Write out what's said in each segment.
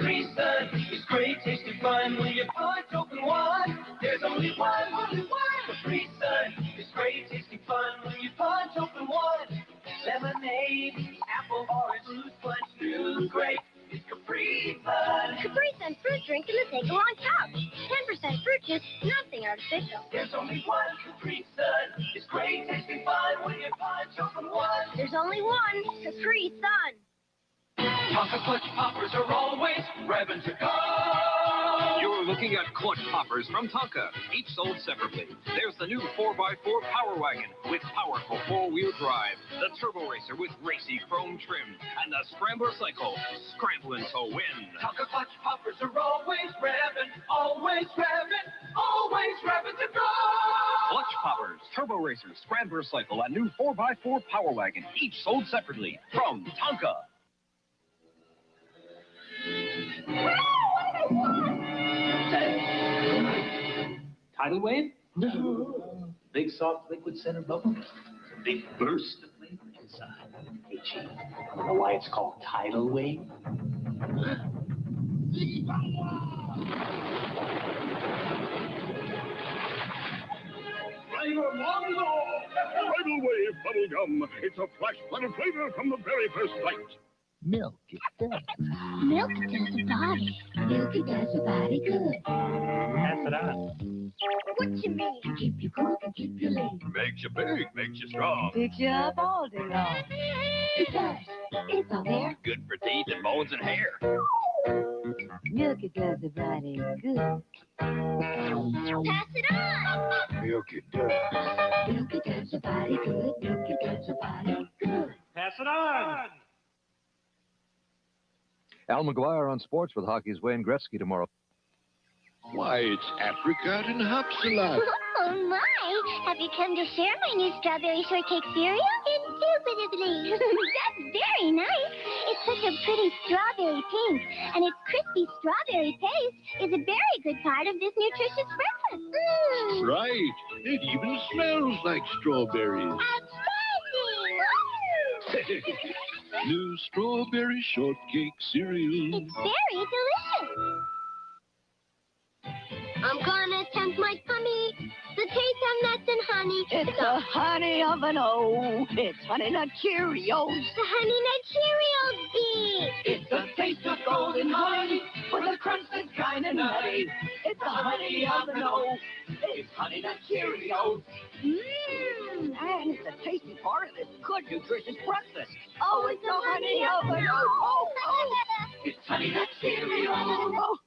Capri Sun is great, tasty fun. When you punch open one, there's only one. Capri Sun is great, tasty fun. When you punch open one, lemonade, apple, orange, loose punch, new grape. It's Capri Sun. Capri Sun fruit drink in the take-along pouch. 10% fruit juice, nothing artificial. There's only one Capri Sun. It's great, tasty fun. When you punch open one, There's only one Capri Sun. Tonka Clutch Poppers are always revving to go. You're looking at Clutch Poppers from Tonka, each sold separately. There's the new 4x4 Power Wagon with powerful four-wheel drive, the Turbo Racer with racy chrome trim, and the Scrambler Cycle, scrambling to win. Tonka Clutch Poppers are always revving to go. Clutch Poppers, Turbo Racer, Scrambler Cycle, and new 4x4 Power Wagon, each sold separately from Tonka. Tidal wave? No. Big soft liquid scented bubble? A big burst of flavor inside. Hey, Chief, you know why it's called tidal wave? Flavor Mongo! Tidal wave bubblegum. It's a flash flood of flavor from the very first bite. Milk, it does. Milk does a body. Milk, it does a body good. Pass it on. What you mean? Keep you cool and keep you lean. Makes you big, makes you strong. Picks you up all day long. It does. It's all there. Good for teeth and bones and hair. Milk, it does a body good. Pass it on. Milk it does. Milk, it does a body good. Milk, it does a body good. Pass it on. Al McGuire on sports with hockey's Wayne Gretzky tomorrow. Why, it's apricot and hop salad. Oh, my. Have you come to share my new strawberry shortcake cereal? Indubitably. That's very nice. It's such a pretty strawberry pink, and its crispy strawberry paste is a very good part of this nutritious breakfast. Mmm. Right. It even smells like strawberries. Outstanding. New strawberry shortcake cereal. It's very delicious. I'm gonna tempt my tummy. The taste of nuts and honey. It's the honey of an O. It's Honey Nut Cheerios. The Honey Nut Cheerios bee. It's the taste of golden honey with a crunch that's kind of nutty. It's the honey of an O. It's Honey Nut Cheerios. Mmm. And it's the tasty part of this good, nutritious breakfast. Oh, it's the honey of an O. It's Honey Nut Cheerios.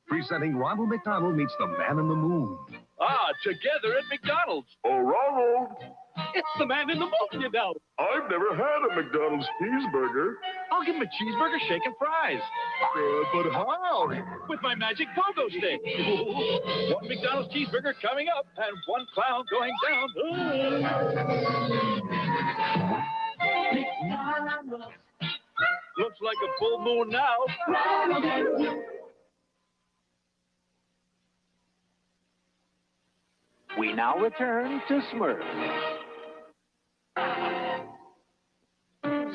Presenting Ronald McDonald meets the Man in the Moon. Ah, together at McDonald's. Oh, Ronald. It's the man in the moon, you know. I've never had a McDonald's cheeseburger. I'll give him a cheeseburger, shake, and fries. But how? With my magic pogo stick. One McDonald's cheeseburger coming up, and one clown going down. Looks like a full moon now. We now return to Smurf.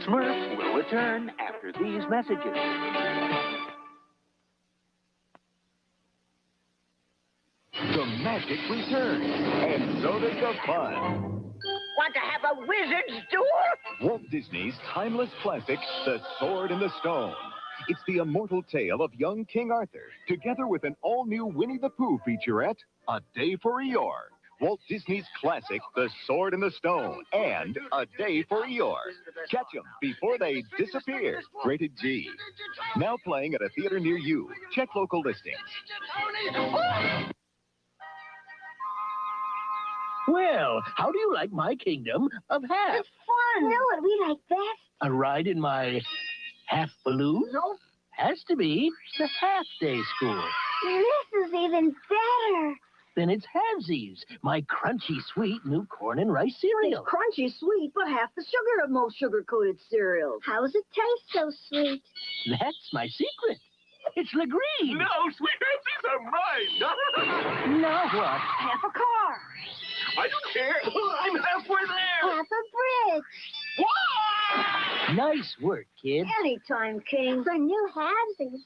Smurf will return after these messages. The magic returns, and so does the fun. Want to have a wizard's duel? Walt Disney's timeless classic, The Sword and the Stone. It's the immortal tale of young King Arthur, together with an all-new Winnie the Pooh featurette, A Day for Eeyore. Walt Disney's classic, The Sword and the Stone, and A Day for Eeyore. Catch them before they disappear. Rated G. Now playing at a theater near you. Check local listings. Well, how do you like my kingdom of half? It's fun. You know what we like best? A ride in my half balloon? No. Has to be the half-day school. This is even better. Then it's Halvesies, my crunchy sweet new corn and rice cereal. It's crunchy sweet, but half the sugar of most sugar-coated cereals. How does it taste so sweet? That's my secret. It's Legreen. No, sweet Halvesies are mine. Now what? Half a car. I don't care. I'm halfway there. Half a bridge. Nice work, kid. Anytime, King. For new halvesies.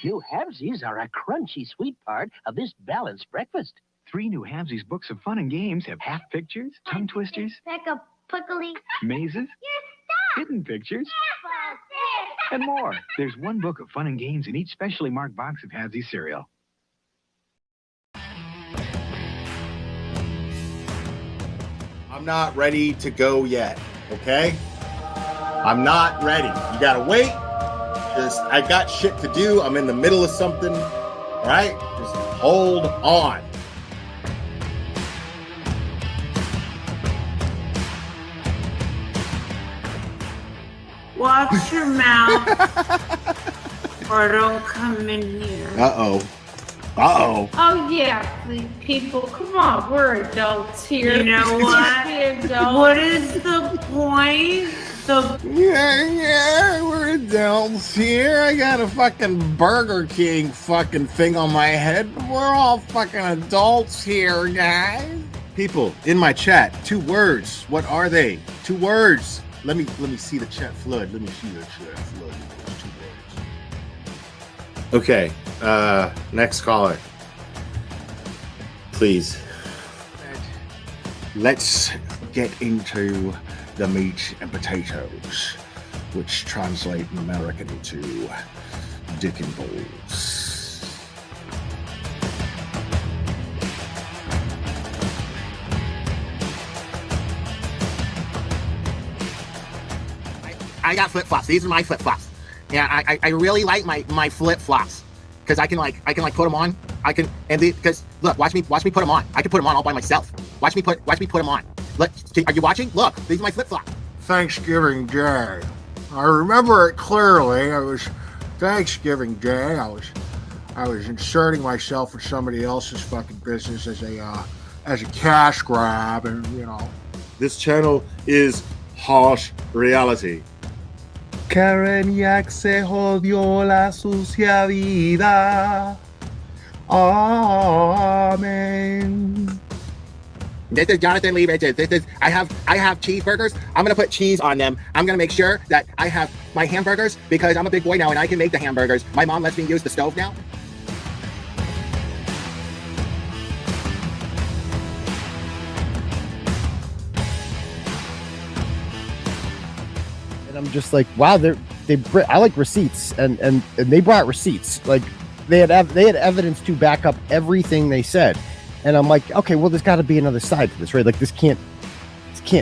New Hamsies are a crunchy, sweet part of this balanced breakfast. 3 new Hamsies books of fun and games have half pictures, tongue twisters, mazes, hidden pictures, and more. There's 1 book of fun and games in each specially marked box of Hamsies cereal. I'm not ready to go yet, okay? I'm not ready. You gotta wait. I got shit to do. I'm in the middle of something, all right? Just hold on. Watch your mouth or don't come in here. Uh-oh. Uh-oh. Oh, yeah, people, come on, we're adults here. You know what? What is the point? Yeah, we're adults here. I got a fucking Burger King fucking thing on my head. We're all fucking adults here, guys. People in my chat, 2 words. What are they? 2 words. Let me see the chat flood. Let me see the chat flood. 2 words. Okay, next caller. Please. Let's get into the meat and potatoes, which translate in American to dick and balls. I got flip-flops. These are my flip-flops. Yeah, I really like my flip-flops because I can put them on. Because look, watch me put them on. I can put them on all by myself. Watch me put them on. Look, are you watching? Look, these are my flip-flops. Thanksgiving Day. I remember it clearly. It was Thanksgiving Day. I was inserting myself in somebody else's fucking business as a cash grab, and you know. This channel is harsh reality. Karen Yak se jodió la sucia vida. Amen. This is Jonathan Lee Richards. I have cheeseburgers. I'm gonna put cheese on them. I'm gonna make sure that I have my hamburgers because I'm a big boy now and I can make the hamburgers. My mom lets me use the stove now. And I'm just like, wow, I like receipts, and they brought receipts. Like they had evidence to back up everything they said. And I'm like, okay, well, there's got to be another side to this, right? Like, this can't,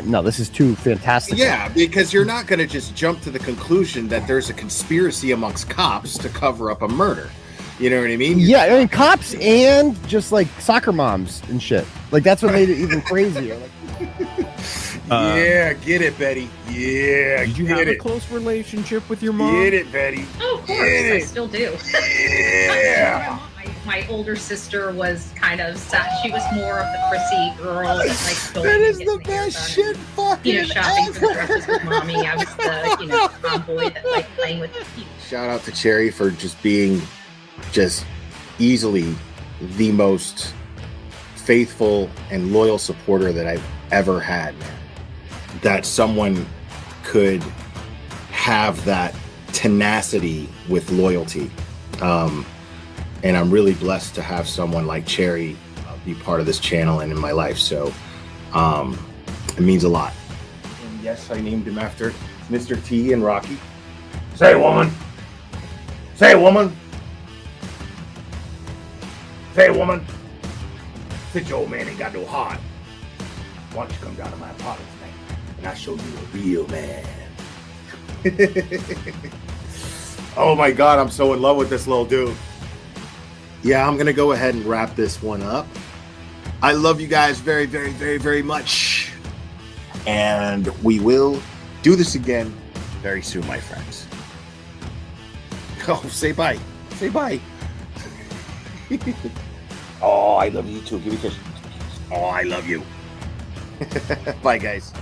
no, this is too fantastic. Yeah, because you're not going to just jump to the conclusion that there's a conspiracy amongst cops to cover up a murder. You know what I mean? Yeah, I mean, cops and just, like, soccer moms and shit. Like, that's what made it even crazier. Like, yeah, get it, Betty. Yeah, did you have a close relationship with your mom? Get it, Betty. Oh, of course, I still do. Yeah. My older sister was kind of sad. She was more of the prissy girl that likes going. That is the best shit fucking shopping for dresses with mommy. I was the tomboy that liked playing with the people. Shout out to Cherry for just being easily the most faithful and loyal supporter that I've ever had. That someone could have that tenacity with loyalty. And I'm really blessed to have someone like Cherry be part of this channel and in my life. So it means a lot. And yes, I named him after Mr. T and Rocky. Say, woman. Say, woman. Say, woman. Since your old man ain't got no heart, why don't you come down to my apartment tonight and I'll show you a real man. Oh my God, I'm so in love with this little dude. Yeah, I'm gonna go ahead and wrap this one up. I love you guys very, very, very, very much. And we will do this again very soon, my friends. Oh, say bye. Say bye. Oh, I love you too. Give me a kiss. Oh, I love you. Bye, guys.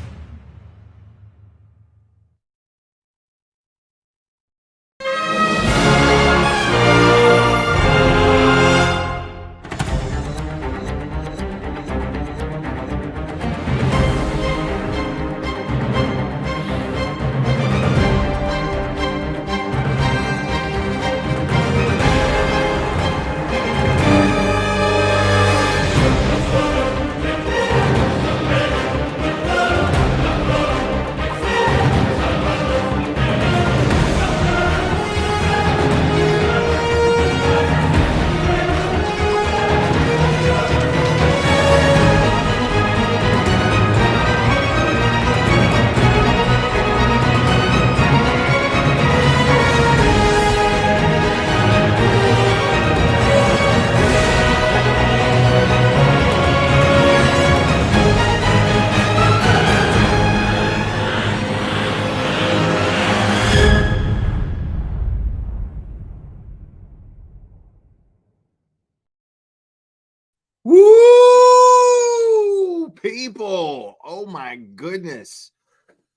people. Oh my goodness.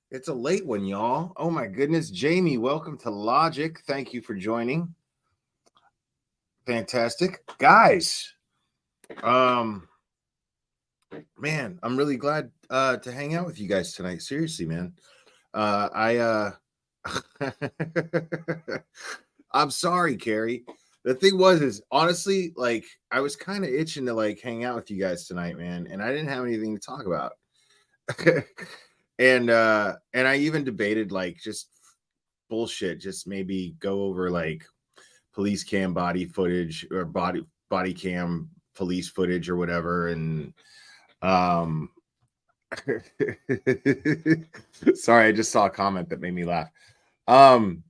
It's a late one, y'all. Oh my goodness. Jamie, welcome to Logic. Thank you for joining. Fantastic. Guys, man, I'm really glad to hang out with you guys tonight. Seriously, man. I'm sorry, Carrie. The thing is honestly, like, I was kind of itching to like hang out with you guys tonight, man, and I didn't have anything to talk about. and I even debated like just bullshit, just maybe go over like police cam body footage or body cam police footage or whatever, and sorry, I just saw a comment that made me laugh. And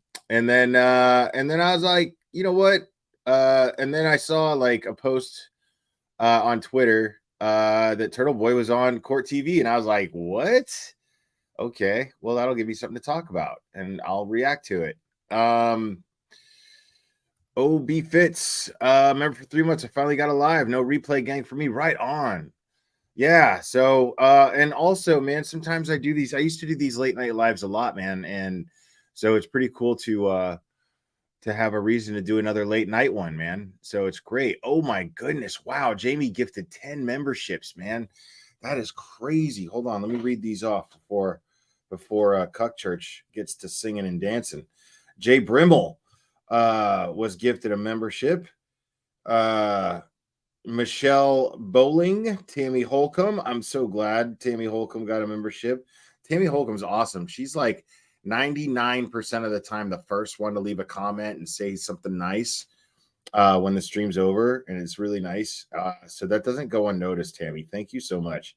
then I was like, you know what? And then I saw like a post on Twitter that TurtleBoy was on Court TV, and I was like, what? Okay, well, that'll give me something to talk about, and I'll react to it. OB Fitz, remember for 3 months I finally got a live. No replay gang for me. Right on. Yeah. So and also, man, sometimes I do these. I used to do these late night lives a lot, man, and so it's pretty cool to have a reason to do another late night one, man. So it's great. Oh my goodness. Wow. Jamie gifted 10 memberships, man. That is crazy. Hold on. Let me read these off before Cuck Church gets to singing and dancing. Jay Brimmel was gifted a membership. Michelle Bowling, Tammy Holcomb. I'm so glad Tammy Holcomb got a membership. Tammy Holcomb's awesome. She's like 99% of the time the first one to leave a comment and say something nice when the stream's over, and it's really nice. So that doesn't go unnoticed, Tammy. Thank you so much.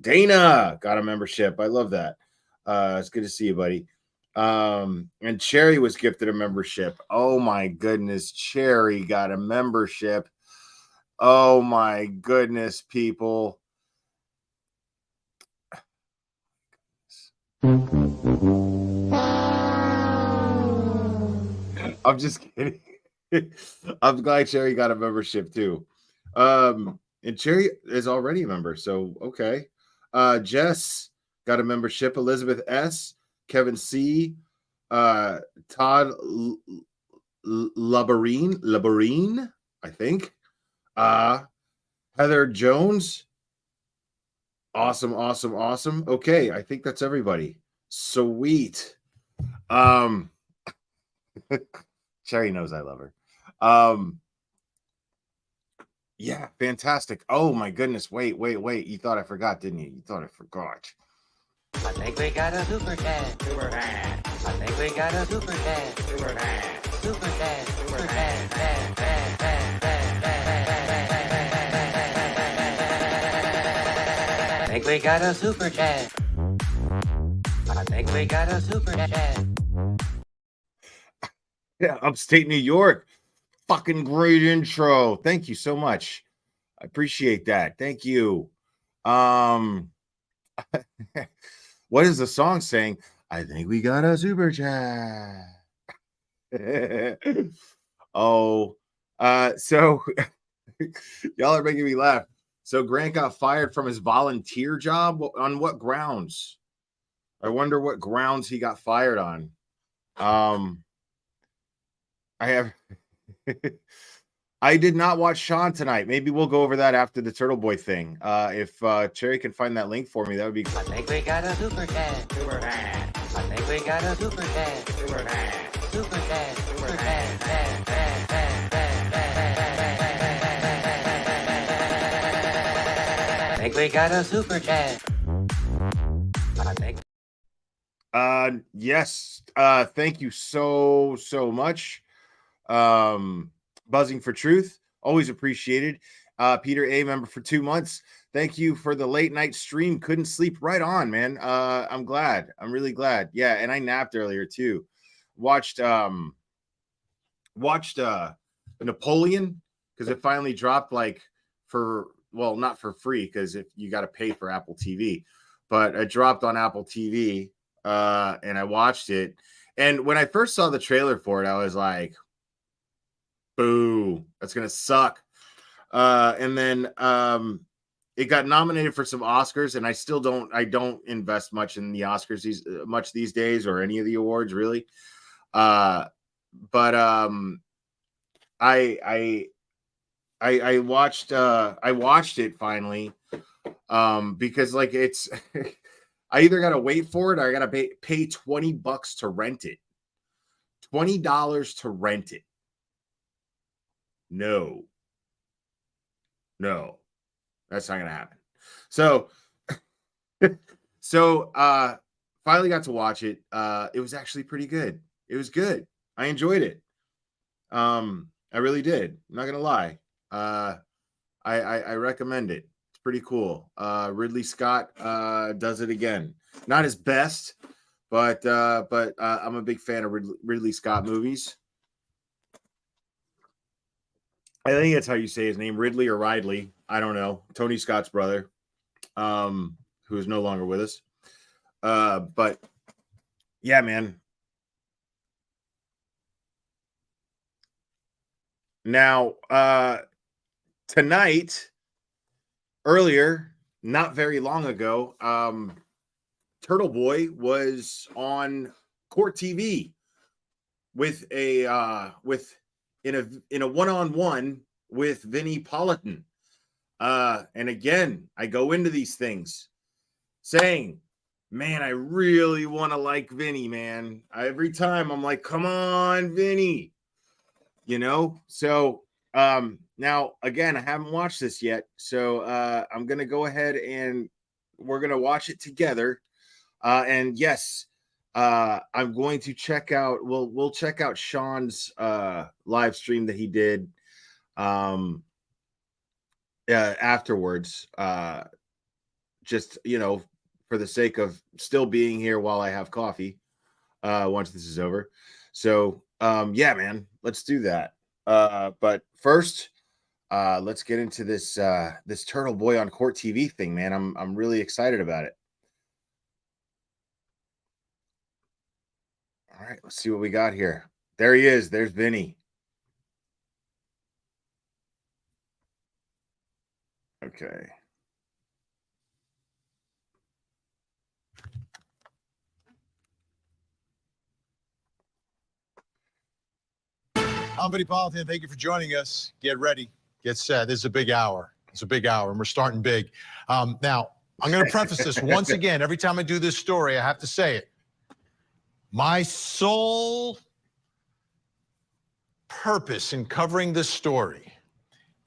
Dana got a membership. I love that. It's good to see you, buddy. And Cherry was gifted a membership. Oh my goodness, Cherry got a membership. Oh my goodness, people. I'm just kidding. I'm glad Cherry got a membership too. And Cherry is already a member, so okay. Jess got a membership. Elizabeth S, Kevin C, Todd Labarine, I think. Heather Jones. Awesome. Okay, I think that's everybody. Sweet. Cherry knows I love her. Yeah, fantastic. Oh my goodness. Wait. You thought I forgot, didn't you? You thought I forgot. I think we got a super dad. Super dad. I think we got a super dad. Super dad. Super dad. Super dad. I think we got a super dad. I think we got a super dad. Yeah, upstate New York. Fucking great intro. Thank you so much. I appreciate that. Thank you. What is the song saying? I think we got a super chat. So y'all are making me laugh. So Grant got fired from his volunteer job. On what grounds? I wonder what grounds he got fired on. I did not watch Sean tonight. Maybe we'll go over that after the TurtleBoy thing. If Cherry can find that link for me, that would be. I think we got a super dad. Super dad. I think we got a super dad. Super dad. Super dad. Super dad. I think we got a super dad. I think. Yes. Thank you so much. Buzzing for Truth, always appreciated. Peter A, member for 2 months. Thank you for the late night stream. Couldn't sleep. Right on, man. I'm glad. I'm really glad. Yeah, and I napped earlier too. Watched Napoleon because it finally dropped, like, not for free, because if you got to pay for Apple TV, but it dropped on Apple TV, and I watched it. And when I first saw the trailer for it, I was like, boo, that's gonna suck. And then it got nominated for some Oscars, and I don't invest much in the Oscars these days, or any of the awards really. But I watched it finally, because like it's I either gotta wait for it or I gotta pay $20 to rent it. $20 to rent it. No, that's not gonna happen. So finally got to watch it. It was actually pretty good. It was good. I enjoyed it. I really did. I'm not gonna lie. I recommend it. It's pretty cool. Ridley Scott does it again. Not his best, but I'm a big fan of Ridley Scott movies. I think that's how you say his name, Ridley or Ridley. I don't know. Tony Scott's brother, who is no longer with us. But yeah, man. Now, tonight, earlier, not very long ago, TurtleBoy was on CourtTV with in a one-on-one with Vinnie Politan. And again, I go into these things saying, man, I really want to like Vinny, man. Every time I'm like, come on, Vinny. You know? So now again, I haven't watched this yet. So I'm gonna go ahead and we're gonna watch it together. And yes, I'm going to check out we'll check out Sean's live stream that he did afterwards. Just, you know, for the sake of still being here while I have coffee once this is over. So yeah, man, let's do that. But first, let's get into this this TurtleBoy on CourtTV thing, man. I'm really excited about it. All right, let's see what we got here. There he is. There's Vinny. Okay. I'm Vinnie Politan. Thank you for joining us. Get ready. Get set. This is a big hour. It's a big hour, and we're starting big. Now, I'm going to preface this once again. Every time I do this story, I have to say it. My sole purpose in covering this story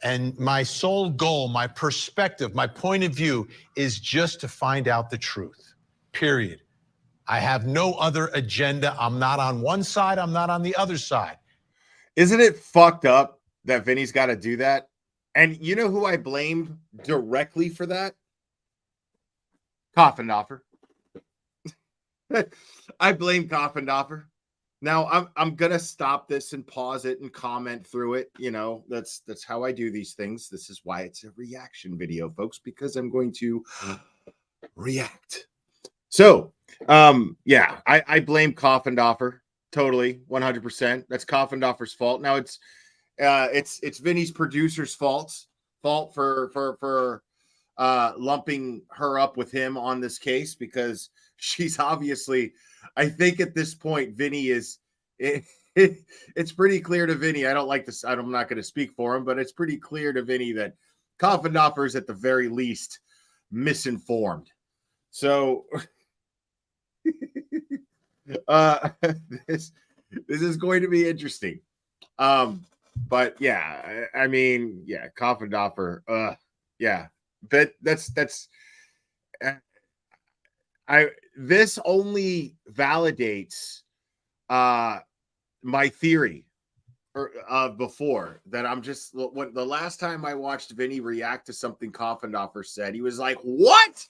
and my sole goal, my perspective, my point of view is just to find out the truth, period. I have no other agenda. I'm not on one side. I'm not on the other side. Isn't it fucked up that Vinny's got to do that? And you know who I blamed directly for that? Coffindoffer. I blame Coffindoffer. Now I'm gonna stop this and pause it and comment through it. You know, that's how I do these things. This is why it's a reaction video, folks, because I'm going to react. So yeah, I blame Coffindoffer totally, 100%. That's Coffindoffer's fault. Now it's Vinny's producer's fault for lumping her up with him on this case, because she's obviously, I think at this point, Vinny is, it's pretty clear to Vinny. I don't like this. I'm not going to speak for him, but it's pretty clear to Vinny that Coffindoffer is at the very least misinformed. So this is going to be interesting. But yeah, I mean, yeah, Coffindoffer, yeah. But that's this only validates my theory before that. I'm just, when the last time I watched Vinny react to something Coffindoffer said, he was like, what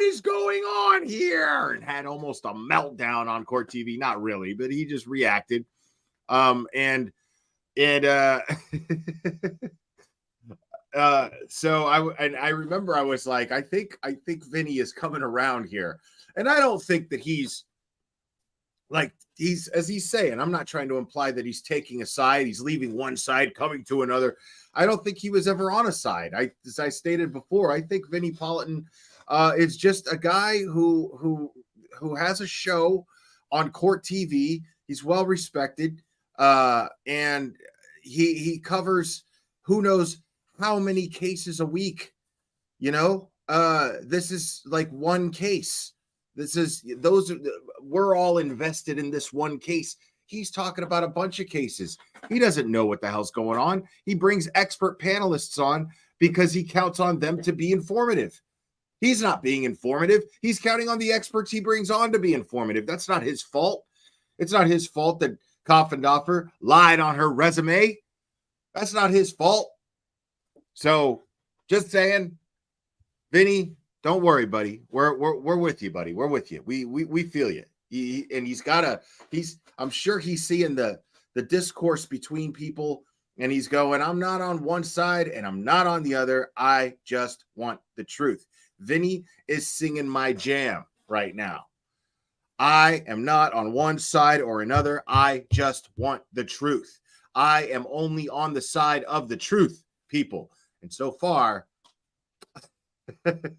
is going on here, and had almost a meltdown on CourtTV. Not really, but he just reacted. So I remember I was like, I think Vinny is coming around here, and I don't think that he's like as he's saying, I'm not trying to imply that he's taking a side, he's leaving one side, coming to another. I don't think he was ever on a side. As I stated before, I think Vinnie Politan is just a guy who has a show on Court TV. He's well respected, and he covers who knows how many cases a week. You know, this is like one case. We're all invested in this one case. He's talking about a bunch of cases. He doesn't know what the hell's going on. He brings expert panelists on because he counts on them to be informative. He's not being informative. He's counting on the experts he brings on to be informative. That's not his fault. It's not his fault that Coffendorfer lied on her resume. That's not his fault. So, just saying, Vinny, don't worry, buddy. We're with you, buddy. We're with you. We feel you. I'm sure he's seeing the discourse between people, and he's going, I'm not on one side and I'm not on the other. I just want the truth. Vinny is singing my jam right now. I am not on one side or another. I just want the truth. I am only on the side of the truth, people. And so far, the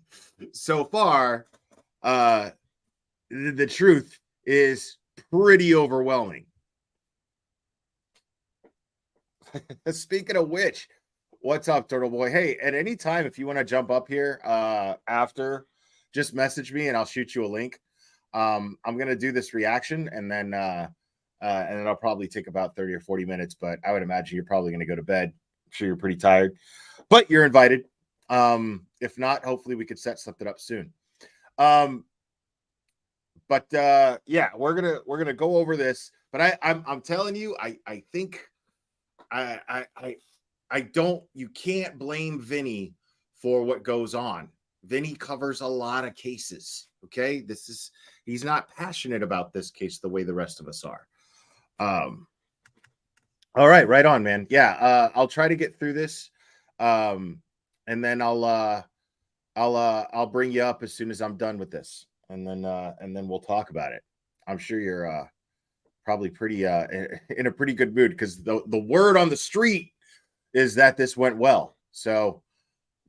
truth is pretty overwhelming. Speaking of which, what's up, TurtleBoy? Hey, at any time, if you want to jump up here after, just message me and I'll shoot you a link. I'm gonna do this reaction and then I'll probably take about 30 or 40 minutes, but I would imagine you're probably gonna go to bed. I'm sure you're pretty tired, but you're invited. If not, hopefully we could set something up soon. Yeah, we're gonna go over this, but I'm telling you, I think you can't blame Vinny for what goes on. Vinny covers a lot of cases. Okay, he's not passionate about this case the way the rest of us are. All right on, man. Yeah, I'll try to get through this, and then I'll bring you up as soon as I'm done with this, and then we'll talk about it. I'm sure you're probably pretty in a pretty good mood because the word on the street is that this went well. So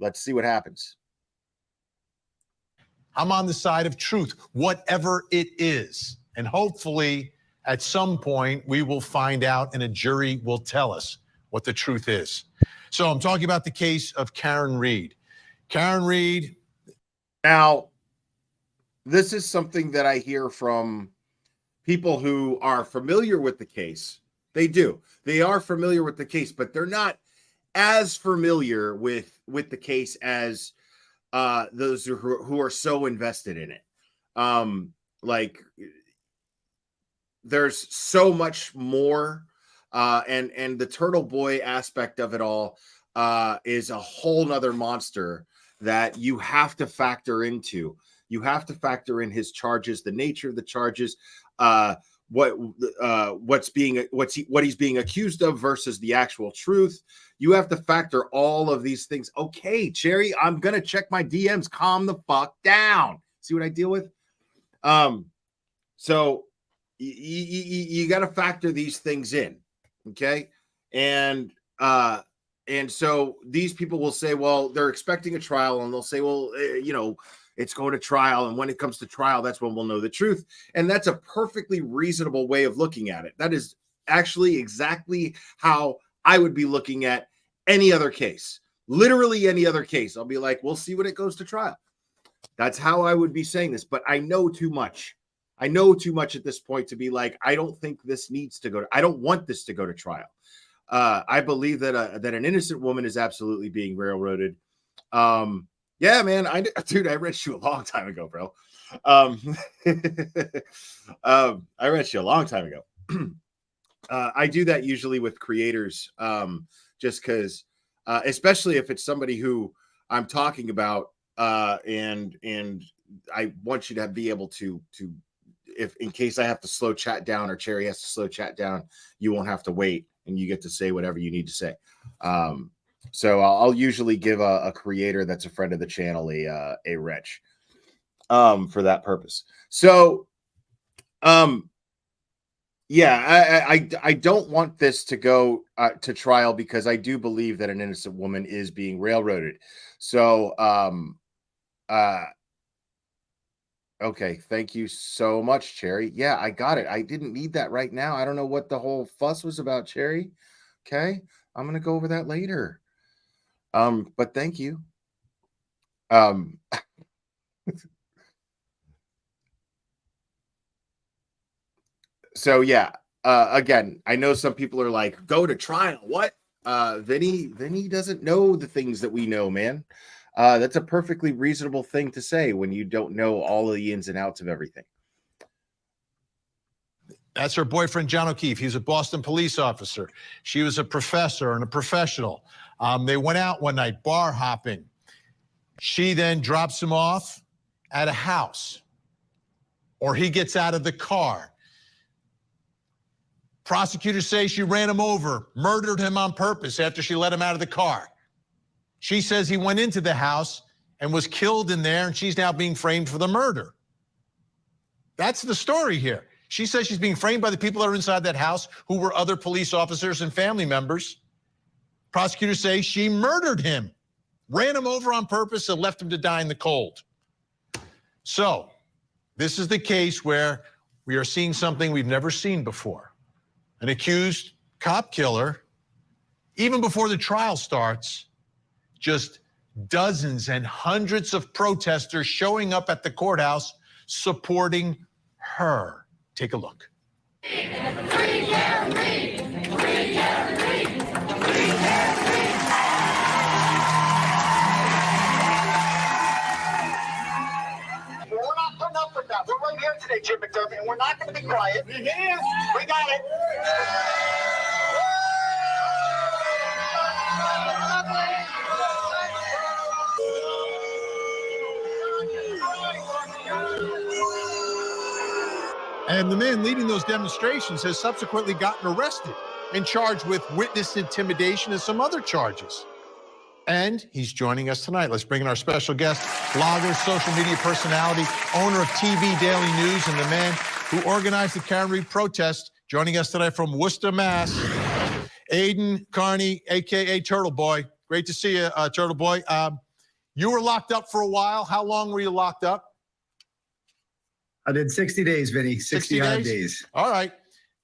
let's see what happens. I'm on the side of truth, whatever it is. And hopefully at some point we will find out and a jury will tell us what the truth is. So I'm talking about the case of Karen Read. Karen Read. Now, this is something that I hear from people who are familiar with the case. They are familiar with the case, but they're not as familiar with the case as those who are so invested in it. Like there's so much more, and the TurtleBoy aspect of it all is a whole nother monster that you have to factor into. You have to factor in his charges, the nature of the charges, what he's being accused of versus the actual truth. You have to factor all of these things. Okay, Cherry, I'm gonna check my DMs. Calm the fuck down. See what I deal with? So you got to factor these things in, okay? And so these people will say, well, they're expecting a trial, and they'll say, well, it's going to trial, and when it comes to trial, that's when we'll know the truth. And that's a perfectly reasonable way of looking at it. That is actually exactly how I would be looking at any other case. Literally any other case. I'll be like, we'll see when it goes to trial. That's how I would be saying this, but I know too much. I know too much at this point to be like, I don't think this needs to go. I don't want this to go to trial. I believe that an innocent woman is absolutely being railroaded. Yeah, man. I read you a long time ago, bro. I read you a long time ago. I do that usually with creators, just because, especially if it's somebody who I'm talking about, and I want you to be able to, if in case I have to slow chat down or Cherry has to slow chat down, you won't have to wait and you get to say whatever you need to say. So I'll usually give a creator that's a friend of the channel a wretch for that purpose. So Yeah, I don't want this to go to trial because I do believe that an innocent woman is being railroaded. So, okay, thank you so much, Cherry. Yeah, I got it. I didn't need that right now. I don't know what the whole fuss was about, Cherry. Okay, I'm gonna go over that later. But thank you. So yeah, again, I know some people are like, go to trial. What? Vinny doesn't know the things that we know, man. That's a perfectly reasonable thing to say when you don't know all of the ins and outs of everything. That's her boyfriend, John O'Keefe. He's a Boston police officer. She was a professor and a professional. They went out one night, bar hopping. She then drops him off at a house, or he gets out of the car. Prosecutors say she ran him over, murdered him on purpose after she let him out of the car. She says he went into the house and was killed in there, and she's now being framed for the murder. That's the story here. She says she's being framed by the people that are inside that house who were other police officers and family members. Prosecutors say she murdered him, ran him over on purpose, and left him to die in the cold. So this is the case where we are seeing something we've never seen before. An accused cop killer, even before the trial starts, just dozens and hundreds of protesters showing up at the courthouse supporting her. Take a look. We're not putting up with that. We're right here today, Jim McDermott, and we're not going to be quiet. We got it. And the man leading those demonstrations has subsequently gotten arrested and charged with witness intimidation and some other charges. And he's joining us tonight. Let's bring in our special guest, blogger, social media personality, owner of TV Daily News, and the man who organized the Karen Reed protest. Joining us tonight from Worcester, Mass, Aiden Carney, a.k.a. TurtleBoy. Great to see you, TurtleBoy. You were locked up for a while. How long were you locked up? I did 60 days, Vinny. 60 days. All right.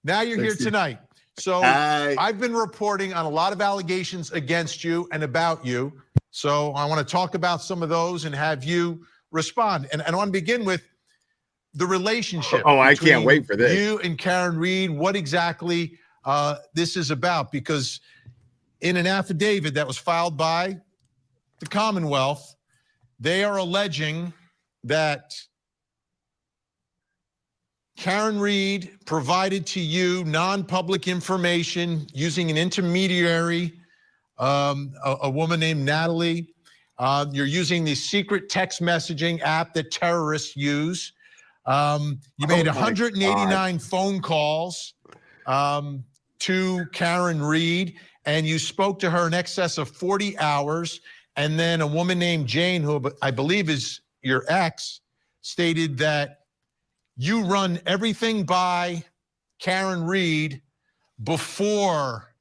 Now you're 60. Here tonight. So I've been reporting on a lot of allegations against you and about you. So I want to talk about some of those and have you respond. And I want to begin with the relationship. Oh, I can't wait for this. You and Karen Reed, what exactly this is about. Because in an affidavit that was filed by the Commonwealth, they are alleging that Karen Reed provided to you non-public information using an intermediary, a woman named Natalie. You're using the secret text messaging app that terrorists use. You made 189 phone calls to Karen Reed, and you spoke to her in excess of 40 hours. And then a woman named Jane, who I believe is your ex, stated that you run everything by Karen Reed before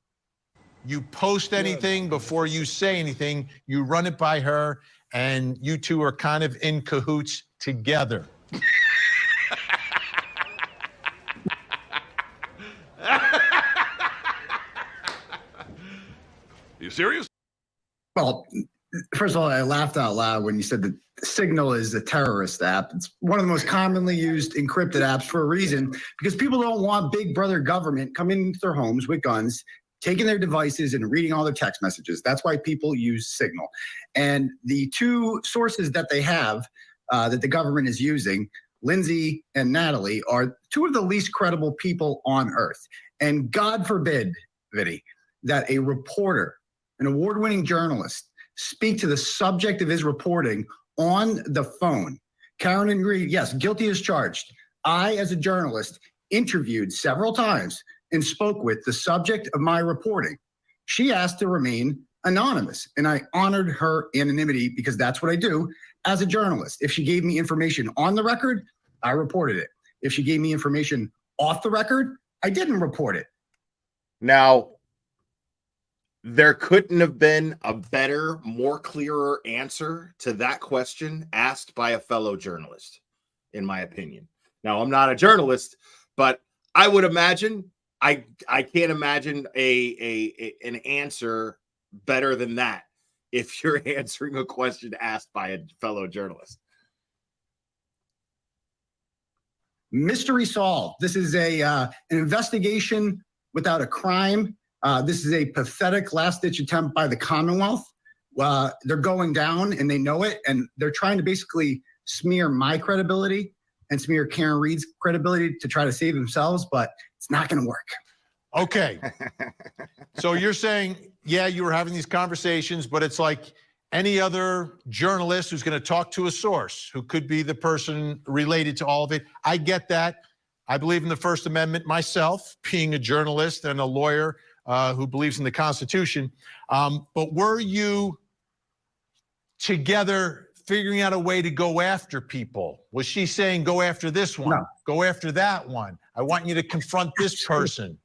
you post anything, before you say anything. You run it by her, and you two are kind of in cahoots together. You serious? Well, first of all, I laughed out loud when you said that Signal is a terrorist app. It's one of the most commonly used encrypted apps for a reason, because people don't want big brother government coming into their homes with guns, taking their devices and reading all their text messages. That's why people use Signal. And the two sources that they have that the government is using, Lindsay and Natalie, are two of the least credible people on earth. And God forbid, Vinny, that a reporter, an award-winning journalist, speak to the subject of his reporting on the phone. Karen Reed, yes, guilty as charged. I, as a journalist, interviewed several times and spoke with the subject of my reporting. She asked to remain anonymous, and I honored her anonymity because that's what I do as a journalist. If she gave me information on the record, I reported it. If she gave me information off the record, I didn't report it. Now, there couldn't have been a better, more clearer answer to that question asked by a fellow journalist, in my opinion. Now, I'm not a journalist, but I would imagine I can't imagine an answer better than that if you're answering a question asked by a fellow journalist. Mystery solved. This is an investigation without a crime. This is a pathetic last-ditch attempt by the Commonwealth. They're going down, and they know it, and they're trying to basically smear my credibility and smear Karen Reed's credibility to try to save themselves, but it's not going to work. Okay. So you're saying, yeah, you were having these conversations, but it's like any other journalist who's going to talk to a source who could be the person related to all of it. I get that. I believe in the First Amendment myself, being a journalist and a lawyer who believes in the Constitution. But were you together figuring out a way to go after people? Was she saying, go after this one, go after that one? I want you to confront this person.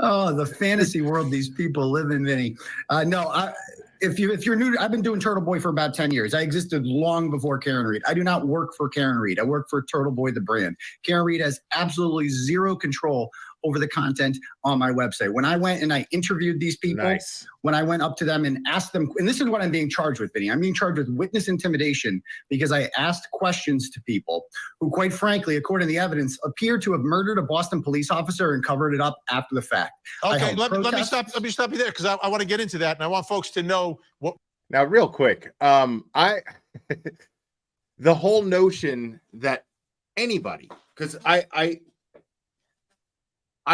Oh, the fantasy world these people live in, Vinny. No, if you're new, I've been doing TurtleBoy for about 10 years. I existed long before Karen Reed. I do not work for Karen Reed. I work for TurtleBoy, the brand. Karen Reed has absolutely zero control over the content on my website. When I went and I interviewed these people, when I went up to them and asked them, and this is what I'm being charged with, Vinny. I'm being charged with witness intimidation because I asked questions to people who, quite frankly, according to the evidence, appear to have murdered a Boston police officer and covered it up after the fact. Okay, let me stop you there because I want to get into that, and I want folks to know what. Now, real quick, the whole notion that anybody, because I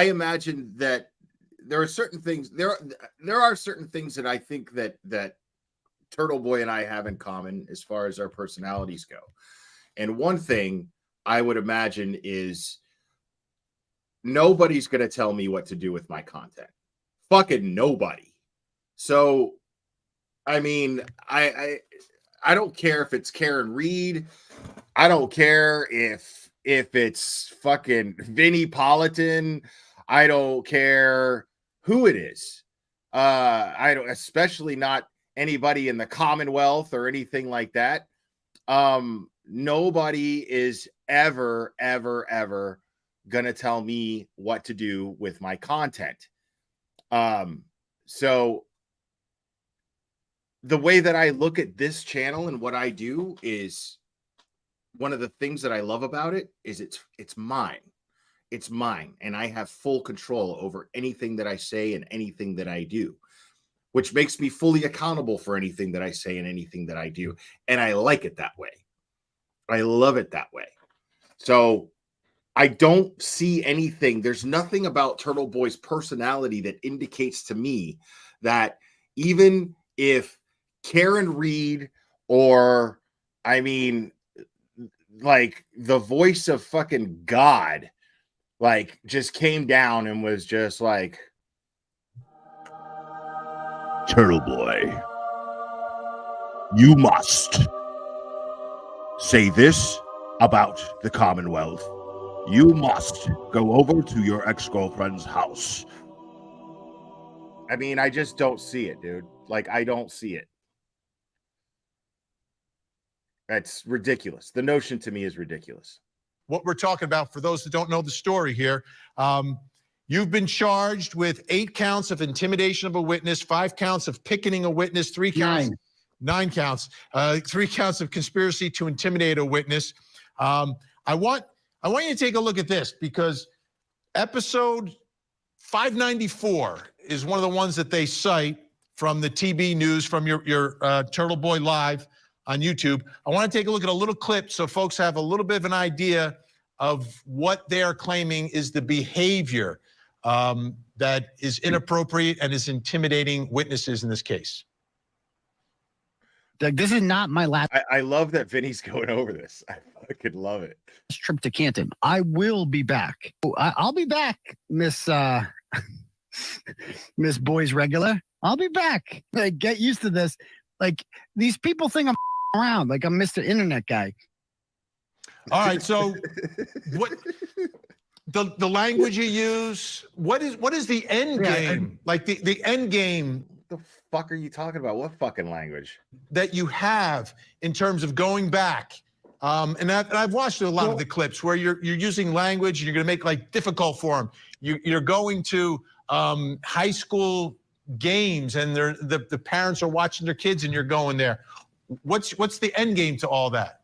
imagine that there are certain things there are certain things that I think that TurtleBoy and I have in common as far as our personalities go. And one thing I would imagine is nobody's going to tell me what to do with my content. Fucking nobody. So, I mean, I don't care if it's Karen Reed. I don't care if it's fucking Vinnie Politan. I don't care who it is. I don't, especially not anybody in the Commonwealth or anything like that. Nobody is ever gonna tell me what to do with my content. So the way that I look at this channel and what I do is, one of the things that I love about it is it's mine. It's mine, and I have full control over anything that I say and anything that I do, which makes me fully accountable for anything that I say and anything that I do. And I like it that way. I love it that way. So I don't see anything. There's nothing about TurtleBoy's personality that indicates to me that even if Karen Reed or, I mean, like the voice of fucking God, like just came down and was just like, TurtleBoy, you must say this about the Commonwealth. You must go over to your ex-girlfriend's house. I mean, I just don't see it, dude. Like, I don't see it. That's ridiculous. The notion to me is ridiculous. What we're talking about, for those that don't know the story here, you've been charged with 8 counts of intimidation of a witness, 5 counts of picketing a witness, 3 counts, 9 counts, 3 counts of conspiracy to intimidate a witness. I want you to take a look at this, because episode 594 is one of the ones that they cite from the TB News, from your TurtleBoy Live on YouTube. I want to take a look at a little clip so folks have a little bit of an idea of what they are claiming is the behavior that is inappropriate and is intimidating witnesses in this case. Like, this is not my last. I love that Vinny's going over this. I fucking love it. Trip to Canton. I will be back. I'll be back, Miss Miss Boys Regular. I'll be back. Like, get used to this. Like, these people think I'm around. Like, I'm Mr. Internet guy. All right, so the language you use. What is the end game? Like the end game. What the fuck are you talking about? What fucking language? That you have in terms of going back. And I've watched a lot of the clips where you're using language and you're going to make like difficult for them. You're going to high school games and the parents are watching their kids and you're going there. What's the end game to all that?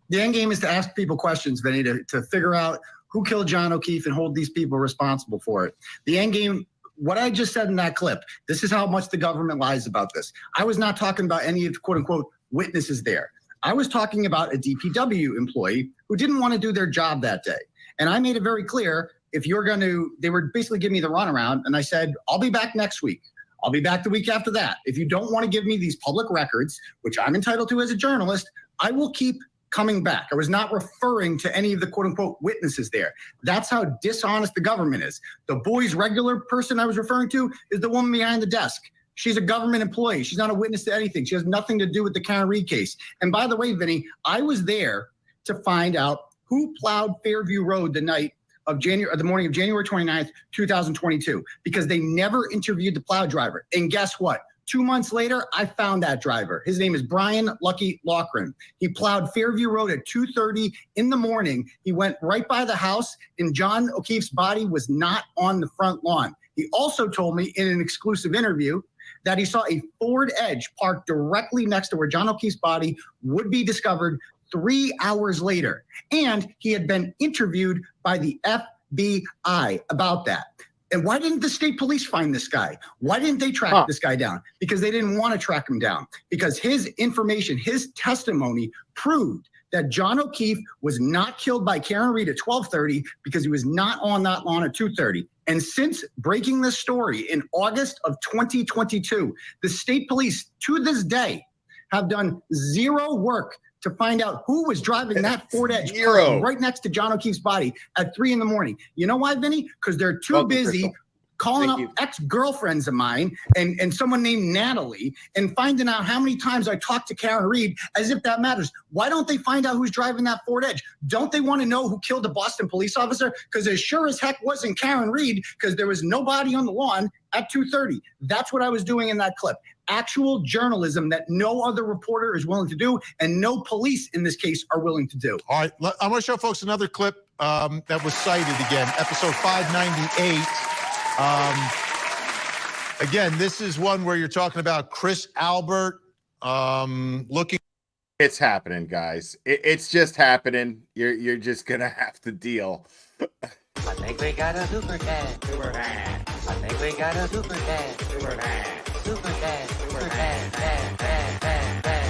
The end game is to ask people questions, Vinny, to figure out who killed John O'Keefe and hold these people responsible for it. The end game, what I just said in that clip, this is how much the government lies about this. I was not talking about any of quote unquote witnesses there. I was talking about a DPW employee who didn't want to do their job that day. And I made it very clear, if you're going to, they were basically giving me the runaround. And I said, I'll be back next week. I'll be back the week after that. If you don't want to give me these public records, which I'm entitled to as a journalist, I will keep coming back. I was not referring to any of the quote unquote witnesses there. That's how dishonest the government is. The boy's regular person I was referring to is the woman behind the desk. She's a government employee. She's not a witness to anything. She has nothing to do with the Karen Reed case. And by the way, Vinny, I was there to find out who plowed Fairview Road the morning of January 29th, 2022, because they never interviewed the plow driver. And guess what? 2 months later, I found that driver. His name is Brian Lucky Loughran. He plowed Fairview Road at 2:30 in the morning. He went right by the house, and John O'Keefe's body was not on the front lawn. He also told me in an exclusive interview that he saw a Ford Edge parked directly next to where John O'Keefe's body would be discovered 3 hours later. And he had been interviewed by the FBI about that. And why didn't the state police find this guy? Why didn't they track this guy down? Because they didn't want to track him down. Because his information, his testimony proved that John O'Keefe was not killed by Karen Reed at 12:30 because he was not on that lawn at 2:30. And since breaking this story in August of 2022, the state police to this day have done zero work to find out who was driving that Ford Edge right next to John O'Keefe's body at 3 a.m. You know why, Vinny? Because they're too busy calling up ex-girlfriends of mine and someone named Natalie and finding out how many times I talked to Karen Reed as if that matters. Why don't they find out who's driving that Ford Edge? Don't they want to know who killed the Boston police officer? Because it sure as heck wasn't Karen Reed because there was nobody on the lawn at 2:30. That's what I was doing in that clip. Actual journalism that no other reporter is willing to do and no police in this case are willing to do. All right, I'm going to show folks another clip that was cited again, episode 598. Again, this is one where you're talking about Chris Albert looking. It's happening, guys. It's just happening. You're just gonna have to deal. I think we got a super dad. Super dad. I think we got a super dad. Super dad. Super dad. Super dad. Dad. Dad. Dad. Dad.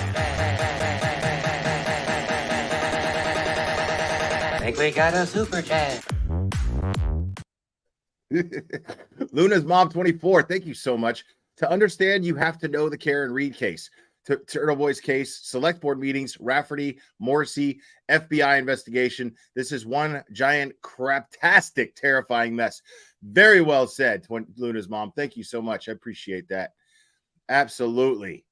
I think we got a super dad. Luna's mom 24. Thank you so much. To understand, you have to know the Karen Reed case, TurtleBoy's case, select board meetings, Rafferty, Morrissey, FBI investigation. This is one giant craptastic, terrifying mess. Very well said, Luna's mom. Thank you so much. I appreciate that. Absolutely.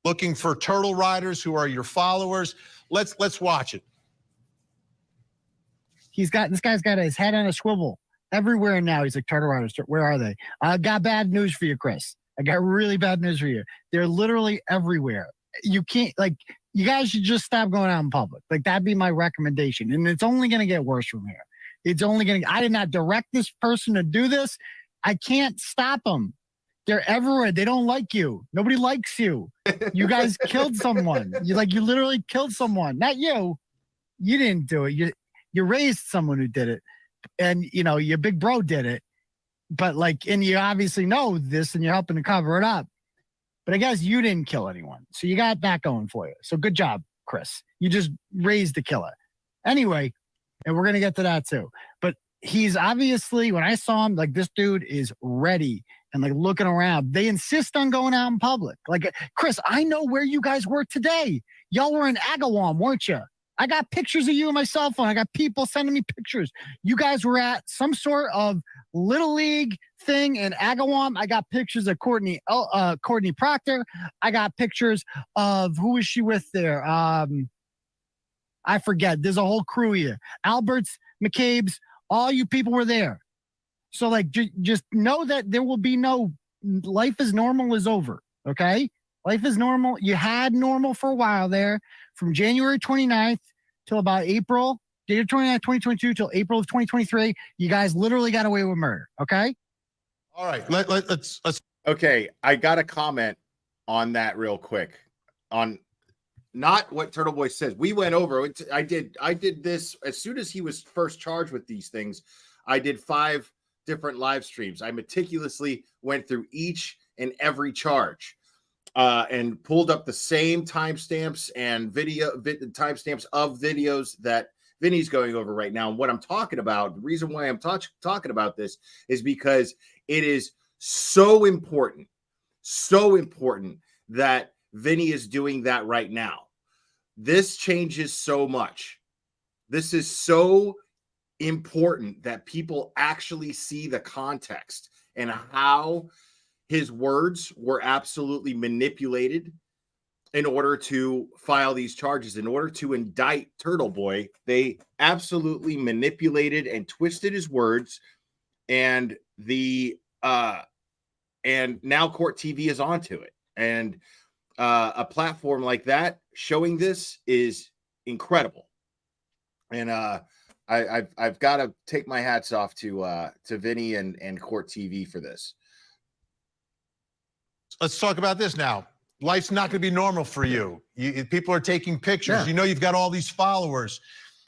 Looking for turtle riders who are your followers. Let's watch it. This guy's got his head on a swivel everywhere now. He's like, turtle riders, where are they? I got bad news for you, Chris. I got really bad news for you. They're literally everywhere. You can't, you guys should just stop going out in public. That'd be my recommendation. And it's only going to get worse from here. I did not direct this person to do this. I can't stop them. They're everywhere. They don't like you. Nobody likes you. You guys killed someone. You literally killed someone. Not you. You didn't do it. You raised someone who did it, and your big bro did it, but and you obviously know this and you're helping to cover it up, but I guess you didn't kill anyone. So you got that going for you. So good job, Chris. You just raised the killer. Anyway, and we're going to get to that too, but he's obviously, when I saw him, this dude is ready and looking around. They insist on going out in public. Chris, I know where you guys were today. Y'all were in Agawam, weren't you? I got pictures of you on my cell phone. I got people sending me pictures. You guys were at some sort of Little League thing in Agawam. I got pictures of Courtney Proctor. I got pictures of, who was she with there? I forget. There's a whole crew here. Albert's, McCabe's, all you people were there. So like, just know that there will be no, life as normal is over. Okay. Life is normal. You had normal for a while there from January 29th till about April, January 29th, 2022 till April of 2023. You guys literally got away with murder. Okay. All right. Let's. Okay. I got a comment on that real quick on not what TurtleBoy says. We went over it. I did this as soon as he was first charged with these things. I did 5 different live streams. I meticulously went through each and every charge and pulled up the same timestamps and timestamps of videos that Vinny's going over right now. And what I'm talking about, the reason why I'm talking about this is because it is so important that Vinny is doing that right now. This changes so much. This is so important that people actually see the context and how his words were absolutely manipulated in order to file these charges, in order to indict TurtleBoy. They absolutely manipulated and twisted his words, and and now CourtTV is onto it. And a platform like that showing this is incredible. And I've got to take my hats off to Vinny and CourtTV for this. Let's talk about this now. Life's not going to be normal for you. People are taking pictures. Yeah. You know you've got all these followers.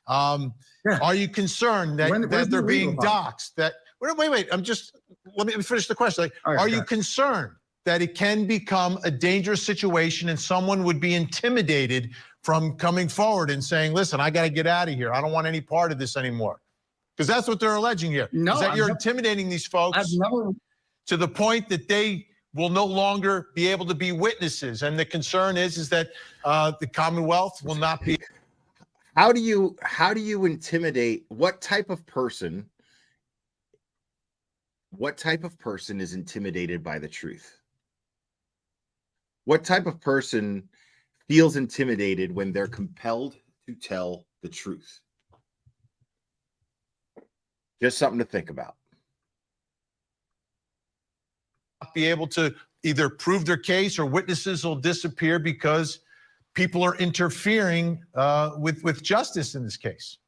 Are you concerned that they're being doxxed? Wait. Let me finish the question. Are you concerned that it can become a dangerous situation and someone would be intimidated from coming forward and saying, listen, I got to get out of here. I don't want any part of this anymore? Because that's what they're alleging here. No, is that you're intimidating these folks to the point that they will no longer be able to be witnesses. And the concern is that the Commonwealth will not be. How do you intimidate? What type of person is intimidated by the truth? What type of person feels intimidated when they're compelled to tell the truth? Just something to think about. Be able to either prove their case or witnesses will disappear because people are interfering with justice in this case.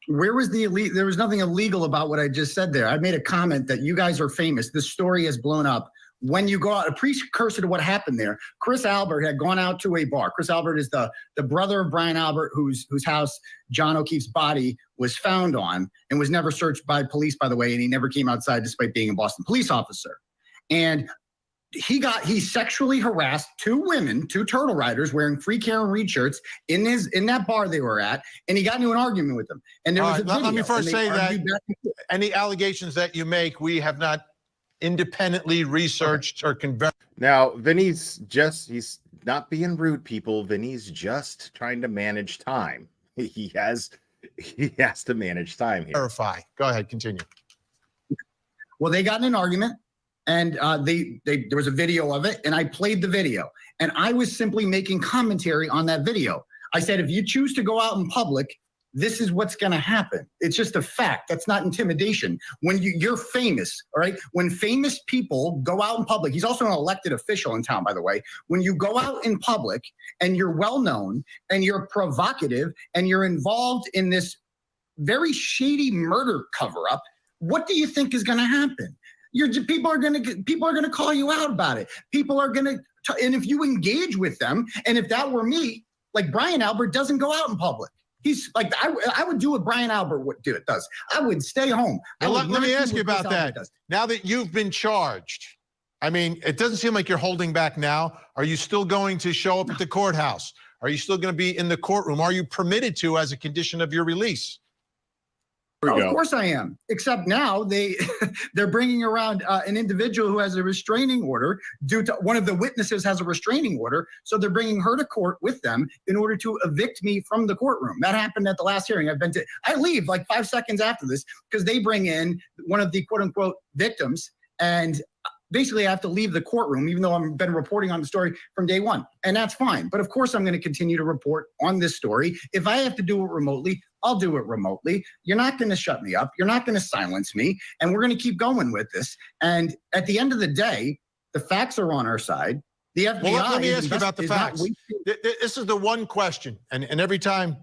Where was the elite? There was nothing illegal about what I just said there. I made a comment that you guys are famous. This story has blown up. When you go out, a precursor to what happened there, Chris Albert had gone out to a bar. Chris Albert is the brother of Brian Albert, whose house John O'Keefe's body was found on and was never searched by police, by the way, and he never came outside despite being a Boston police officer. And he sexually harassed 2 women, 2 turtle riders wearing Free Karen Reed shirts in that bar they were at, and he got into an argument with them. And there was a video. Let me first say that any allegations that you make, we have not independently researched or conveyed. Now, Vinny's he's not being rude, people. Vinny's just trying to manage time. He has to manage time here. Verify. Go ahead, continue. Well, they got in an argument, and there was a video of it, and I played the video, and I was simply making commentary on that video. I said, if you choose to go out in public, this is what's going to happen. It's just a fact. That's not intimidation. When you're famous, all right? When famous people go out in public, he's also an elected official in town, by the way. When you go out in public and you're well-known and you're provocative and you're involved in this very shady murder cover-up, what do you think is going to happen? People are going to call you out about it. People are going to, and if you engage with them, and if that were me, like Brian Albert doesn't go out in public. He's like, I would do what Brian Albert does. I would stay home. Let me ask you about that. Now that you've been charged, I mean, it doesn't seem like you're holding back now. Are you still going to show up at the courthouse? Are you still going to be in the courtroom? Are you permitted to as a condition of your release? Of course I am. Except now they're bringing around an individual who has a restraining order due to one of the witnesses has a restraining order. So they're bringing her to court with them in order to evict me from the courtroom. That happened at the last hearing. I leave like 5 seconds after this because they bring in one of the quote unquote victims. And basically I have to leave the courtroom, even though I've been reporting on the story from day one. And that's fine. But of course, I'm going to continue to report on this story. If I have to do it remotely, I'll do it remotely. You're not going to shut me up. You're not going to silence me. And we're going to keep going with this. And at the end of the day, the facts are on our side. The FBI let me ask you about the facts. This is the one question. And every time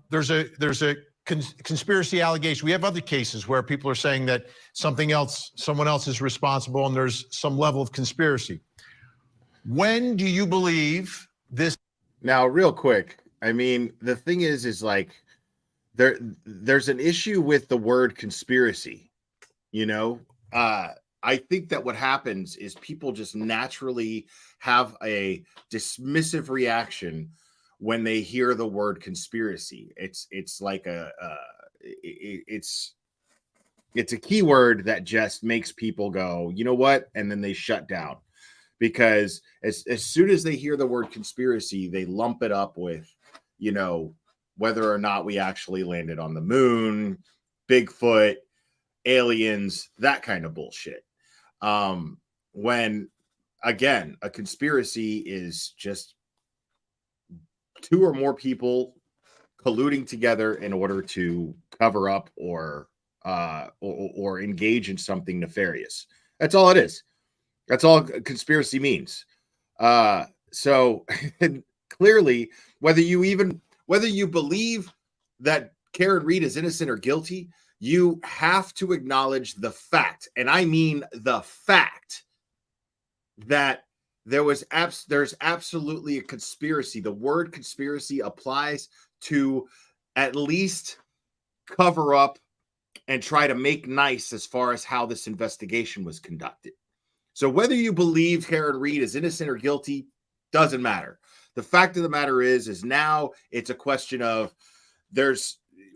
there's a conspiracy allegation. We have other cases where people are saying that someone else is responsible and there's some level of conspiracy. When do you believe this? Now, real quick, I mean, the thing is like there's an issue with the word conspiracy, you know? I think that what happens is people just naturally have a dismissive reaction when they hear the word conspiracy. It's like it's a keyword that just makes people go, you know what? And then they shut down, because as soon as they hear the word conspiracy, they lump it up with, you know, whether or not we actually landed on the moon, Bigfoot, aliens, that kind of bullshit. When again, a conspiracy is just two or more people colluding together in order to cover up or engage in something nefarious. That's all it is. That's all conspiracy means. So clearly, whether you believe that Karen Read is innocent or guilty, you have to acknowledge the fact, and I mean the fact, that there's absolutely a conspiracy. The word conspiracy applies to at least cover up and try to make nice as far as how this investigation was conducted. So whether you believe Karen Read is innocent or guilty doesn't matter. The fact of the matter is now it's a question of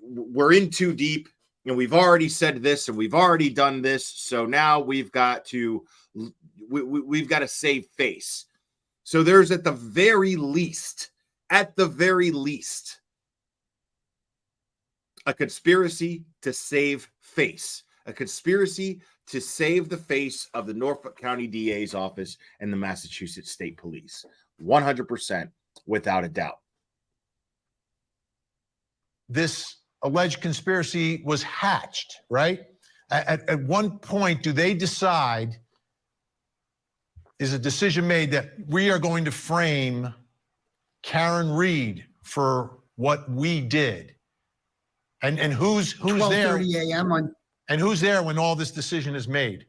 we're in too deep, and we've already said this and we've already done this. So now we've got to save face. So there's at the very least, a conspiracy to save face, a conspiracy to save the face of the Norfolk County DA's office and the Massachusetts State Police. 100%, without a doubt. This alleged conspiracy was hatched, right? At one point, do they decide, is a decision made that we are going to frame Karen Read for what we did? And who's there? 12:30 a.m. on. And who's there when all this decision is made?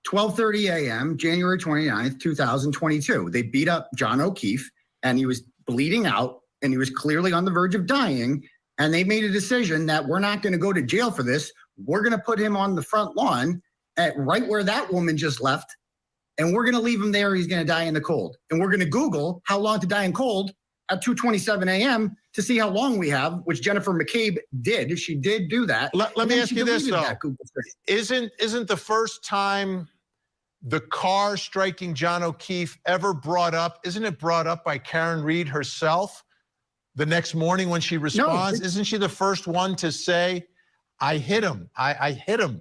12:30 a.m., January 29th, 2022. They beat up John O'Keefe, and he was bleeding out, and he was clearly on the verge of dying. And they made a decision that we're not going to go to jail for this. We're going to put him on the front lawn right where that woman just left. And we're going to leave him there. He's going to die in the cold. And we're going to Google how long to die in cold at 2:27 a.m. to see how long we have, which Jennifer McCabe did. She did do that. Let me ask you this, though. Isn't the first time the car striking John O'Keefe ever brought up, isn't it brought up by Karen Read herself the next morning when she responds? No, isn't she the first one to say, I hit him, I hit him?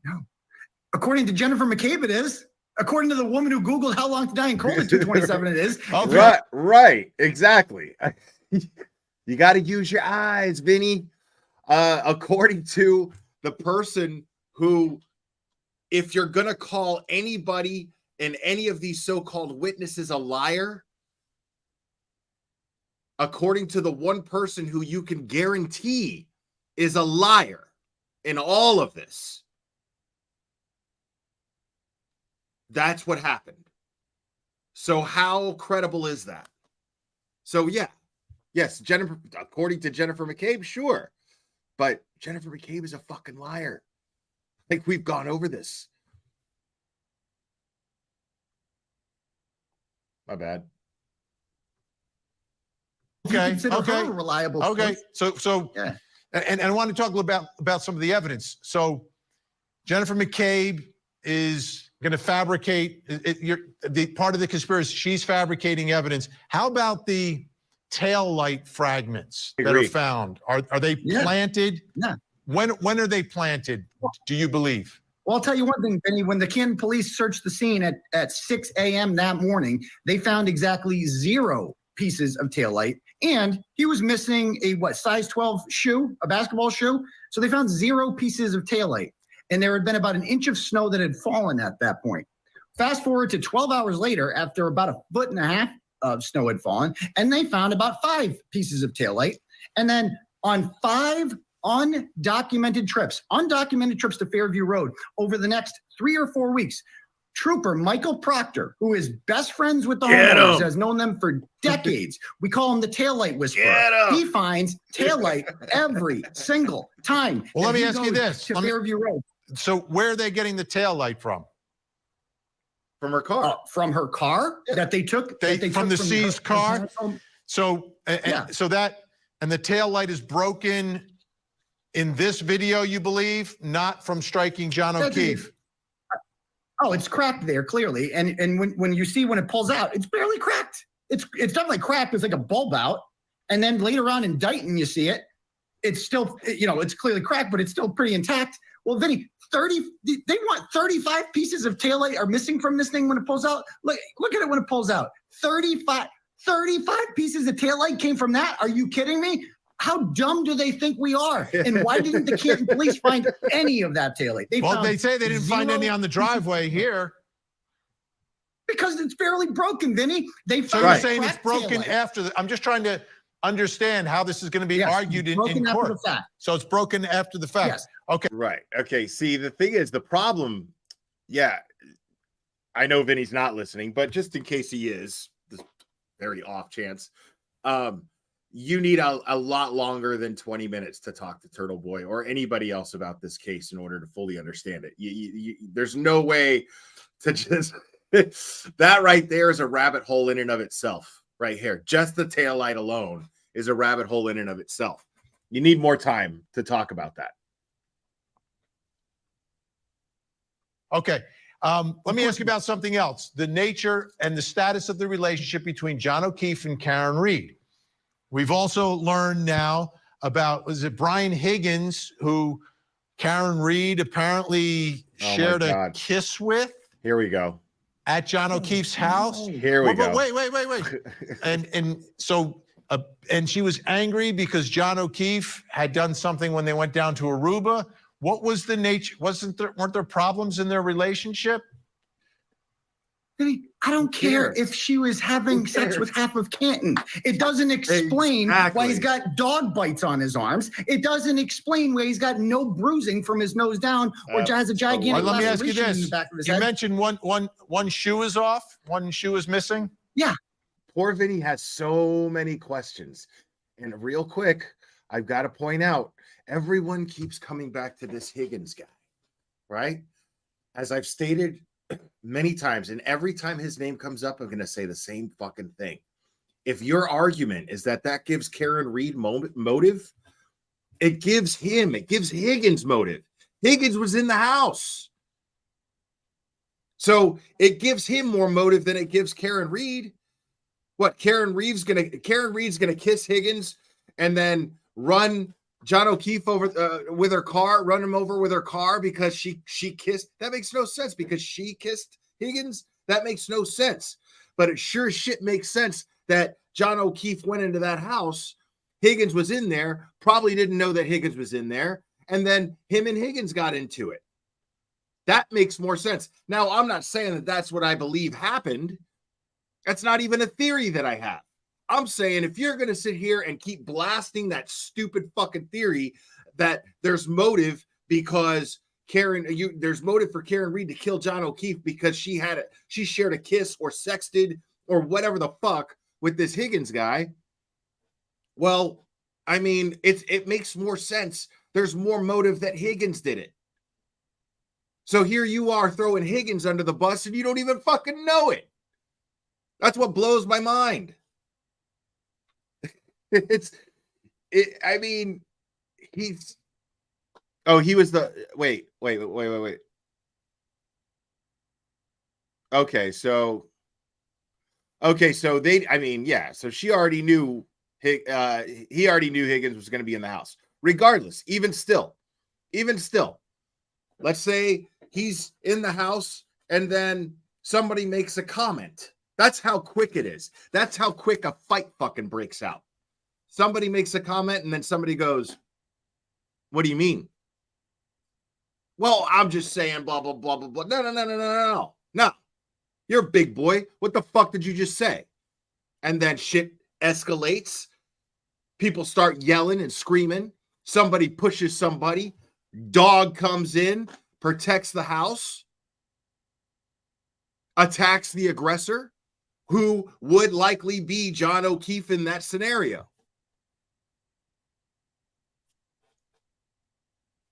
No. According to Jennifer McCabe, it is. According to the woman who Googled how long to die in cold at 2:27, it is. Okay. Right, exactly. You got to use your eyes, Vinny. According to the person who, if you're going to call anybody and any of these so-called witnesses a liar, according to the one person who you can guarantee is a liar in all of this, that's what happened. So how credible is that? So yes, Jennifer, according to Jennifer McCabe, sure. But Jennifer McCabe is a fucking liar. Like, we've gone over this. My bad. Okay. Her a reliable. Okay. Source? So yeah. And I want to talk a little about some of the evidence. So Jennifer McCabe is going to fabricate the part of the conspiracy. She's fabricating evidence. How about the tail light fragments that are found? Are they planted? Yeah. When are they planted, do you believe? Well, I'll tell you one thing, Benny. When the Canton police searched the scene at 6 a.m. that morning, they found exactly 0 pieces of taillight, and he was missing a size 12 shoe, a basketball shoe. So they found 0 pieces of taillight, and there had been about an inch of snow that had fallen at that point. Fast forward to 12 hours later, after about 1.5 feet of snow had fallen, and they found about 5 pieces of taillight. And then on 5 undocumented trips to Fairview Road over the next 3 or 4 weeks, Trooper Michael Proctor, who is best friends with the homeowners, has known them for decades. We call him the taillight whisperer. He finds taillight every single time. Well, let me ask you this. To Fairview Road. So where are they getting the taillight from? From her car. From her car that they took. From the seized car. So Yeah. And the taillight is broken in this video, you believe, not from striking John O'Keefe. Oh, it's cracked there clearly, and when you see when it pulls out, it's barely cracked. It's definitely cracked. It's like a bulb out, and then later on in Dighton, you see it. It's still, it's clearly cracked, but it's still pretty intact. Well, Vinny, they want 35 pieces of taillight are missing from this thing when it pulls out. Look at it when it pulls out. 35 pieces of taillight came from that. Are you kidding me? How dumb do they think we are? And why didn't the Canton police find any of that taillight? They say they didn't find any on the driveway here. Because it's barely broken, Vinny. So you're saying it's broken after I'm just trying to understand how this is going to be argued in court. So it's broken after the fact. Yes. Okay. Right. Okay. See, the thing is, the problem, I know Vinny's not listening, but just in case he is, this very off chance, you need a lot longer than 20 minutes to talk to TurtleBoy or anybody else about this case in order to fully understand it. There's no way to just that right there is a rabbit hole in and of itself right here. Just the taillight alone is a rabbit hole in and of itself. You need more time to talk about that. Okay. Let me ask you about something else. The nature and the status of the relationship between John O'Keefe and Karen Reed. We've also learned now about, was it Brian Higgins, who Karen Reed apparently shared a kiss with? Here we go. At John O'Keefe's house? Here we go. Wait. And she was angry because John O'Keefe had done something when they went down to Aruba. What was the nature? Weren't there problems in their relationship? I don't care if she was having sex with half of Canton. It doesn't explain why he's got dog bites on his arms. It doesn't explain why he's got no bruising from his nose down or has a gigantic let me ask you this. in the back of his You head. mentioned one shoe is off, one shoe is missing. Yeah. Poor Vinny has so many questions. And real quick, I've got to point out, everyone keeps coming back to this Higgins guy, right? As I've stated many times, and every time his name comes up, I'm going to say the same fucking thing. If your argument is that gives Karen Reed motive, it gives Higgins motive. Higgins was in the house. So it gives him more motive than it gives Karen Reed. What, Karen Reed's going to kiss Higgins and then run John O'Keefe over with her car, run him over with her car because she kissed? That makes no sense. Because she kissed Higgins? That makes no sense. But it sure as shit makes sense that John O'Keefe went into that house. Higgins was in there, probably didn't know that Higgins was in there, and then him and Higgins got into it. That makes more sense. Now, I'm not saying that that's what I believe happened. That's not even a theory that I have. I'm saying if you're going to sit here and keep blasting that stupid fucking theory that there's motive because there's motive for Karen Reed to kill John O'Keefe because she shared a kiss or sexted or whatever the fuck with this Higgins guy. Well, I mean, it makes more sense. There's more motive that Higgins did it. So here you are throwing Higgins under the bus and you don't even fucking know it. That's what blows my mind. I mean, he was the, wait. Okay, so so she already knew, he already knew Higgins was going to be in the house. Regardless, even still, let's say he's in the house and then somebody makes a comment. That's how quick it is. That's how quick a fight fucking breaks out. Somebody makes a comment and then somebody goes, what do you mean? Well, I'm just saying blah, blah, blah, blah, blah. No. No. You're a big boy. What the fuck did you just say? And then shit escalates. People start yelling and screaming. Somebody pushes somebody. Dog comes in, protects the house, attacks the aggressor, who would likely be John O'Keefe in that scenario.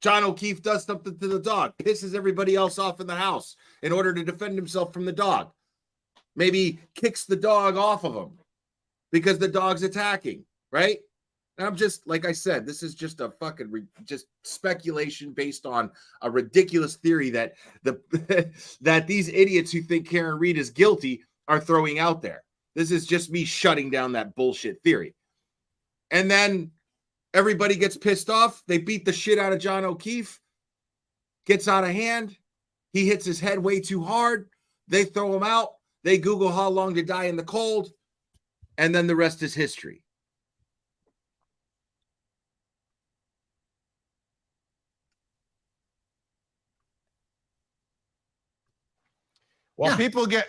John O'Keefe does something to the dog, pisses everybody else off in the house in order to defend himself from the dog. Maybe kicks the dog off of him because the dog's attacking, right? And I'm just, like I said, this is just a fucking just speculation based on a ridiculous theory that that these idiots who think Karen Read is guilty are throwing out there. This is just me shutting down that bullshit theory. And then everybody gets pissed off. They beat the shit out of John O'Keefe. Gets out of hand. He hits his head way too hard. They throw him out. They Google how long to die in the cold. And then the rest is history. Well, people get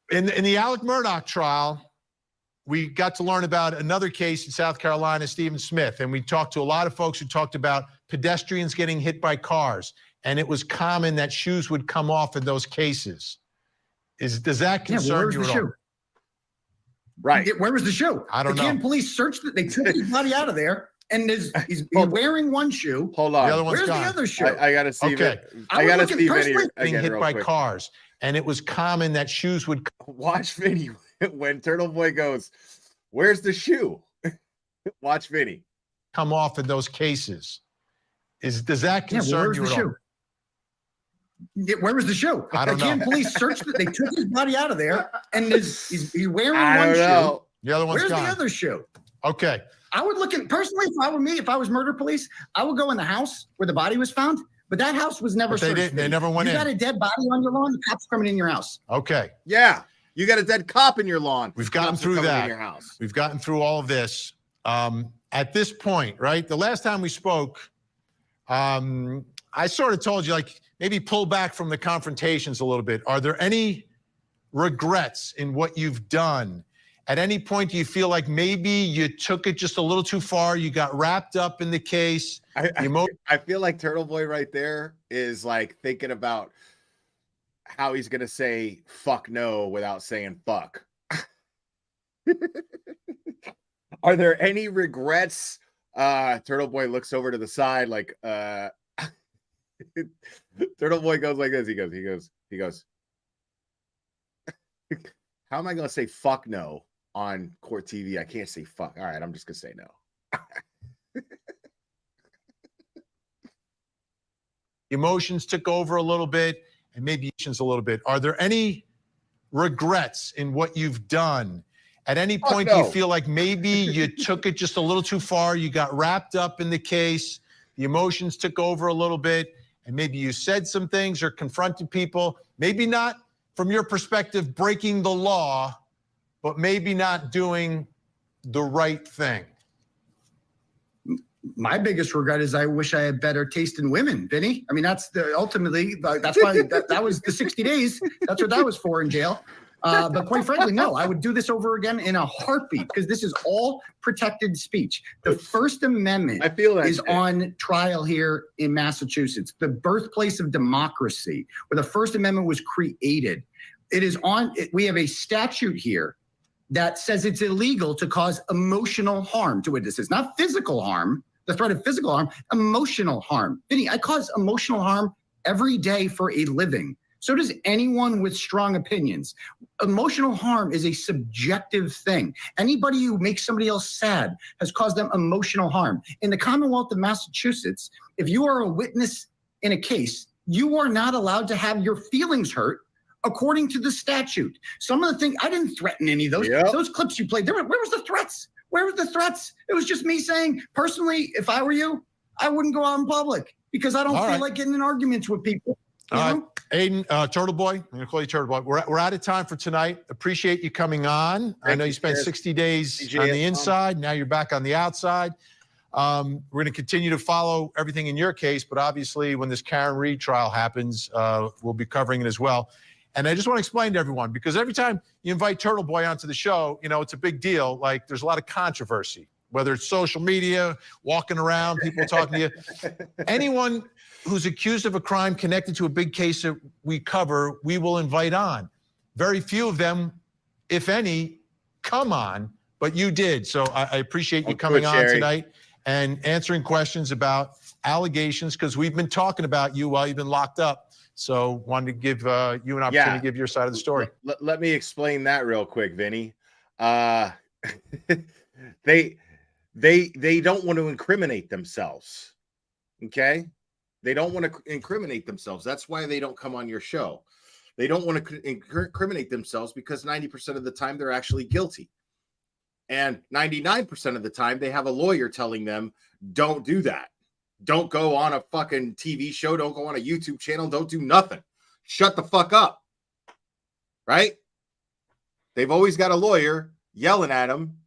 in the Alec Murdaugh trial, we got to learn about another case in South Carolina, Stephen Smith, and we talked to a lot of folks who talked about pedestrians getting hit by cars, and it was common that shoes would come off in those cases. Does that concern you at all? Right. Where was the shoe? I don't know. The Canton police searched it. They took his body out of there, and he's wearing one shoe. Hold on. The other one's Where's gone. the other shoe? I got to see. Okay. I got to see Vinny being again hit real by quick. cars, and it was common that shoes would Watch Vinny when TurtleBoy goes, where's the shoe? Watch Vinny. come off in those cases. Does that concern you at all? Where was the shoe? I don't know. The Canton police searched it. They took his body out of there, and he's wearing I one don't shoe. know. The other one's Where's gone. the other shoe? Okay. I would look at, personally, if I was murder police, I would go in the house where the body was found, but that house was never But they searched. didn't. They never went you in. got a dead body on your lawn, the cops coming in your house. Okay. Yeah. You got a dead cop in your lawn. We've gotten Cops are through coming in that. your house. We've gotten through all of this. At this point, right? The last time we spoke, I sort of told you, like, maybe pull back from the confrontations a little bit. Are there any regrets in what you've done? At any point, do you feel like maybe you took it just a little too far? You got wrapped up in the case? I feel like TurtleBoy right there is like thinking about how he's going to say fuck no without saying fuck. Are there any regrets? TurtleBoy looks over to the side like TurtleBoy goes like this. He goes. How am I going to say fuck no on CourtTV? I can't say fuck. All right, I'm just going to say no. Emotions took over a little bit, and maybe emotions a little bit. Are there any regrets in what you've done? At any point, do you feel like maybe you took it just a little too far? You got wrapped up in the case, the emotions took over a little bit, and maybe you said some things or confronted people, maybe not from your perspective breaking the law, but maybe not doing the right thing? My biggest regret is I wish I had better taste in women, Vinny. I mean, that's ultimately, that's why that was the 60 days. That's what that was for in jail. But quite frankly, no, I would do this over again in a heartbeat because this is all protected speech. The First Amendment is on trial here in Massachusetts, the birthplace of democracy, where the First Amendment was created. It is on, we have a statute here that says it's illegal to cause emotional harm to witnesses, not physical harm, the threat of physical harm, emotional harm. Vinny, I cause emotional harm every day for a living. So does anyone with strong opinions. Emotional harm is a subjective thing. Anybody who makes somebody else sad has caused them emotional harm. In the Commonwealth of Massachusetts, if you are a witness in a case, you are not allowed to have your feelings hurt according to the statute. Some of the things, I didn't threaten any of those. Yep. Those clips you played, where was the threats? Where were the threats? It was just me saying, personally, if I were you, I wouldn't go out in public because I don't feel like getting in arguments with people All right, Aiden, TurtleBoy. I'm gonna call you TurtleBoy. We're out of time for tonight. Appreciate you coming on. I know you spent 60 days on the inside. Now you're back on the outside. We're going to continue to follow everything in your case, but obviously when this Karen Reed trial happens, we'll be covering it as well. And I just want to explain to everyone, because every time you invite TurtleBoy onto the show, you know, it's a big deal. Like, there's a lot of controversy, whether it's social media, walking around, people talking to you. Anyone who's accused of a crime connected to a big case that we cover, we will invite on. Very few of them, if any, come on, but you did. So I appreciate you coming on tonight and answering questions about allegations, because we've been talking about you while you've been locked up. So wanted to give you an opportunity to give your side of the story. Let me explain that real quick, Vinny. They don't want to incriminate themselves. Okay? They don't want to incriminate themselves. That's why they don't come on your show. They don't want to incriminate themselves because 90% of the time they're actually guilty. And 99% of the time they have a lawyer telling them, don't do that. Don't go on a fucking TV show. Don't go on a YouTube channel. Don't do nothing. Shut the fuck up. Right? They've always got a lawyer yelling at them.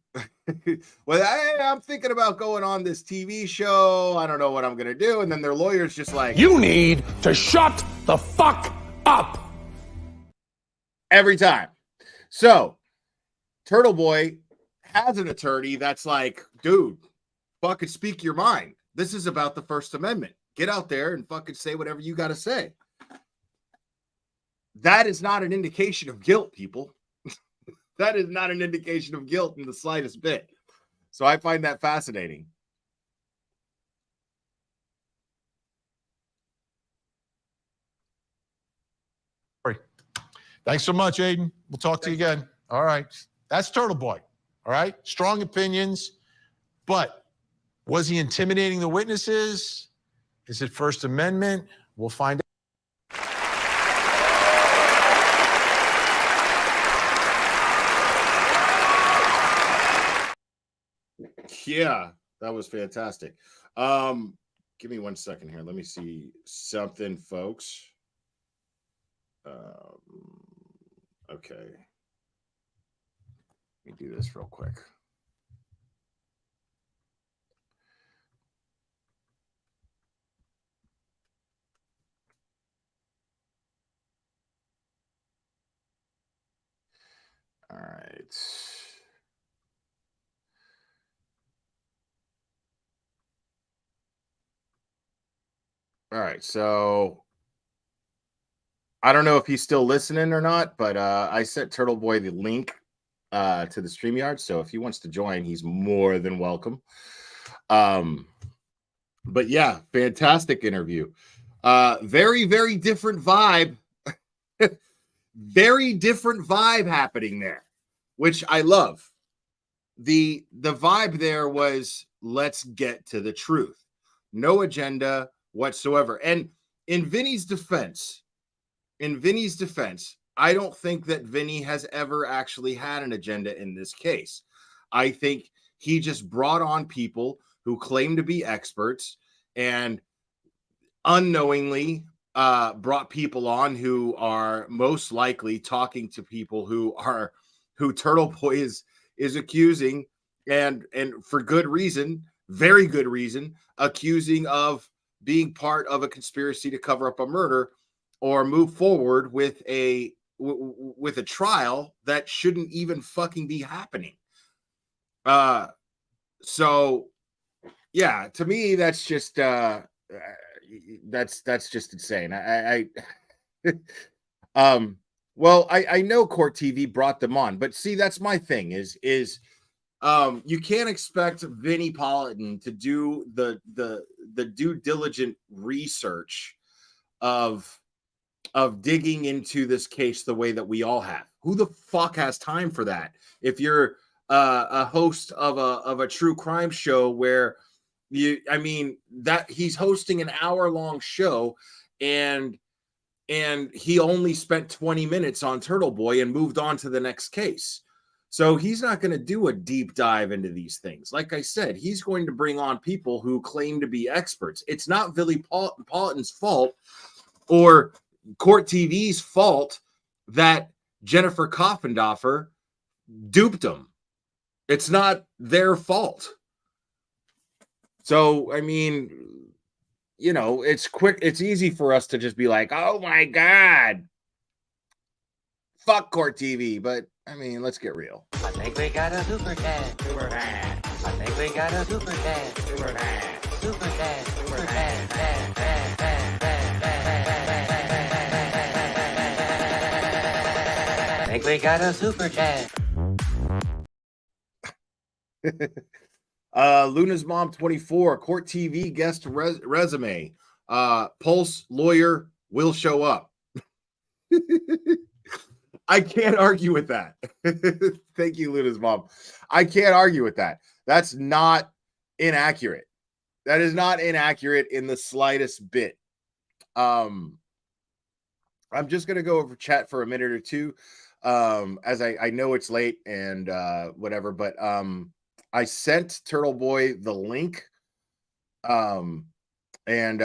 Well, I'm thinking about going on this TV show. I don't know what I'm going to do. And then their lawyer's just like, you need to shut the fuck up. Every time. So, TurtleBoy has an attorney that's like, dude, fucking speak your mind. This is about the First Amendment. Get out there and fucking say whatever you got to say. That is not an indication of guilt, people. That is not an indication of guilt in the slightest bit. So I find that fascinating. Thanks so much, Aiden. We'll talk to you again. All right. That's TurtleBoy. All right. Strong opinions. But was he intimidating the witnesses? Is it First Amendment? We'll find out. Yeah, that was fantastic. Give me 1 second here. Let me see something, folks. Okay. Let me do this real quick. All right. All right, so I don't know if he's still listening or not, but I sent TurtleBoy the link to the StreamYard, so if he wants to join, he's more than welcome. But yeah, fantastic interview. Very, very different vibe. Very different vibe happening there, which I love. The vibe there was, let's get to the truth. No agenda whatsoever. And in Vinny's defense, I don't think that Vinny has ever actually had an agenda in this case. I think he just brought on people who claim to be experts and unknowingly brought people on who are most likely talking to people who TurtleBoy is accusing, and for good reason, very good reason, accusing of being part of a conspiracy to cover up a murder or move forward with a trial that shouldn't even fucking be happening. So yeah, to me, that's just that's just insane. Well, I know CourtTV brought them on, but see, that's my thing is you can't expect Vinnie Politan to do the due diligent research of digging into this case the way that we all have. Who the fuck has time for that? If you're a host of a true crime show where that he's hosting an hour-long show and he only spent 20 minutes on TurtleBoy and moved on to the next case. So he's not going to do a deep dive into these things. Like I said, he's going to bring on people who claim to be experts. It's not Vinnie Politan's fault or Court TV's fault that Jennifer Koffendorfer duped them. It's not their fault. So, I mean, you know, it's quick. It's easy for us to just be like, oh my God, fuck Court TV. But I mean, let's get real. I think we got a super cat. Super cat. I think we got a super cat. Super cat. Super cat. Super cat. I think we got a super cat. Luna's mom 24, Court TV guest resume. Pulse lawyer will show up. I can't argue with that. Thank you, Luna's mom. I can't argue with that. That's not inaccurate. That is not inaccurate in the slightest bit. I'm just gonna go over chat for a minute or two. As I know it's late and whatever, but I sent TurtleBoy the link. And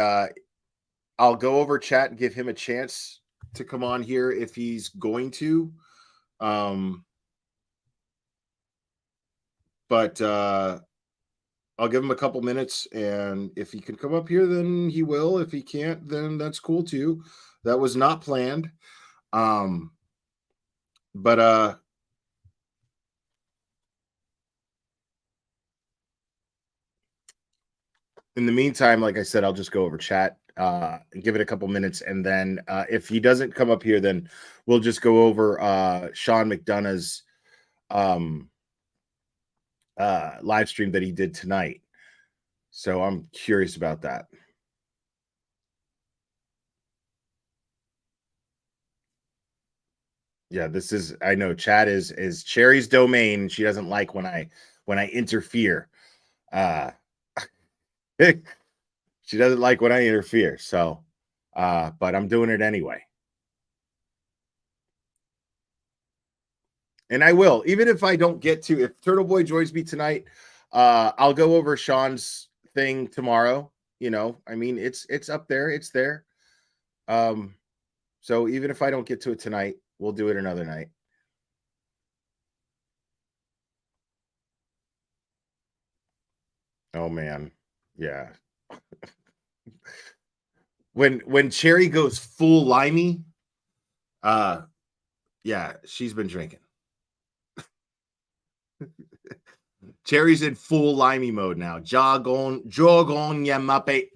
I'll go over chat and give him a chance to come on here if he's going to. But I'll give him a couple minutes, and if he can come up here, then he will. If he can't, then that's cool too. That was not planned. But in the meantime, like I said, I'll just go over chat, give it a couple minutes, and then if he doesn't come up here, then we'll just go over Sean McDonough's live stream that he did tonight. So I'm curious about that. Yeah, this is, I know chat is Cherry's domain. She doesn't like when I interfere. She doesn't like when I interfere. So, but I'm doing it anyway. And I will, even if I don't get to, if TurtleBoy joins me tonight, I'll go over Sean's thing tomorrow. You know, I mean, it's up there. It's there. So even if I don't get to it tonight, we'll do it another night. Oh man. Yeah. When Cherry goes full limey, yeah, she's been drinking. Cherry's in full limey mode now. Jog on, ya muppet.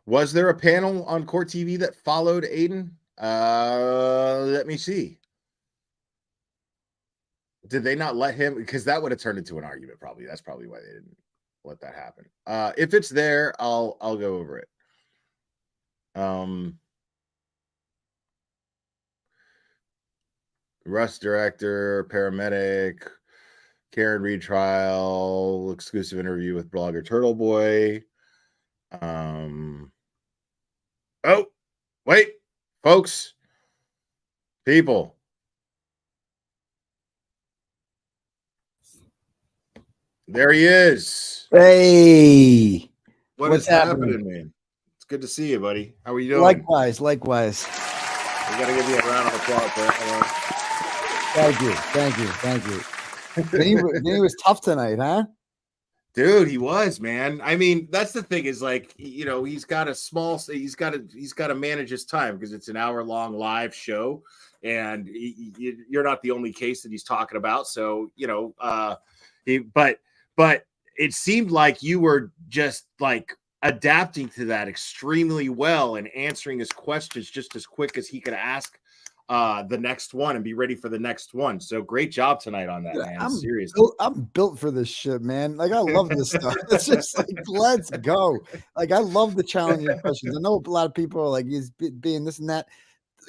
Was there a panel on Court TV that followed Aiden? Let me see. Did they not let him? Because that would have turned into an argument, probably. That's probably why they didn't let that happen. If it's there, I'll go over it. Russ director, paramedic, Karen retrial, exclusive interview with blogger TurtleBoy. Oh, wait, folks, people. There he is. Hey, What's happening, man? It's good to see you, buddy. How are you doing? Likewise. We got to give you a round of applause for that one. Thank you. Vinny was tough tonight, huh? Dude, he was, man. I mean, that's the thing is, like, you know, he's got to manage his time because it's an hour-long live show, and you're not the only case that he's talking about. So, you know, but it seemed like you were just like adapting to that extremely well and answering his questions just as quick as he could ask the next one and be ready for the next one. So great job tonight on that, man. Seriously. I'm built for this shit, man. Like, I love this stuff. It's just like, let's go. Like, I love the challenging questions. I know a lot of people are like, he's being this and that.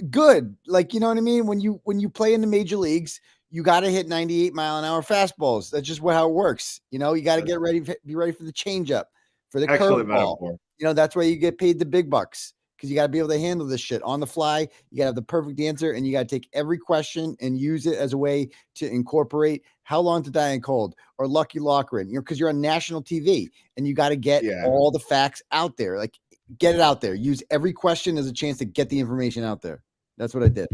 Good. Like, you know what I mean? When you play in the major leagues, you got to hit 98-mile-an-hour fastballs. That's just how it works. You know, you got to be ready for the changeup, for the curveball. You know, that's why you get paid the big bucks, because you got to be able to handle this shit on the fly. You got to have the perfect answer, and you got to take every question and use it as a way to incorporate How Long to Die in Cold or Lucky Lochran, because you're on national TV and you got to get all the facts out there. Like, get it out there. Use every question as a chance to get the information out there. That's what I did.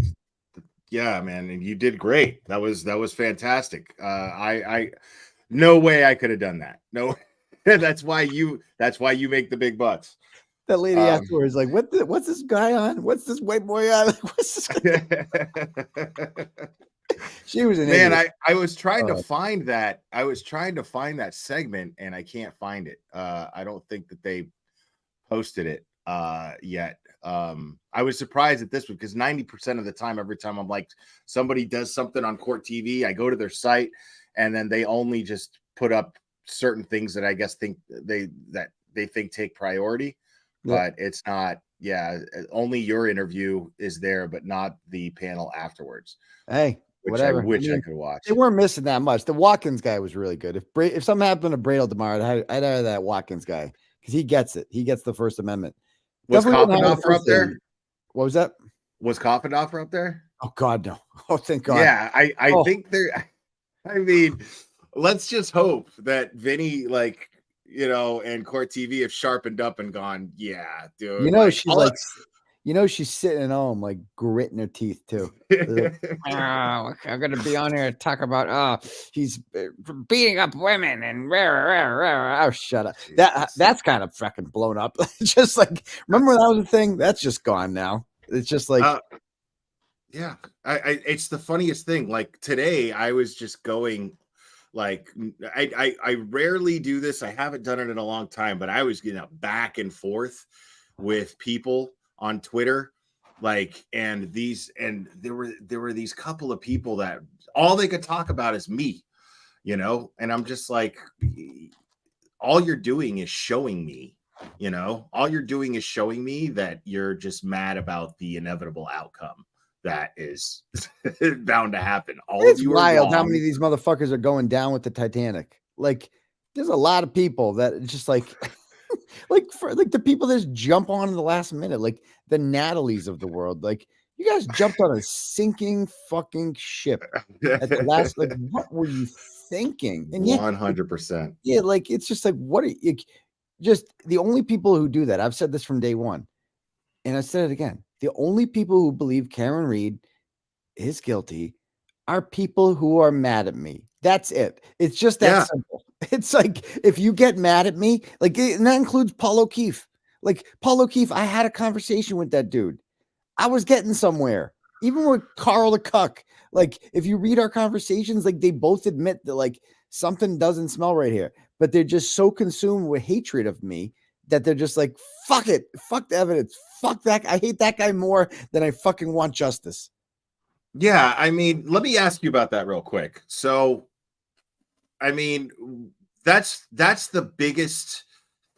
Yeah, man, and you did great. That was fantastic. I no way I could have done that. No, that's why you make the big bucks. That lady afterwards, like, what's this guy on? What's this white boy on? Like, what's this guy? She was an idiot. I was trying to find that. I was trying to find that segment, and I can't find it. I don't think that they posted it yet. I was surprised at this one because 90% of the time, every time I'm like, somebody does something on CourtTV, I go to their site, and then they only just put up certain things that I guess they think take priority. But it's not. Yeah, only your interview is there, but not the panel afterwards. Hey, whatever. I could watch. They weren't missing that much. The Watkins guy was really good. If something happened to Bradle tomorrow, I'd hire that Watkins guy because he gets it. He gets the First Amendment. Was Kopendorfer up there? What was that? Was Kopendorfer up there? Oh God, no. Oh, thank God. Yeah, I think they're. I mean, let's just hope that Vinny, like, and CourtTV have sharpened up and gone, yeah, dude. She's sitting at home, like, gritting her teeth too. I'm gonna be on here and talk about he's beating up women and oh, shut up. That's kind of fucking blown up. Just like, remember when that was a thing? That's just gone now. It's just like yeah. It's the funniest thing. Like today, I was just going. Like I rarely do this. I haven't done it in a long time, but I was getting back and forth with people on Twitter, like, and there were these couple of people that all they could talk about is me, and I'm just like, all you're doing is showing me, all you're doing is showing me that you're just mad about the inevitable outcome that is bound to happen. It's wild how many of these motherfuckers are going down with the Titanic. Like, there's a lot of people that just like the people that just jump on in the last minute, like the Natalies of the world. Like, you guys jumped on a sinking fucking ship at the last. Like, what were you thinking? And 100%. Yeah, like, it's just like, what are you? Just the only people who do that. I've said this from day one, and I said it again. The only people who believe Karen Read is guilty are people who are mad at me. That's it. It's just that simple. It's like, if you get mad at me, like, and that includes Paul O'Keefe. Like, Paul O'Keefe, I had a conversation with that dude. I was getting somewhere. Even with Carl the Cuck. Like, if you read our conversations, like, they both admit that, like, something doesn't smell right here. But they're just so consumed with hatred of me that they're just like, fuck it. Fuck the evidence. Fuck that. I hate that guy more than I fucking want justice. Yeah, I mean, let me ask you about that real quick. So, I mean, that's the biggest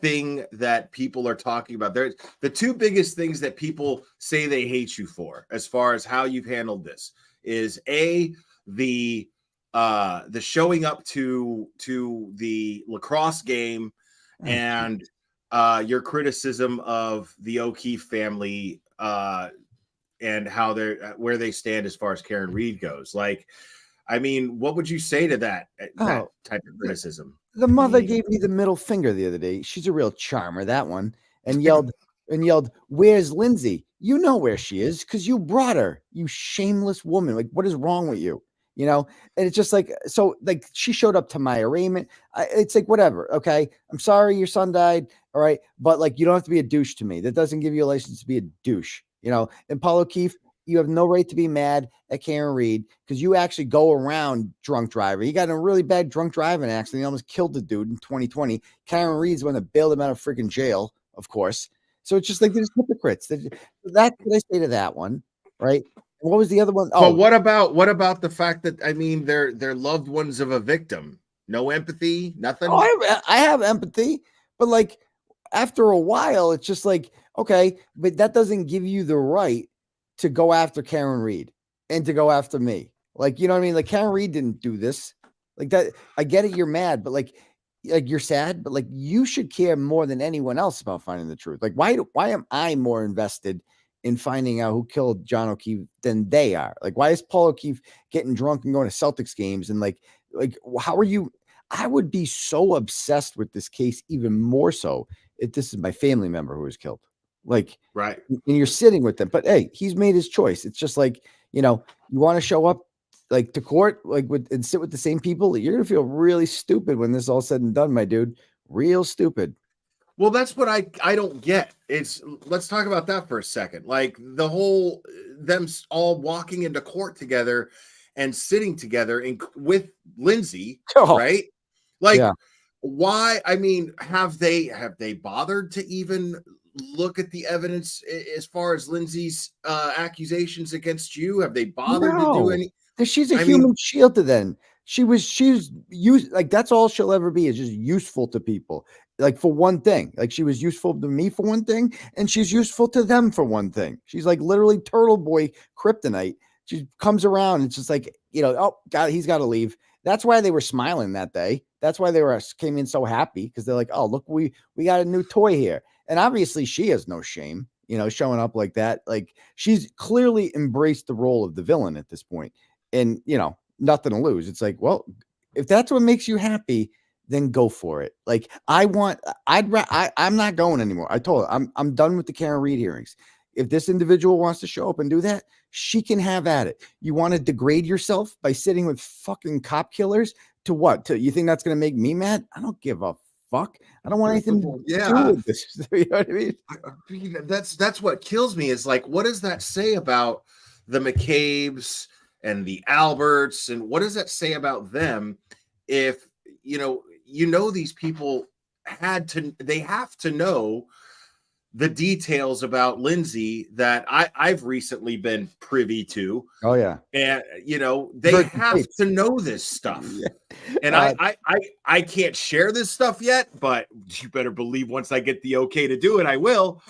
thing that people are talking about. There's the two biggest things that people say they hate you for, as far as how you've handled this, is the showing up to the lacrosse game and your criticism of the O'Keefe family and how where they stand as far as Karen Read goes. Like, I mean, what would you say to that type of criticism? The mother gave me the middle finger the other day. She's a real charmer, that one, and yelled, "Where's Lindsay? You know where she is because you brought her, you shameless woman. Like, what is wrong with you?" And it's just like, so, like, she showed up to my arraignment. It's like, whatever. Okay. I'm sorry your son died. All right. But, like, you don't have to be a douche to me. That doesn't give you a license to be a douche, and Paul O'Keefe, you have no right to be mad at Karen Read because you actually go around drunk driving. He got in a really bad drunk driving accident. He almost killed the dude in 2020. Karen Read's the one that bailed him out of freaking jail, of course. So it's just like, there's hypocrites. That's what I say to that one. Right. What was the other one? Oh, but what about the fact that, I mean, they're loved ones of a victim? No empathy, nothing. Oh, I have empathy, but, like, after a while, it's just like, okay, but that doesn't give you the right to go after Karen Read and to go after me. Like, you know what I mean? Like, Karen Read didn't do this. Like, that, I get it, you're mad, but, like, like you're sad, but like you should care more than anyone else about finding the truth. Like why am I more invested in finding out who killed John O'Keefe than they are? Like why is Paul O'Keefe getting drunk and going to Celtics games and like how are you? I would be so obsessed with this case even more so if this is my family member who was killed. Like right, and you're sitting with them, but hey, he's made his choice. It's just like, you know, you want to show up like to court, like and sit with the same people. You're gonna feel really stupid when this is all said and done, my dude. Real stupid. Well, that's what I don't get. Let's talk about that for a second. Like the whole them all walking into court together and sitting together with Lindsay, right? Like Yeah. why? I mean, have they bothered to even look at the evidence as far as Lindsay's accusations against you? Have they bothered to do any? Because she's a I human mean, shield to them. She's used like that's all she'll ever be is just useful to people. Like for one thing, like she was useful to me for one thing, and she's useful to them for one thing. She's like literally TurtleBoy kryptonite. She comes around and it's just like, you know, oh God, he's got to leave. That's why they were smiling that day. That's why they came in so happy because they're like, oh look, we got a new toy here. And obviously she has no shame, you know, showing up like that. Like she's clearly embraced the role of the villain at this point. And, you know, nothing to lose. It's like, well, if that's what makes you happy, then go for it. Like I'm not going anymore. I told her I'm done with the Karen Reed hearings. If this individual wants to show up and do that, she can have at it. You want to degrade yourself by sitting with fucking cop killers to what? You think that's going to make me mad? I don't give a fuck. I don't want anything to do with this. You know what I mean? I mean, that's what kills me is like, what does that say about the McCabe's and the Alberts, and what does that say about them? If you know these people they have to know the details about Lindsay that I've recently been privy to. Oh yeah, and they have to know this stuff. And I can't share this stuff yet, but you better believe once I get the okay to do it, I will.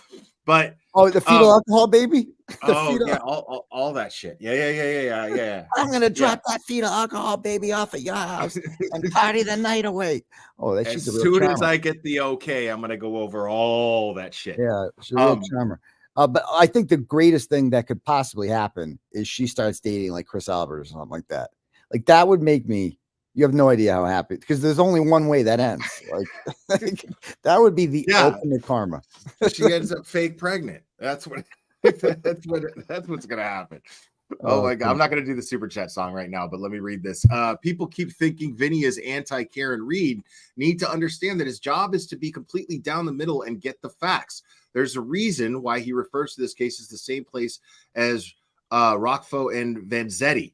But the fetal alcohol baby. Yeah, all that shit. Yeah. I'm gonna drop that fetal alcohol baby off at your house and party the night away. Oh, that's as soon as I get the okay, I'm gonna go over all that shit. Yeah, she's a real charmer. But I think the greatest thing that could possibly happen is she starts dating like Chris Albert or something like that. Like that would make me. You have no idea how happy because there's only one way that ends. Like that would be the ultimate karma. She ends up fake pregnant. That's what. That's what's gonna happen. Oh my God, I'm not gonna do the super chat song right now, but let me read this. People keep thinking Vinny is anti-Karen Reed. Need to understand that his job is to be completely down the middle and get the facts. There's a reason why he refers to this case as the same place as Rockfo and Vanzetti.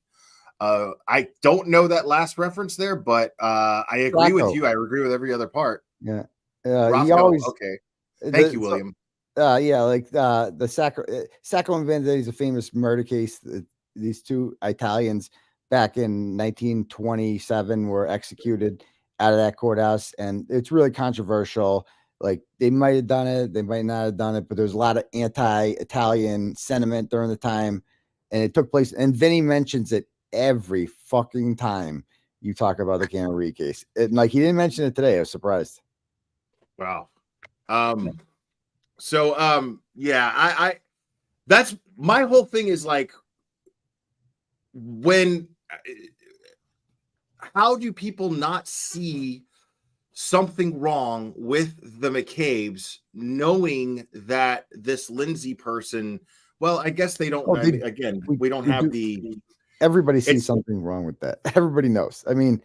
I don't know that last reference there, but I agree with you. I agree with every other part. Yeah. He always okay. Thank you, William. Like the Sacco and Vanzetti is a famous murder case. These two Italians back in 1927 were executed out of that courthouse, and it's really controversial. Like they might have done it, they might not have done it, but there's a lot of anti-Italian sentiment during the time, and it took place. And Vinny mentions it every fucking time you talk about the Karen Reed case. Like he didn't mention it today. I was surprised. Wow. So yeah, I that's my whole thing is like how do people not see something wrong with the McCabe's knowing that this Lindsay person, well, I guess they don't we don't have everybody sees something wrong with that. Everybody knows. I mean,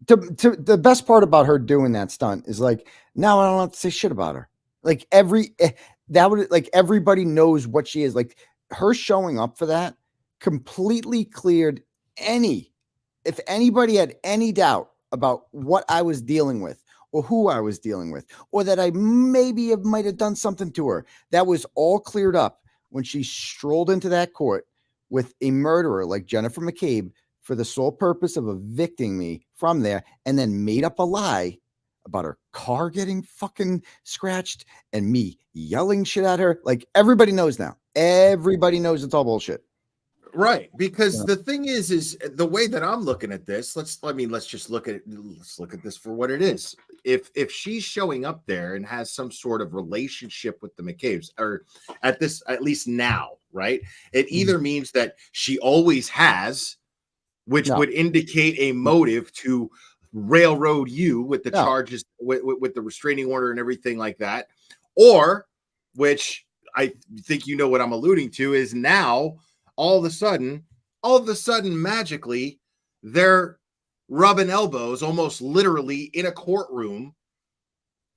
the best part about her doing that stunt is like now I don't have to say shit about her. Like everybody knows what she is. Like her showing up for that completely cleared if anybody had any doubt about what I was dealing with or who I was dealing with, or that I might have done something to her, that was all cleared up when she strolled into that court with a murderer like Jennifer McCabe for the sole purpose of evicting me from there, and then made up a lie about her car getting fucking scratched and me yelling shit at her. Like everybody knows now. Everybody knows it's all bullshit. Right, because the thing is the way that I'm looking at this. Let's just look at this for what it is. If she's showing up there and has some sort of relationship with the McCabe's, or at least now, right? It either means that she always has, which would indicate a motive to railroad you with the charges, with the restraining order and everything like that, or which I think you know what I'm alluding to is now. All of a sudden, magically, they're rubbing elbows almost literally in a courtroom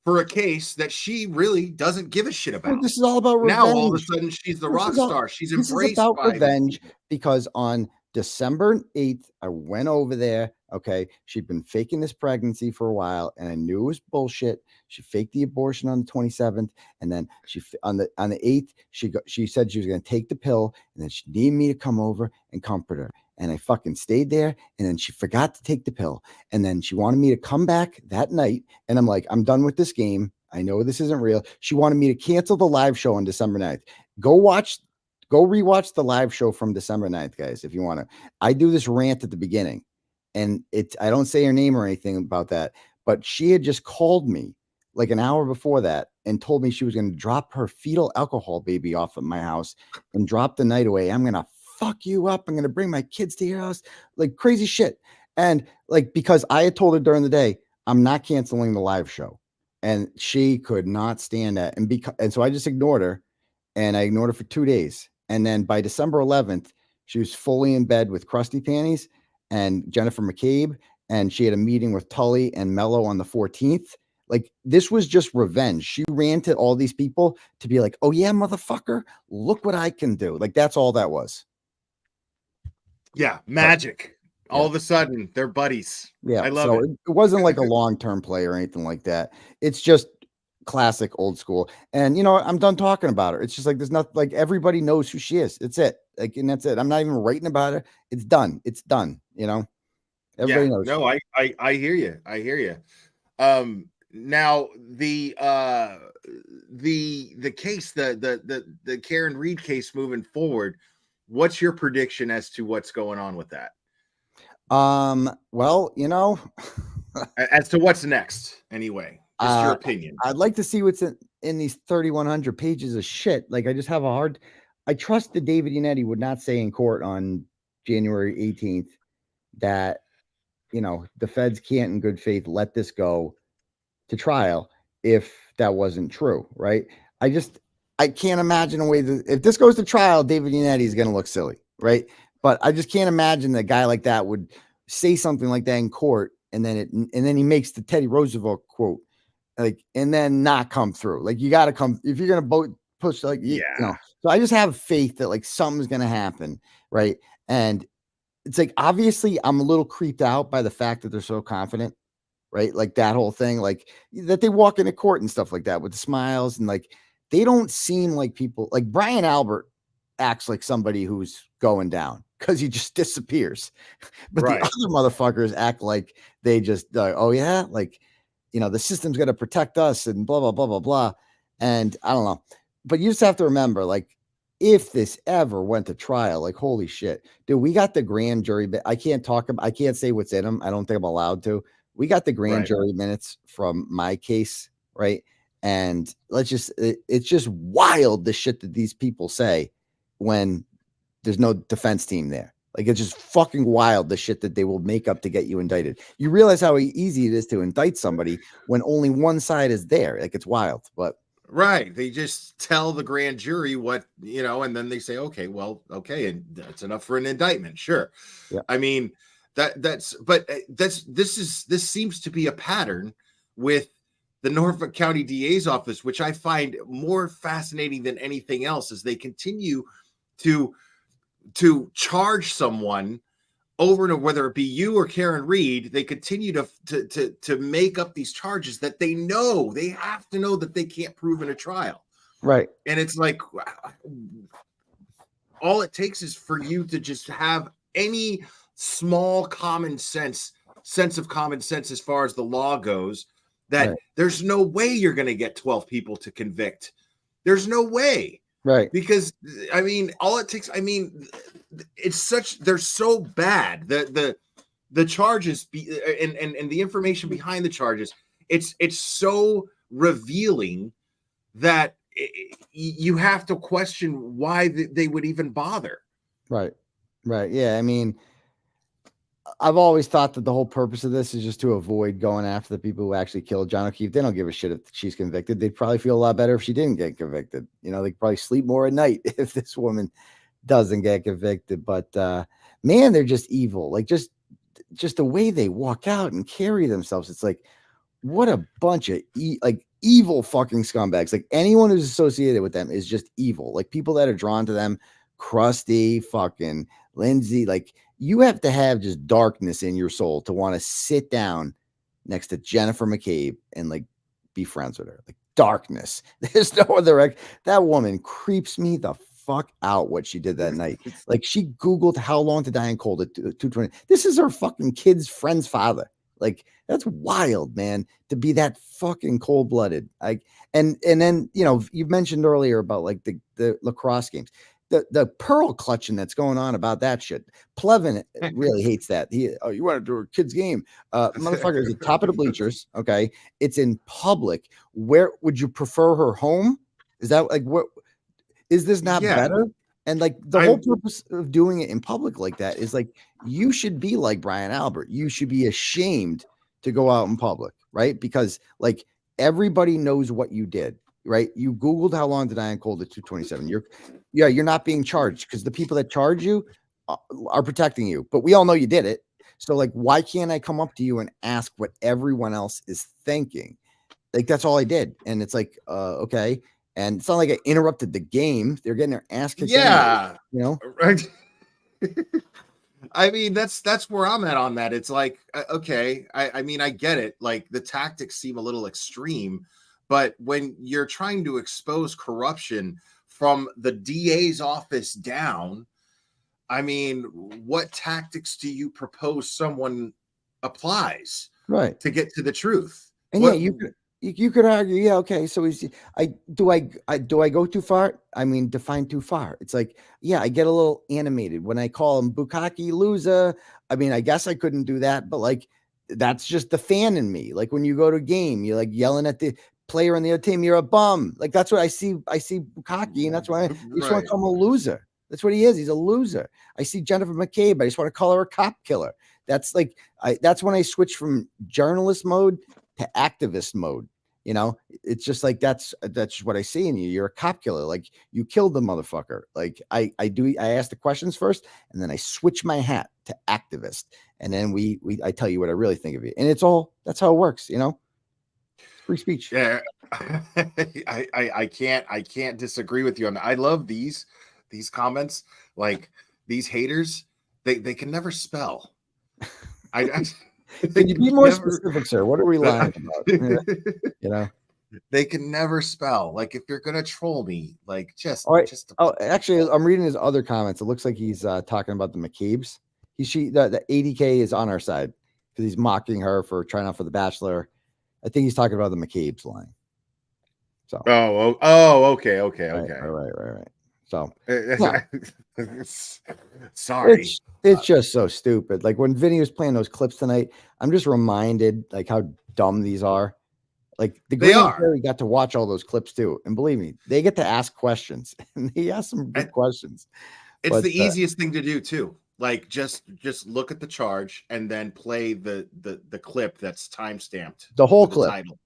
for a case that she really doesn't give a shit about. Well, this is all about revenge. Now, all of a sudden, she's the rock star. She's embraced. This is about by revenge because on December 8th, I went over there. Okay. She'd been faking this pregnancy for a while, and I knew it was bullshit. She faked the abortion on the 27th. And then on the 8th, she said she was going to take the pill, and then she needed me to come over and comfort her. And I fucking stayed there. And then she forgot to take the pill. And then she wanted me to come back that night. And I'm like, I'm done with this game. I know this isn't real. She wanted me to cancel the live show on December 9th. Go rewatch the live show from December 9th, guys, if you want to. I do this rant at the beginning, and I don't say her name or anything about that, but she had just called me like an hour before that and told me she was going to drop her fetal alcohol baby off at my house and drop the night away. I'm going to fuck you up. I'm going to bring my kids to your house, like crazy shit. And like, because I had told her during the day, I'm not canceling the live show. And she could not stand that. And so I just ignored her, and I ignored her for 2 days. And then by December 11th, she was fully in bed with Krusty Panties and Jennifer McCabe. And she had a meeting with Tully and Mello on the 14th. Like, this was just revenge. She ran to all these people to be like, oh yeah, motherfucker, look what I can do. Like, that's all that was. Yeah. Magic. All of a sudden they're buddies. Yeah. I love it. It wasn't like a long-term play or anything like that. It's just classic old school. And I'm done talking about her. It's just like there's nothing, like, everybody knows who she is. It's it. Like, and that's it. I'm not even writing about her. It's done. Everybody knows. No, I hear you. I hear you. Now the case, the Karen Reed case moving forward, what's your prediction as to what's going on with that? Well, as to what's next anyway. Just your opinion. I'd like to see what's in these 3,100 pages of shit. Like, I just have I trust that David Yannetti would not say in court on January 18th that, the feds can't in good faith let this go to trial if that wasn't true, right? I can't imagine a way that if this goes to trial, David Yannetti is going to look silly, right? But I just can't imagine that a guy like that would say something like that in court, and then he makes the Teddy Roosevelt quote, like, and then not come through. Like, you got to come if you're going to push, like, So I just have faith that like something's going to happen, right? And it's like, obviously I'm a little creeped out by the fact that they're so confident, right? Like, that whole thing, like, that they walk into court and stuff like that with the smiles, and like, they don't seem like people. Like, Brian Albert acts like somebody who's going down because he just disappears. But the other motherfuckers act like they just, oh yeah, like, the system's going to protect us and blah, blah, blah, blah, blah. And I don't know. But you just have to remember, like, if this ever went to trial, like, holy shit, dude, we got the grand jury. I can't say what's in them. I don't think I'm allowed to. We got the grand jury minutes from my case, right? And it's just wild, the shit that these people say when there's no defense team there. Like, it's just fucking wild, the shit that they will make up to get you indicted. You realize how easy it is to indict somebody when only one side is there. Like, it's wild, but. Right. They just tell the grand jury what, and then they say, okay, and that's enough for an indictment. Sure. Yeah. I mean, this seems to be a pattern with the Norfolk County DA's office, which I find more fascinating than anything else, as they continue to charge someone over and over, whether it be you or Karen Reed. They continue to make up these charges that they have to know that they can't prove in a trial. Right. And it's like, all it takes is for you to just have any small sense of common sense as far as the law goes, that there's no way you're going to get 12 people to convict. There's no way. Right. Because I mean, all it takes, I mean, they're so bad. The charges and the information behind the charges, it's so revealing that you have to question why they would even bother. Right. Right. Yeah. I mean, I've always thought that the whole purpose of this is just to avoid going after the people who actually killed John O'Keefe. They don't give a shit if she's convicted. They'd probably feel a lot better if she didn't get convicted. You know, they could probably sleep more at night if this woman doesn't get convicted. But man, they're just evil. Like just the way they walk out and carry themselves. It's like, what a bunch of evil fucking scumbags. Like anyone who's associated with them is just evil. Like people that are drawn to them, Krusty, fucking Lindsay, like you have to have just darkness in your soul to want to sit down next to Jennifer McCabe and like be friends with her. Like darkness. There's no other. That woman creeps me the fuck out what she did that night. Like she Googled how long to die in cold at 2:20. This is her fucking kid's friend's father. Like that's wild, man, to be that fucking cold-blooded. Like, and then, you know, you mentioned earlier about like the lacrosse games, the pearl clutching that's going on about that shit. Plevin really hates that. You want to do a kid's game. Motherfucker is at the top of the bleachers. Okay. It's in public. Where would you prefer her home? Is that like, what is this not better? And like the whole purpose of doing it in public like that is like, you should be like Brian Albert. You should be ashamed to go out in public, right? Because like everybody knows what you did, right? You Googled how long to die in cold at 2:27. You're not being charged because the people that charge you are protecting you, but we all know you did it. So like, why can't I come up to you and ask what everyone else is thinking? Like, that's all I did. And it's like, okay. And it's not like I interrupted the game. They're getting their ass kicked. Yeah. Anyway, you know? Right. I mean, that's where I'm at on that. It's like, okay, I mean, I get it. Like the tactics seem a little extreme, but when you're trying to expose corruption from the DA's office down, I mean, what tactics do you propose someone applies right to get to the truth? And yeah, you could argue, yeah, okay, so do I go too far? I mean, define too far. It's like, yeah, I get a little animated when I call him Bukaki loser. I mean, I guess I couldn't do that, but like that's just the fan in me. Like when you go to a game, you're like yelling at the player on the other team, you're a bum. Like that's what I see Bukaki, and that's why I just want to call him a loser. That's what he is. He's a loser. I see Jennifer McCabe. I just want to call her a cop killer. That's like that's when I switch from journalist mode to activist mode. You know, it's just like that's what I see in you. You're a cop killer. Like you killed the motherfucker. Like I ask the questions first, and then I switch my hat to activist, and then I tell you what I really think of you. And that's how it works. You know, free speech. Yeah, I can't disagree with you on that. I love these comments. Like these haters, they can never spell. Can you be more specific, sir? What are we lying about? You know, they can never spell. Like if you're gonna troll me, like just actually, I'm reading his other comments. It looks like he's talking about the McCabe's. The 80K is on our side because he's mocking her for trying out for The Bachelor. I think he's talking about the McCabe's line. So okay. Right. So sorry. It's just so stupid. Like when Vinny was playing those clips tonight, I'm just reminded like how dumb these are. Like the Grand Jury got to watch all those clips too, and believe me, they get to ask questions, and he asked some good questions. It's the easiest thing to do too. Like just look at the charge and then play the clip that's time stamped. The whole clip. Title.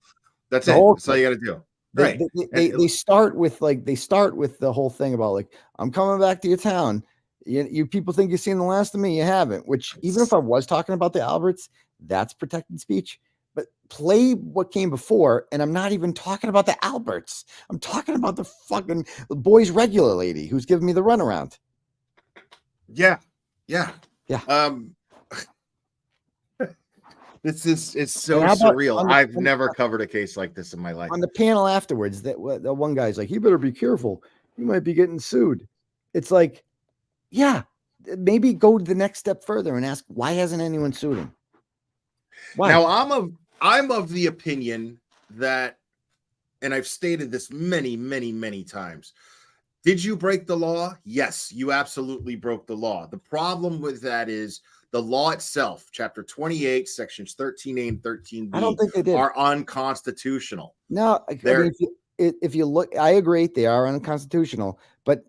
That's it. That's all you got to do. Right. They start with the whole thing about like, I'm coming back to your town. You people think you've seen the last of me. You haven't, which even if I was talking about the Alberts, that's protected speech. But play what came before. And I'm not even talking about the Alberts. I'm talking about the fucking boys regular lady who's giving me the runaround. Yeah. It's so surreal. I've never covered a case like this in my life. On the panel afterwards, the one guy's like, you better be careful. You might be getting sued. It's like, yeah, maybe go to the next step further and ask, why hasn't anyone sued him? Why? Now I'm of the opinion that, and I've stated this many times, Did you break the law? Yes, you absolutely broke the law. The problem with that is the law itself, chapter 28, sections 13A and 13B, I don't think they did. are unconstitutional. No, I mean, if you look, I agree they are unconstitutional, but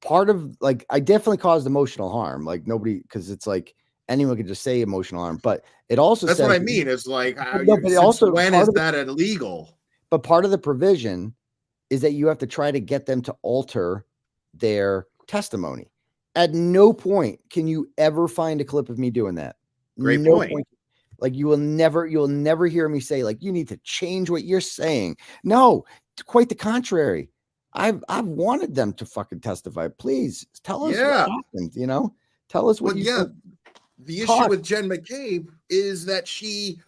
part of like I definitely caused emotional harm. Like nobody, because it's like anyone could just say emotional harm, but it also That's says what I mean. It's like, no, but it also when part is of the- that illegal? But part of the provision is that you have to try to get them to alter their testimony. At no point can you ever find a clip of me doing that. Great point. Like you'll never hear me say like you need to change what you're saying. No, quite the contrary. I've wanted them to fucking testify. Please tell us what happened. You know, tell us what you. Yeah, the issue with Jen McCabe is that she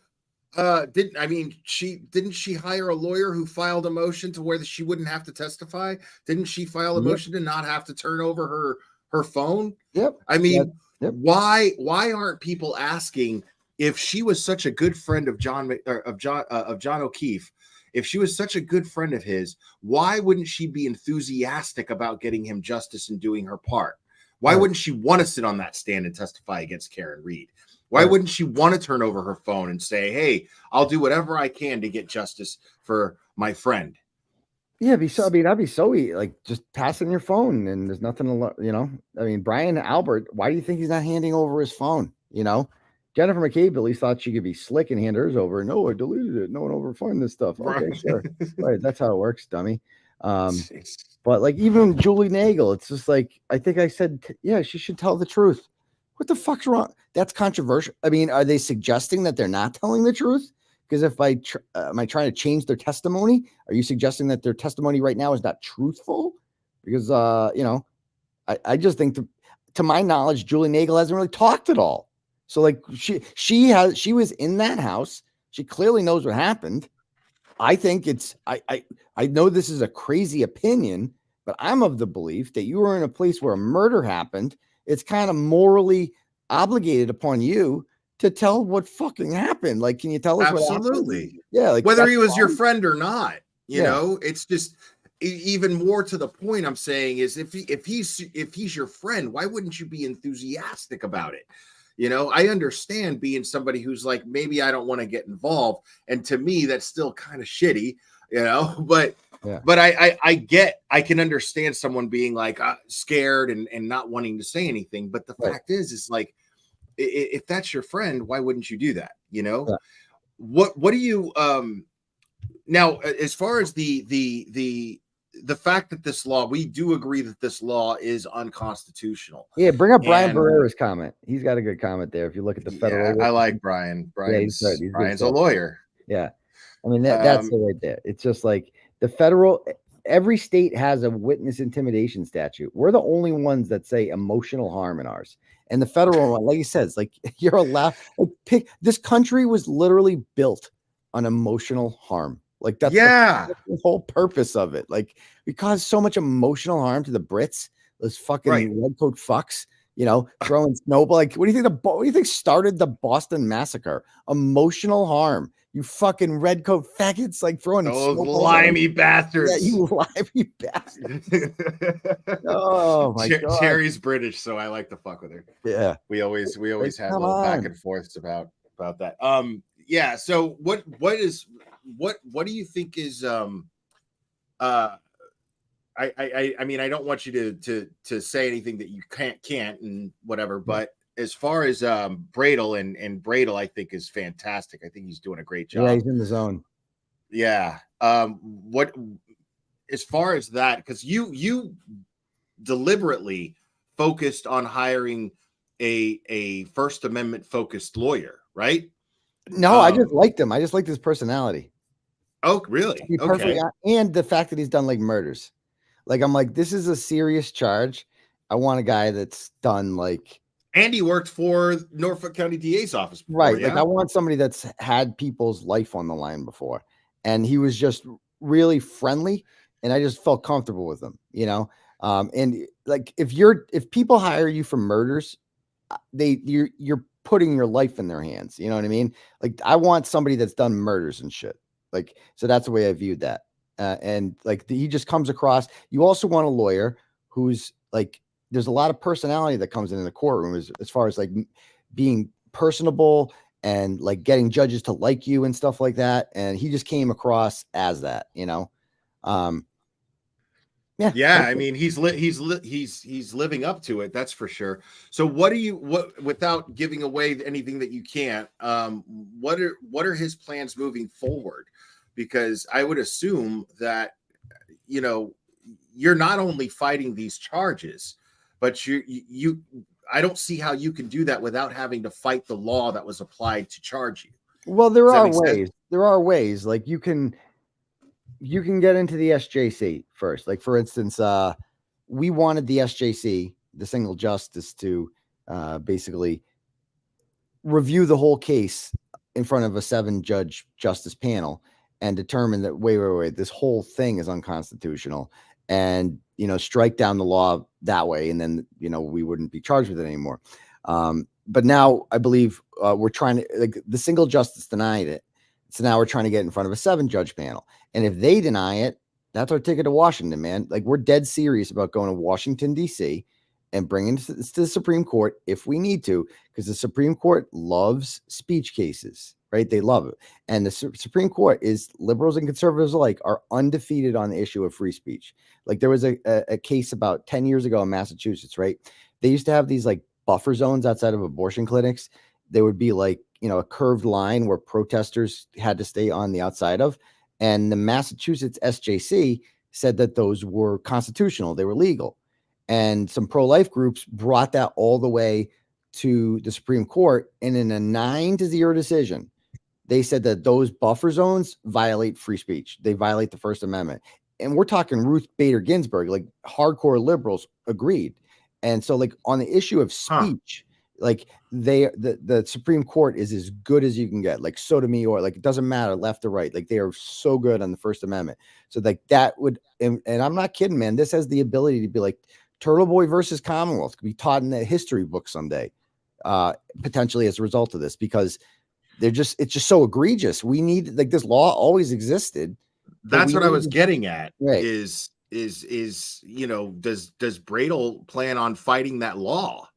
didn't she hire a lawyer who filed a motion to where she wouldn't have to testify? Didn't she file a motion to not have to turn over her phone? Yep. I mean, why aren't people asking if she was such a good friend of John O'Keefe? If she was such a good friend of his, why wouldn't she be enthusiastic about getting him justice and doing her part? Why wouldn't she want to sit on that stand and testify against Karen Reed? Why wouldn't she want to turn over her phone and say, hey, I'll do whatever I can to get justice for my friend? Yeah, that'd be so easy, like just passing your phone and there's nothing to, you know. I mean, Brian Albert, why do you think he's not handing over his phone? You know, Jennifer McCabe at least thought she could be slick and hand hers over. No, I deleted it. No one overphoned this stuff. Okay, sure. Right, that's how it works, dummy. But like even Julie Nagel, it's just like I think I said, yeah, she should tell the truth. What the fuck's wrong? That's controversial. I mean, are they suggesting that they're not telling the truth? Because if am I trying to change their testimony? Are you suggesting that their testimony right now is not truthful? Because you know, I just think to my knowledge, Julie Nagel hasn't really talked at all. So like she was in that house. She clearly knows what happened. I think I know this is a crazy opinion, but I'm of the belief that you were in a place where a murder happened. It's kind of morally obligated upon you to tell what fucking happened. Like, can you tell us what happened? Absolutely. Yeah, like whether he was your friend or not, you Yeah. know, it's just even more to the point. I'm saying is if he's your friend, why wouldn't you be enthusiastic about it? You know, I understand being somebody who's like, maybe I don't want to get involved. And to me, that's still kind of shitty, you know, but I can understand someone being like scared and not wanting to say anything. But the fact is like, if that's your friend, why wouldn't you do that? You know, what do you, now, as far as the fact that this law, we do agree that this law is unconstitutional. Yeah, bring up Brian Barrera's comment. He's got a good comment there. If you look at the federal, I like Brian. Brian's a lawyer. Yeah, I mean that's the right there. It's just like the federal. Every state has a witness intimidation statute. We're the only ones that say emotional harm in ours. And the federal one, like you said, it's like you're allowed. Like, this country was literally built on emotional harm. Like that's the whole purpose of it. Like we caused so much emotional harm to the Brits, those fucking redcoat fucks, you know, throwing snowball. Like, what do you think started the Boston Massacre? Emotional harm. You fucking redcoat faggots, like throwing those limey bastards. Yeah, you limey bastards. Oh my god. Cherry's British, so I like to fuck with her. Yeah. We always have a little back and forths about that. Yeah. So what do you think is I mean, I don't want you to say anything that you can't and whatever, but as far as Bradle and Bradle, I think is fantastic. I think he's doing a great job. Yeah, he's in the zone. Yeah. What as far as that, because you deliberately focused on hiring a First Amendment focused lawyer, right? No, I just liked him. I just liked his personality. Oh, really? Okay. And the fact that he's done like murders. Like I'm like, this is a serious charge. I want a guy that's done like. And he worked for Norfolk County DA's office before, right? Yeah? Like I want somebody that's had people's life on the line before, and he was just really friendly, and I just felt comfortable with him, you know. And like if people hire you for murders, you're putting your life in their hands. You know what I mean? Like I want somebody that's done murders and shit. Like so that's the way I viewed that. and like he just comes across. You also want a lawyer who's like, there's a lot of personality that comes in the courtroom as far as like being personable and like getting judges to like you and stuff like that. And he just came across as that, you know. Yeah, I mean, he's living up to it, that's for sure. So what without giving away anything that you can't, what are his plans moving forward? Because I would assume that, you know, you're not only fighting these charges, but you I don't see how you can do that without having to fight the law that was applied to charge you. Well, there are ways. There are ways. Like you can get into the SJC first. Like for instance, we wanted the SJC, the single justice, to basically review the whole case in front of a 7-judge justice panel and determine that wait, this whole thing is unconstitutional, and you know, strike down the law that way, and then you know we wouldn't be charged with it anymore. But now I believe we're trying to, like, the single justice denied it, so now we're trying to get in front of a 7-judge panel, and if they deny it, that's our ticket to Washington, man. Like, we're dead serious about going to Washington, D.C. and bringing it to the Supreme Court if we need to, because the Supreme Court loves speech cases, right? They love it. And the Supreme Court is, liberals and conservatives alike, are undefeated on the issue of free speech. Like, there was a case about 10 years ago in Massachusetts, right? They used to have these like buffer zones outside of abortion clinics. There would be like, you know, a curved line where protesters had to stay on the outside of. And the Massachusetts SJC said that those were constitutional. They were legal. And some pro-life groups brought that all the way to the Supreme Court. And in a 9-0 decision, they said that those buffer zones violate free speech. They violate the First Amendment. And we're talking Ruth Bader Ginsburg, like hardcore liberals agreed. And so, like, on the issue of speech, like the Supreme Court is as good as you can get, like Sotomayor, like it doesn't matter left or right, like they are so good on the First Amendment. So like that would, and I'm not kidding, man, this has the ability to be like TurtleBoy versus Commonwealth, could be taught in the history book someday, potentially as a result of this, because it's just so egregious. We need, like, this law always existed. That's what I was getting at. Right. Is you know, does Bradel plan on fighting that law?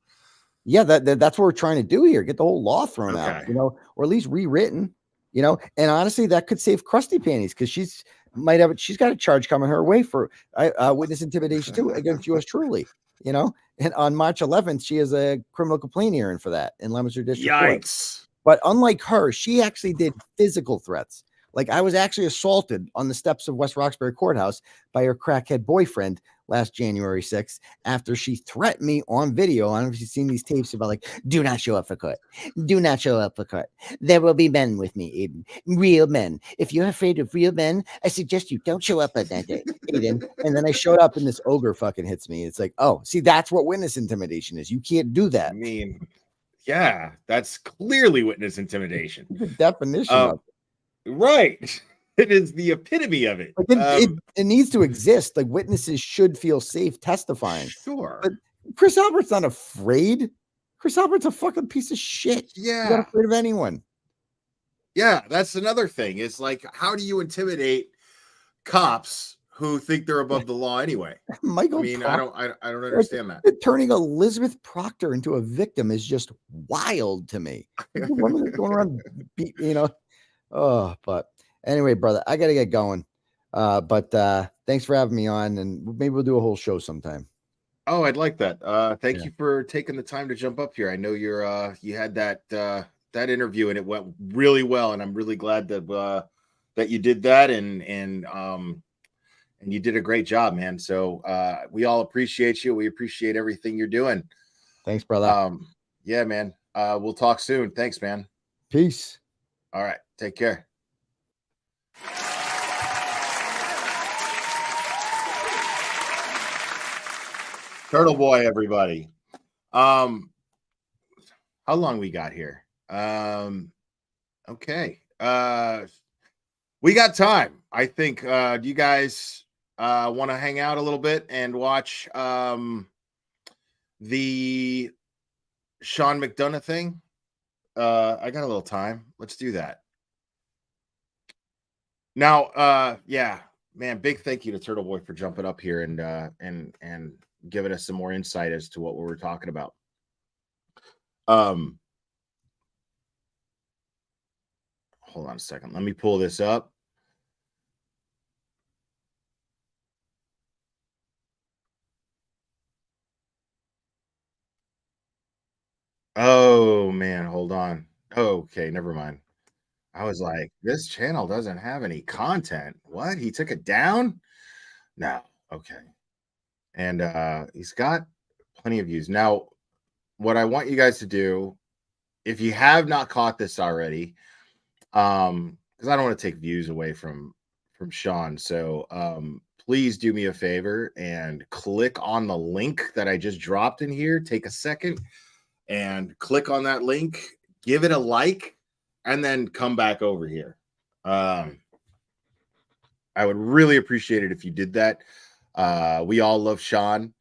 Yeah, that's what we're trying to do here. Get the whole law thrown out, you know, or at least rewritten, you know. And honestly, that could save Krusty Panties, because she's got a charge coming her way for witness intimidation too against yours truly, you know. And on March 11th, she has a criminal complaint hearing for that in Leominster District Court. But unlike her, she actually did physical threats. Like, I was actually assaulted on the steps of West Roxbury Courthouse by her crackhead boyfriend last January 6th after she threatened me on video. I don't know if you've seen these tapes about, like, do not show up for court. Do not show up for court. There will be men with me, Aiden. Real men. If you're afraid of real men, I suggest you don't show up on that day, Aiden. And then I showed up and this ogre fucking hits me. It's like, oh, see, that's what witness intimidation is. You can't do that. I mean, yeah, that's clearly witness intimidation. The definition of it. Right. It is the epitome of it. Like it needs to exist. Like, witnesses should feel safe testifying. Sure. But Chris Albert's not afraid. Chris Albert's a fucking piece of shit. Yeah. He's not afraid of anyone. Yeah, that's another thing. It's like, how do you intimidate cops who think they're above the law anyway? Michael, I mean, Proctor, I don't understand that. Turning Elizabeth Proctor into a victim is just wild to me. Going around, you know. Oh, but anyway, brother, I gotta get going. But thanks for having me on, and maybe we'll do a whole show sometime. Oh, I'd like that. Thank you for taking the time to jump up here. I know you had that interview and it went really well, and I'm really glad that that you did that, and you did a great job, man. So we all appreciate you. We appreciate everything you're doing. Thanks, brother. Yeah, man. We'll talk soon. Thanks, man. Peace. All right. Take care. TurtleBoy, everybody. How long we got here? Okay. We got time. I think. Do you guys want to hang out a little bit and watch the Sean McDonough thing? I got a little time. Let's do that. Now, yeah, man, big thank you to TurtleBoy for jumping up here and giving us some more insight as to what we were talking about. Hold on a second. Let me pull this up. Oh man, hold on. Okay, never mind. I was like, this channel doesn't have any content. What? He took it down? No. Okay. And he's got plenty of views. Now, what I want you guys to do, if you have not caught this already, because I don't want to take views away from Sean. So please do me a favor and click on the link that I just dropped in here. Take a second and click on that link, give it a like, and then come back over here. I would really appreciate it if you did that. We all love Sean.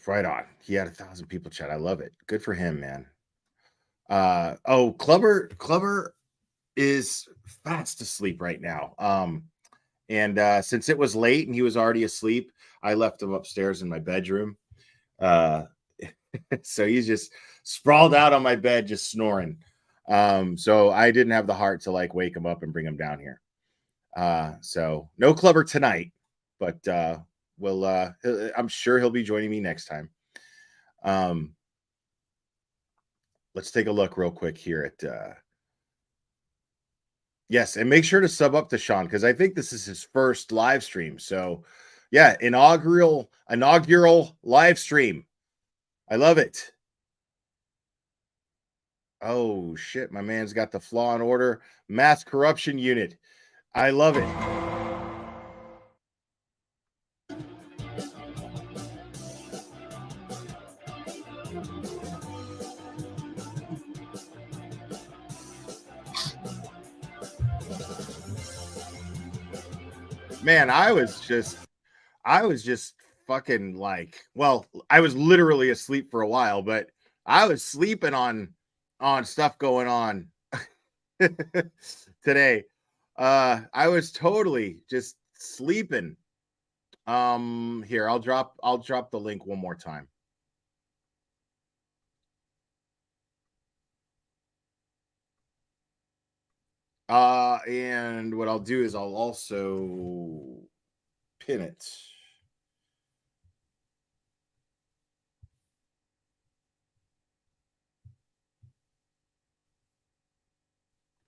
Right on. He had 1,000 people chat. I love it. Good for him, man. Oh, Clubber is fast asleep right now. And since it was late and he was already asleep, I left him upstairs in my bedroom. So he's just sprawled out on my bed, just snoring. So I didn't have the heart to like wake him up and bring him down here. So no Clubber tonight, but I'm sure he'll be joining me next time. Let's take a look real quick here at yes, and make sure to sub up to Sean because I think this is his first live stream. So yeah, inaugural live stream. I love it. Oh shit, my man's got the Flaw and Order mass corruption unit. I love it. Man, I was just fucking like, well, I was literally asleep for a while, but I was sleeping on stuff going on today. I was totally just sleeping. Here, I'll drop the link one more time. And what I'll do is I'll also pin it.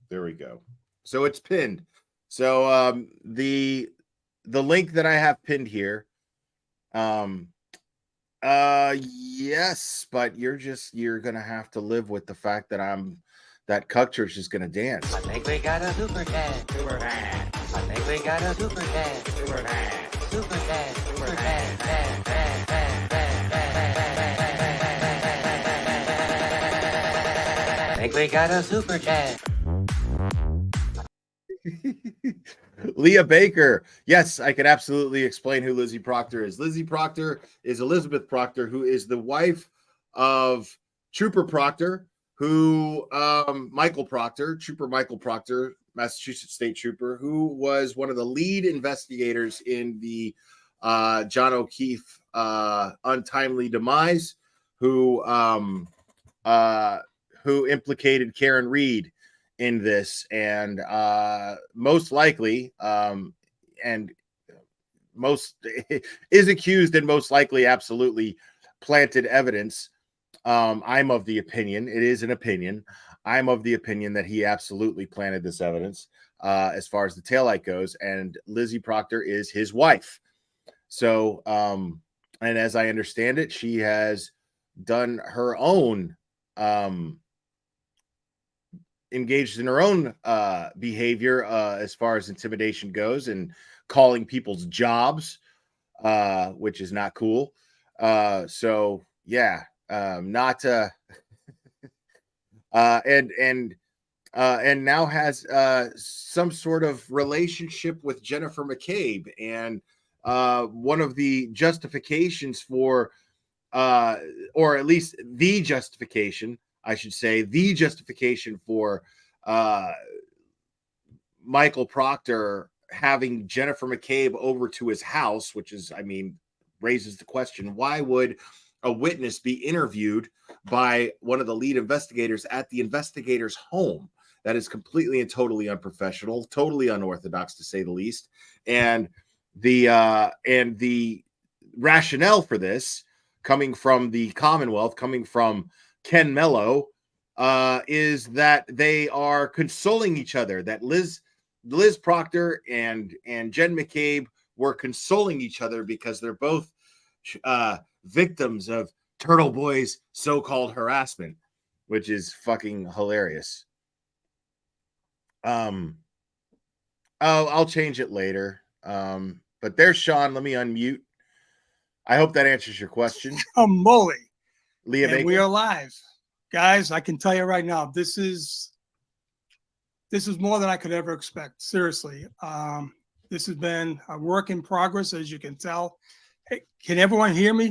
There we go. So it's pinned. So the link that I have pinned here, yes, but you're gonna have to live with the fact that Cuck Church is gonna dance. I think we got a super dance. Super dance. I think we got a super dance. Super dance. Super dance. Super dance. I think we got a super dance. Leah Baker. Yes, I can absolutely explain who Lizzie Proctor is. Lizzie Proctor is Elizabeth Proctor, who is the wife of Trooper Proctor, who Michael Proctor, Trooper Michael Proctor, Massachusetts State Trooper, who was one of the lead investigators in the John O'Keefe untimely demise, who implicated Karen Reed in this, and most likely and most is accused and most likely absolutely planted evidence. I'm of the opinion, it is an opinion, I'm of the opinion that he absolutely planted this evidence as far as the taillight goes, and Lizzie Proctor is his wife. So and as I understand it, she has done her own engaged in her own behavior as far as intimidation goes and calling people's jobs, which is not cool. So yeah, not and now has some sort of relationship with Jennifer McCabe, and one of the justifications for or at least the justification, I should say, the justification for Michael Proctor having Jennifer McCabe over to his house, which is, I mean, raises the question, why would a witness be interviewed by one of the lead investigators at the investigator's home? That is completely and totally unprofessional, totally unorthodox, to say the least. And the rationale for this, coming from the Commonwealth, coming from Ken Mello, is that they are consoling each other. That Liz Proctor and Jen McCabe were consoling each other because they're both victims of TurtleBoy's so-called harassment, which is fucking hilarious. I'll change it later. But there's Sean. Let me unmute. I hope that answers your question. Oh, moly. Leah And Baker. we are live. Guys, I can tell you right now, this is more than I could ever expect. Seriously. This has been a work in progress, as you can tell. Hey, can everyone hear me?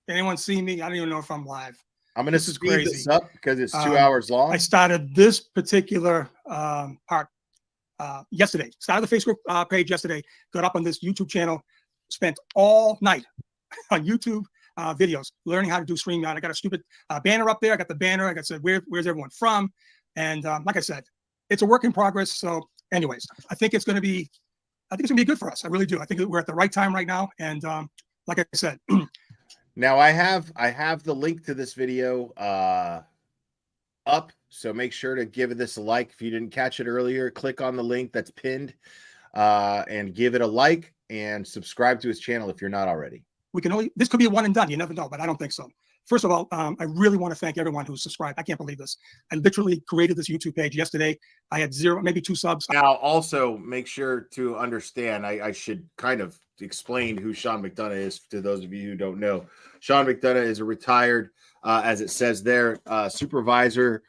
Can anyone see me? I don't even know if I'm live. I'm going to speed this up because it's 2 hours long. I started this particular part yesterday. Started the Facebook page yesterday. Got up on this YouTube channel. Spent all night on YouTube videos learning how to do StreamYard. I got a stupid banner up there. I got the banner. I got said, where's everyone from? And like I said, it's a work in progress. So, anyways, I think it's going to be good for us. I really do. I think we're at the right time right now. And like I said. Now I have the link to this video up, so make sure to give this a like. If you didn't catch it earlier, click on the link that's pinned and give it a like and subscribe to his channel if you're not already. This could be a one and done. You never know, but I don't think so. First of all, I really want to thank everyone who's subscribed. I can't believe this. I literally created this YouTube page yesterday. I had 0, maybe 2 subs. Now, also make sure to understand, I should kind of explain who Sean McDonough is to those of you who don't know. Sean McDonough is a retired, as it says there, supervisory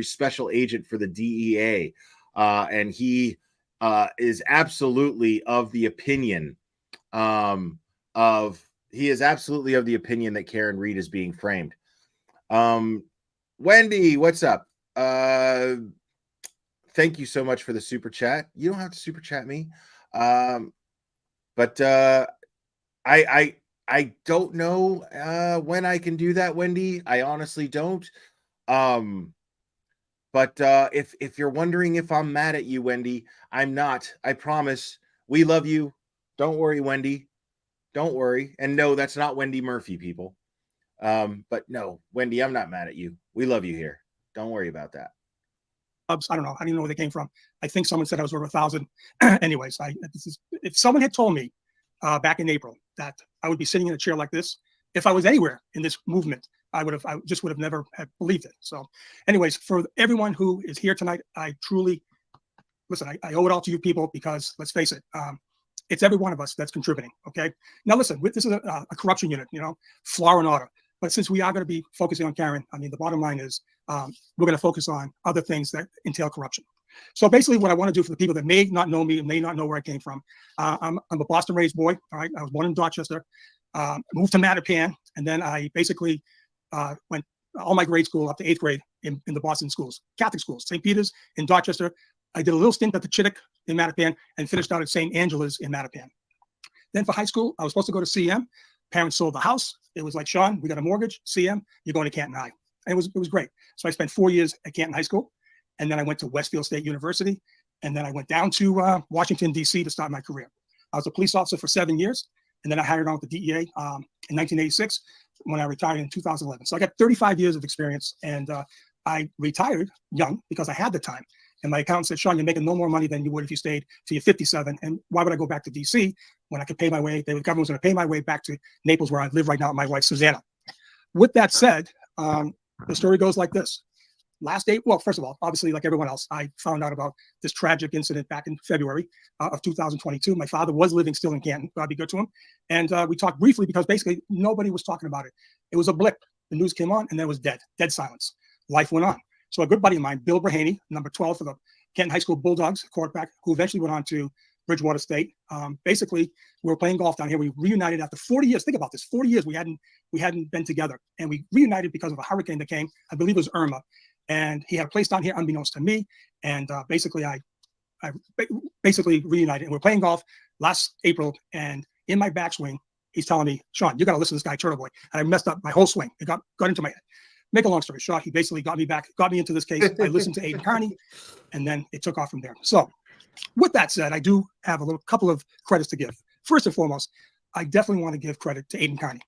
special agent for the DEA. And he is absolutely of the opinion that Karen Reed is being framed. Wendy, what's up? Thank you so much for the super chat. You don't have to super chat me. But I don't know when I can do that, Wendy. I honestly don't. But if you're wondering if I'm mad at you, Wendy, I'm not. I promise. We love you. Don't worry, Wendy. Don't worry. And no, that's not Wendy Murphy, people. But no, Wendy, I'm not mad at you. We love you here. Don't worry about that. I don't know. I don't even know where they came from. I think someone said I was over 1,000. Anyways, if someone had told me back in April that I would be sitting in a chair like this, if I was anywhere in this movement, I just would have never have believed it. So anyways, for everyone who is here tonight, I truly, listen, I owe it all to you people because let's face it, it's every one of us that's contributing. Okay. Now listen, this is a corruption unit, flaw and order. But since we are going to be focusing on Karen, I mean, the bottom line is we're going to focus on other things that entail corruption. So basically what I want to do for the people that may not know me and may not know where I came from, I'm a Boston raised boy. All right. I was born in Dorchester, moved to Mattapan. And then I basically went all my grade school up to 8th grade in the Boston schools, Catholic schools, St. Peter's in Dorchester. I did a little stint at the Chittick in Mattapan and finished out at St. Angela's in Mattapan. Then for high school, I was supposed to go to CM. Parents sold the house. It was like, Sean, we got a mortgage, CM, you're going to Canton High. And it was great. So I spent 4 years at Canton High School. And then I went to Westfield State University. And then I went down to Washington, D.C. to start my career. I was a police officer for 7 years. And then I hired on with the DEA in 1986 when I retired in 2011. So I got 35 years of experience. And I retired young because I had the time. And my accountant said, Sean, you're making no more money than you would if you stayed till you're 57. And why would I go back to D.C. when I could pay my way? The government was going to pay my way back to Naples, where I live right now with my wife, Susanna. With that said, the story goes like this. Last day, well, first of all, obviously, like everyone else, I found out about this tragic incident back in February of 2022. My father was living still in Canton. God be good to him. And we talked briefly because basically nobody was talking about it. It was a blip. The news came on and then it was dead silence. Life went on. So a good buddy of mine, Bill Brahaney, number 12 for the Canton High School Bulldogs, quarterback, who eventually went on to Bridgewater State. Basically, we were playing golf down here. We reunited after 40 years. Think about this, 40 years we hadn't been together. And we reunited because of a hurricane that came, I believe it was Irma. and he had a place down here unbeknownst to me. And basically, I basically reunited. And we're playing golf last April, and in my backswing, he's telling me, Sean, you got to listen to this guy, TurtleBoy. And I messed up my whole swing. It got into my head. Make a long story short, he basically got me into this case. I listened to Aiden Carney, and then it took off from there. So with that said, I do have a couple of credits to give. First and foremost, I definitely want to give credit to Aiden Carney.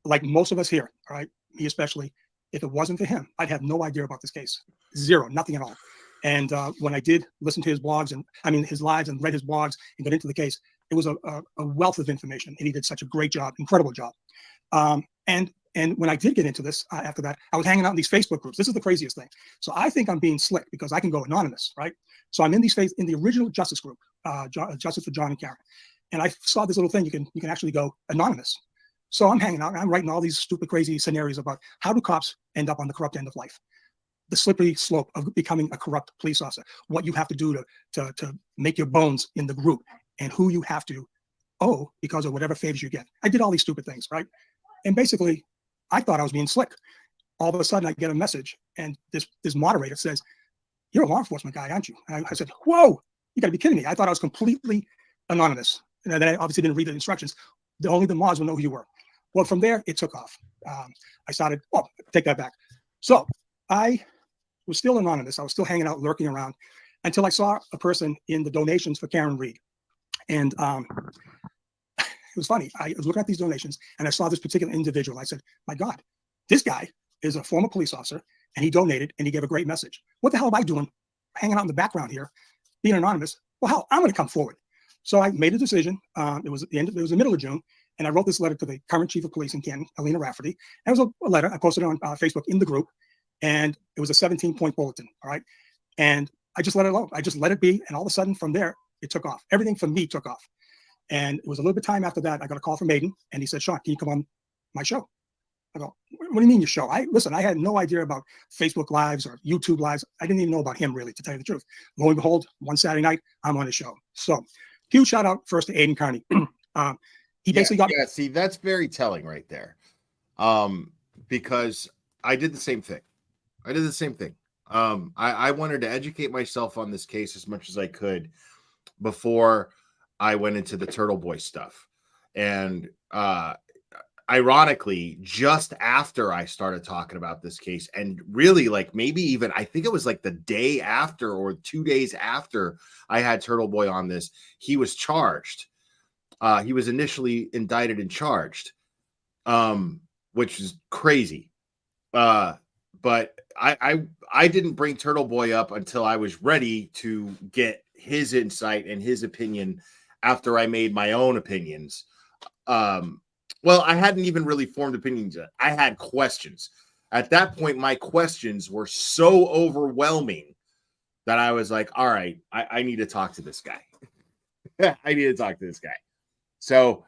Like most of us here, all right, me especially, if it wasn't for him, I'd have no idea about this case. Zero, nothing at all. And when I did listen to his blogs his lives and read his blogs and got into the case, it was a wealth of information, and he did such a great job, incredible job. And when I did get into this, after that, I was hanging out in these Facebook groups. This is the craziest thing. So I think I'm being slick because I can go anonymous, right? So I'm in in the original Justice group, Justice for John and Karen, and I saw this little thing. You can actually go anonymous. So I'm hanging out and I'm writing all these stupid, crazy scenarios about how do cops end up on the corrupt end of life, the slippery slope of becoming a corrupt police officer, what you have to do to make your bones in the group, and who you have to owe because of whatever favors you get. I did all these stupid things, right? And basically, I thought I was being slick. All of a sudden, I get a message, and this moderator says, "You're a law enforcement guy, aren't you?" And I said, "Whoa, you got to be kidding me!" I thought I was completely anonymous, and then I obviously didn't read the instructions. Only the mods will know who you were. Well, from there, it took off. I started. Oh, take that back. So I was still anonymous. I was still hanging out, lurking around, until I saw a person in the donations for Karen Reed, and it was funny. I was looking at these donations, and I saw this particular individual. I said, "My God, this guy is a former police officer, and he donated, and he gave a great message. What the hell am I doing hanging out in the background here, being anonymous? Well, hell, I'm going to come forward." So I made a decision. It was the middle of June, and I wrote this letter to the current chief of police in Canton, Alina Rafferty. And it was a letter. I posted it on Facebook in the group, and it was a 17-point bulletin. All right, and I just let it alone. I just let it be, and all of a sudden, from there, it took off. Everything for me took off. And it was a little bit of time after that, I got a call from Aiden, and he said, "Sean, can you come on my show?" I go, "What do you mean your show?" I had no idea about Facebook Lives or YouTube Lives. I didn't even know about him, really, to tell you the truth. Lo and behold, one Saturday night, I'm on his show. So huge shout out first to Aiden Carney. He basically got... Yeah, see, that's very telling right there. Because I did the same thing. I wanted to educate myself on this case as much as I could before I went into the TurtleBoy stuff. And ironically, just after I started talking about this case, and really like maybe even, I think it was like the day after or 2 days after I had TurtleBoy on this, he was charged. He was initially indicted and charged, which is crazy. But I didn't bring TurtleBoy up until I was ready to get his insight and his opinion after I made my own opinions. Well, I hadn't even really formed opinions yet. I had questions. At that point, my questions were so overwhelming that I was like, all right, I need to talk to this guy. I need to talk to this guy. So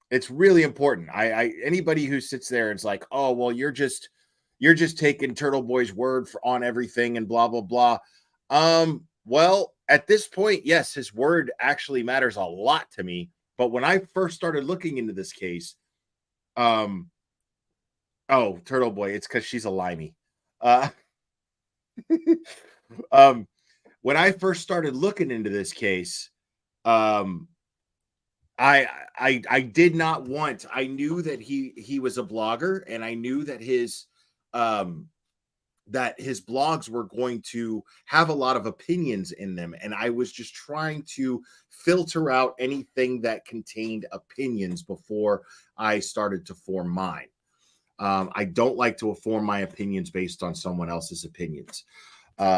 it's really important. Anybody who sits there and is like, oh, well, you're just taking TurtleBoy's word on everything and blah, blah, blah. Well, at this point, yes, his word actually matters a lot to me. But when I first started looking into this case, oh, TurtleBoy, it's because she's a limey. When I first started looking into this case, I did not want. I knew that he was a blogger, and I knew that his blogs were going to have a lot of opinions in them, and I was just trying to filter out anything that contained opinions before I started to form mine. I don't like to form my opinions based on someone else's opinions.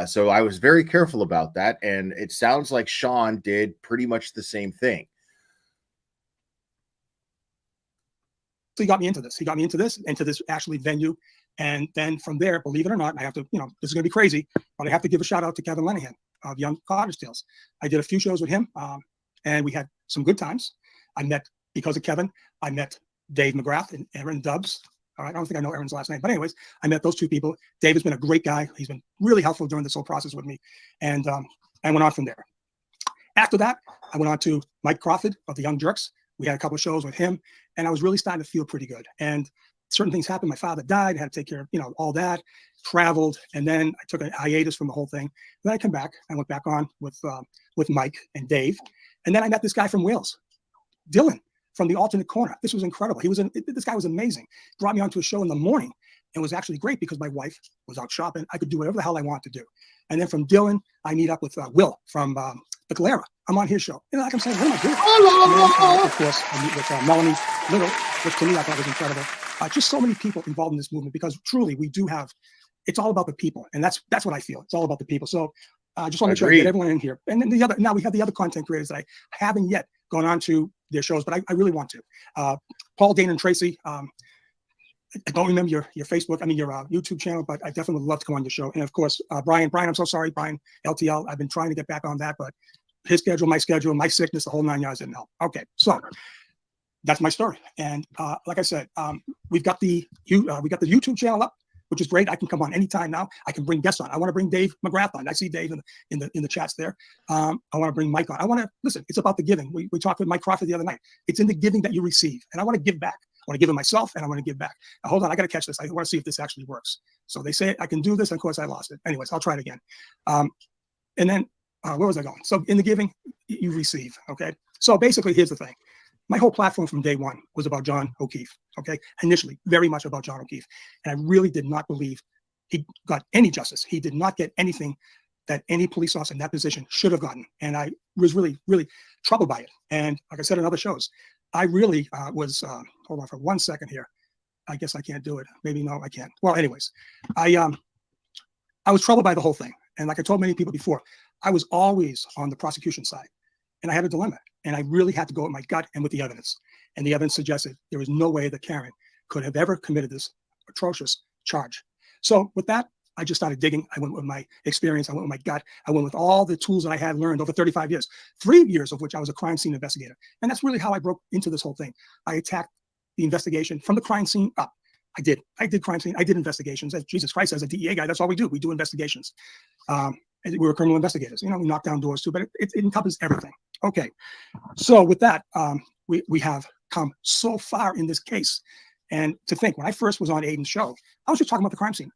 So I was very careful about that, and it sounds like Sean did pretty much the same thing. So he got me into this. Into this actually venue. And then from there, believe it or not, I have to, this is going to be crazy, but I have to give a shout out to Kevin Lenahan of Young Cottage Tales. I did a few shows with him, and we had some good times. Because of Kevin, I met Dave McGrath and Aaron Dubs. All right, I don't think I know Aaron's last name, but anyways, I met those two people. Dave has been a great guy. He's been really helpful during this whole process with me. And I went on from there. After that, I went on to Mike Crawford of the Young Jerks. We had a couple of shows with him, and I was really starting to feel pretty good. And certain things happened. My father died, had to take care of, all that, traveled. And then I took a hiatus from the whole thing. Then I come back, I went back on with Mike and Dave. And then I met this guy from Wales, Dylan, from the alternate corner. This was incredible. This guy was amazing. Brought me onto a show in the morning. It was actually great because my wife was out shopping. I could do whatever the hell I wanted to do. And then from Dylan, I meet up with Will from the Galera. I'm on his show. Like I'm saying, what am I doing? And then, of course, I meet with Melanie Little, which to me I thought was incredible. Just so many people involved in this movement because truly we do have, it's all about the people. And that's what I feel. It's all about the people. So I just want to make sure I get everyone in here. And then now we have the other content creators that I haven't yet gone on to their shows, but I really want to. Paul, Dana, and Tracy, I don't remember your Facebook, your YouTube channel, but I definitely would love to come on your show. And of course, Brian, I'm so sorry, Brian, LTL. I've been trying to get back on that, but his schedule, my sickness, the whole 9 yards didn't help. Okay, so that's my story. And like I said, we got the YouTube channel up, which is great. I can come on anytime now. I can bring guests on. I want to bring Dave McGrath on. I see Dave in the chats there. I want to bring Mike on. I want to listen. It's about the giving. We talked with Mike Crawford the other night. It's in the giving that you receive, and I want to give back. I want to give it myself, and I want to give back. Now, hold on, I got to catch this. I want to see if this actually works. So they say I can do this, and of course I lost it. Anyways, I'll try it again. And then where was I going? So in the giving, you receive. Okay. So basically, here's the thing. My whole platform from day one was about John O'Keefe. Okay. Initially, very much about John O'Keefe, and I really did not believe he got any justice. He did not get anything that any police officer in that position should have gotten, and I was really, really troubled by it. And like I said in other shows, I really was, hold on for 1 second here. I guess I can't do it. Maybe no, I can't. Well, anyways, I was troubled by the whole thing. And like I told many people before, I was always on the prosecution side, and I had a dilemma, and I really had to go with my gut and with the evidence. And the evidence suggested there was no way that Karen could have ever committed this atrocious charge. So with that, I just started digging. I went with my experience. I went with my gut. I went with all the tools that I had learned over 35 years, 3 years of which I was a crime scene investigator. And that's really how I broke into this whole thing. I attacked the investigation from the crime scene up. I did crime scene. I did investigations. As Jesus Christ, as a DEA guy, that's all we do. We do investigations. We were criminal investigators. We knock down doors too, but it encompasses everything. Okay. So with that, we have come so far in this case. And to think, when I first was on Aiden's show, I was just talking about the crime scene.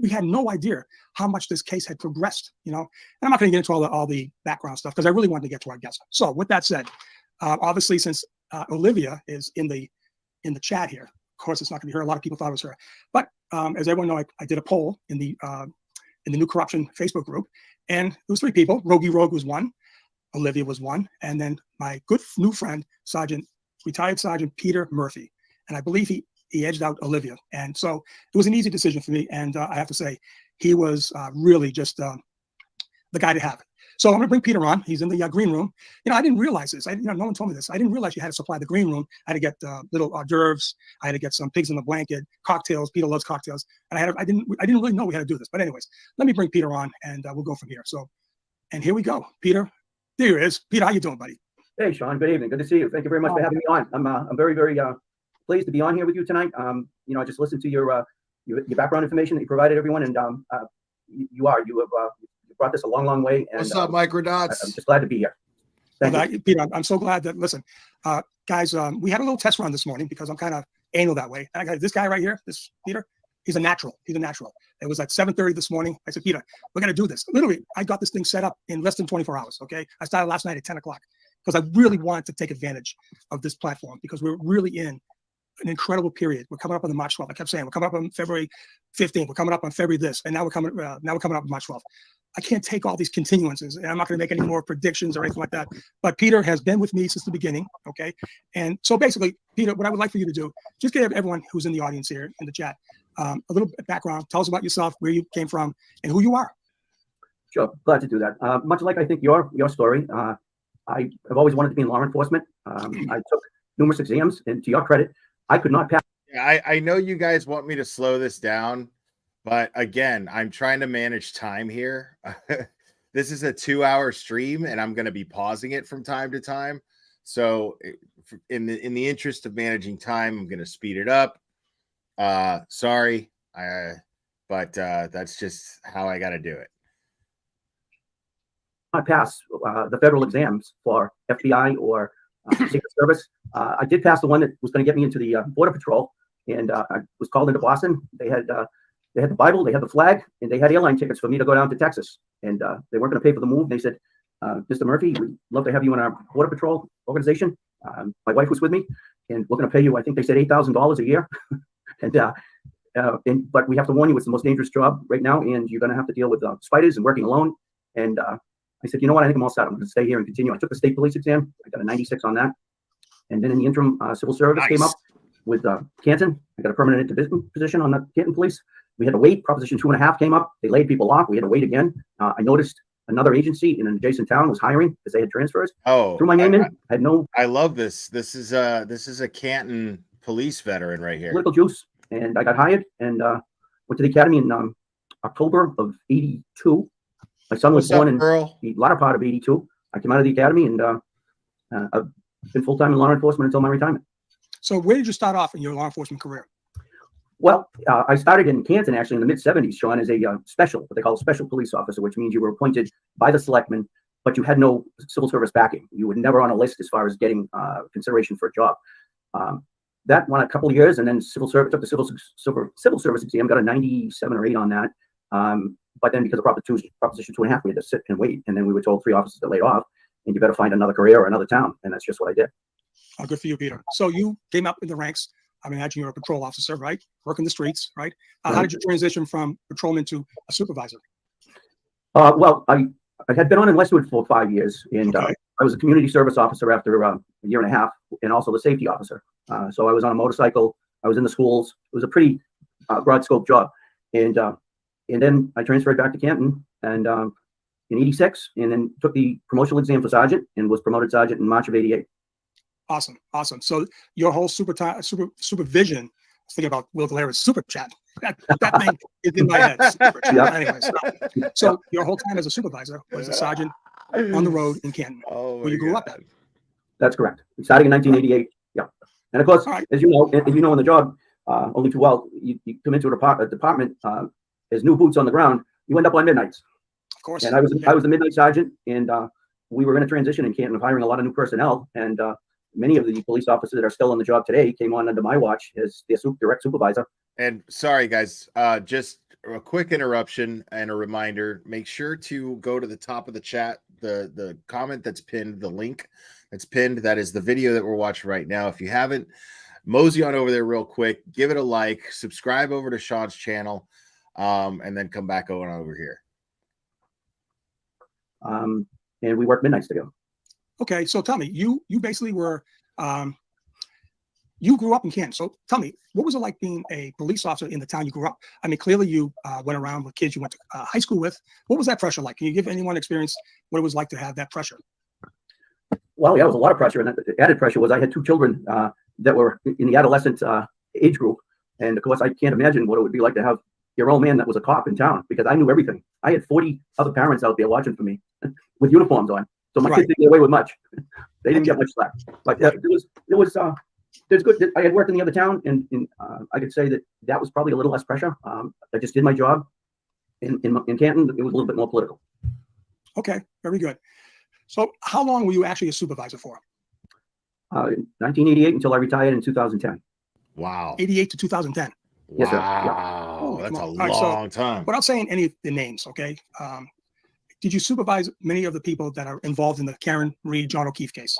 We had no idea how much this case had progressed, And I'm not going to get into all the background stuff because I really wanted to get to our guest. So with that said, obviously, since Olivia is in the chat here, of course, it's not going to be her. A lot of people thought it was her. But as everyone knows, I did a poll in the New Corruption Facebook group, and it was 3 people. Rogie Rogue was one, Olivia was one, and then my good new friend, retired Sergeant Peter Murphy. And I believe he edged out Olivia. And so it was an easy decision for me. And I have to say, he was really just the guy to have. So I'm going to bring Peter on. He's in the green room. I didn't realize this. No one told me this. I didn't realize you had to supply the green room. I had to get little hors d'oeuvres. I had to get some pigs in the blanket, cocktails. Peter loves cocktails. And I didn't really know we had to do this. But anyways, let me bring Peter on, and we'll go from here. So, and here we go. Peter, there he is. Peter, how you doing, buddy? Hey, Sean. Good evening. Good to see you. Thank you very much for having me on. I'm very, very pleased to be on here with you tonight. I just listened to your background information that you provided everyone, and you have brought this a long, long way. And, what's up, Microdots? I'm just glad to be here. Thank you. Peter, I'm so glad that, listen, guys, we had a little test run this morning because I'm kind of anal that way. And I got this guy right here, this Peter, he's a natural. He's a natural. It was at 7:30 this morning. I said, Peter, we're going to do this. Literally, I got this thing set up in less than 24 hours, okay? I started last night at 10 o'clock because I really wanted to take advantage of this platform because we're really in an incredible period. We're coming up on the March 12th. I kept saying we're coming up on February 15th. We're coming up on February this, and now we're coming up on March 12th. I can't take all these continuances, and I'm not going to make any more predictions or anything like that. But Peter has been with me since the beginning, okay? And so basically, Peter, what I would like for you to do, just give everyone who's in the audience here in the chat a little background. Tell us about yourself, where you came from, and who you are. Sure, glad to do that. Much like I think your story, I have always wanted to be in law enforcement. I took numerous exams, and to your credit, I could not pass. Yeah, I know you guys want me to slow this down, but again, I'm trying to manage time here. This is a 2-hour stream, and I'm going to be pausing it from time to time. So in the interest of managing time, I'm going to speed it up. Sorry, but that's just how I got to do it. I passed the federal exams for FBI or Secret Service. I did pass the one that was going to get me into the Border Patrol. and I was called into Boston. They had the Bible, they had the flag, and they had airline tickets for me to go down to Texas. And they weren't going to pay for the move. They said, Mr. Murphy, we'd love to have you in our Border Patrol organization. My wife was with me, and we're going to pay you, I think they said $8,000 a year. But we have to warn you, it's the most dangerous job right now, and you're going to have to deal with spiders and working alone. And I said, you know what, I think I'm all set. I'm going to stay here and continue. I took the state police exam. I got a 96 on that. And then in the interim, civil service came up with Canton. I got a permanent position on the Canton police. We had to wait. Proposition 2.5 came up. They laid people off. We had to wait again. I noticed another agency in an adjacent town was hiring because they had transfers. Oh, threw my name in. Had no. I love this. This is a Canton police veteran right here. Political juice, and I got hired and went to the academy in October of '82. My son was born in the latter part of '82. I came out of the academy and I've been full time in law enforcement until my retirement. So where did you start off in your law enforcement career? Well, I started in Canton actually in the mid '70s, Sean, as a what they call a special police officer, which means you were appointed by the selectmen, but you had no civil service backing. You were never on a list as far as getting consideration for a job. That went a couple of years, and then civil service took the civil service exam, got a 97 or 8 on that. But then because of Proposition 2.5, we had to sit and wait, and then we were told 3 officers got laid off, and you better find another career or another town, and that's just what I did. Oh, good for you, Peter. So you came up in the ranks. I imagine you're a patrol officer, right? Working the streets, right? How did you transition from patrolman to a supervisor? Well, I had been on in Westwood for 5 years, and I was a community service officer after a year and a half, and also the safety officer. So I was on a motorcycle. I was in the schools. It was a pretty broad scope job, and then I transferred back to Canton, and in '86, and then took the promotional exam for sergeant, and was promoted sergeant in March of '88. Awesome, awesome. So your whole supervision. I was thinking about Will Galera's super chat. That thing is in my head. Super chat. Yeah. Anyways, so your whole time as a supervisor was a sergeant on the road in Canton, where you grew up at. That's correct. Starting in 1988. Yeah, and of course, as you know, in the job, only too well, you come into a department as new boots on the ground. You end up on midnights. Of course. And I was the midnight sergeant, and we were in a transition in Canton of hiring a lot of new personnel, and many of the police officers that are still on the job today came on under my watch as their direct supervisor. And sorry, guys, just a quick interruption and a reminder. Make sure to go to the top of the chat, the comment that's pinned, the link that's pinned. That is the video that we're watching right now. If you haven't, mosey on over there real quick, give it a like, subscribe over to Sean's channel, and then come back over here. And we work midnights together. Okay, so tell me, you basically were, you grew up in Canton. So tell me, what was it like being a police officer in the town you grew up? I mean, clearly you went around with kids you went to high school with. What was that pressure like? Can you give anyone experience what it was like to have that pressure? Well, yeah, it was a lot of pressure. And the added pressure was I had 2 children that were in the adolescent age group. And of course, I can't imagine what it would be like to have your own man that was a cop in town, because I knew everything. I had 40 other parents out there watching for me with uniforms on. So my kids didn't get away with much. They didn't get much slack. But there's good. I had worked in the other town, and I could say that was probably a little less pressure. I just did my job. In Canton, it was a little bit more political. Okay, very good. So how long were you actually a supervisor for? 1988 until I retired in 2010. Wow. 88 to 2010. Yes, sir. Wow, Holy that's a moly. All right, long time. Without saying any of the names, okay? Did you supervise many of the people that are involved in the Karen Reed, John O'Keefe case?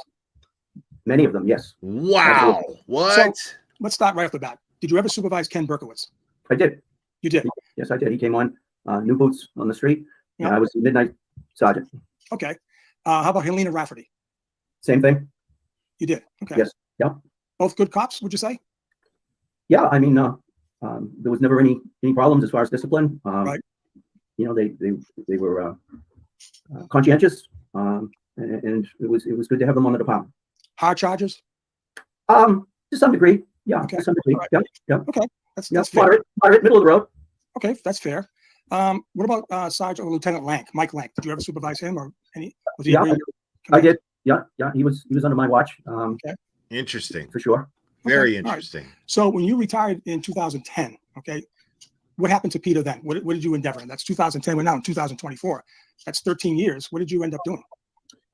Many of them, yes. Wow. Absolutely. What? So let's start right off the bat. Did you ever supervise Ken Berkowitz? I did. You did? Yes, I did. He came on new boots on the street, and I was the midnight sergeant. Okay. How about Helena Rafferty? Same thing. You did? Okay. Yes. Yeah. Both good cops, would you say? Yeah. I mean, there was never any problems as far as discipline. Right. You know, they were conscientious, and it was good to have them on the department. Hard charges? To some degree. Yeah. Okay. To some degree. Right. Yeah. Yeah. Okay. That's fair. Moderate, middle of the road. Okay, that's fair. What about Sergeant or Lieutenant Lank, Mike Lank? Did you ever supervise him or any? Was he I did. Yeah. He was under my watch. Okay. Interesting. For sure. Very Okay, all right. interesting. So when you retired in 2010, okay, what happened to Peter then? What did you endeavor in? That's 2010. We're now in 2024. That's 13 years. What did you end up doing?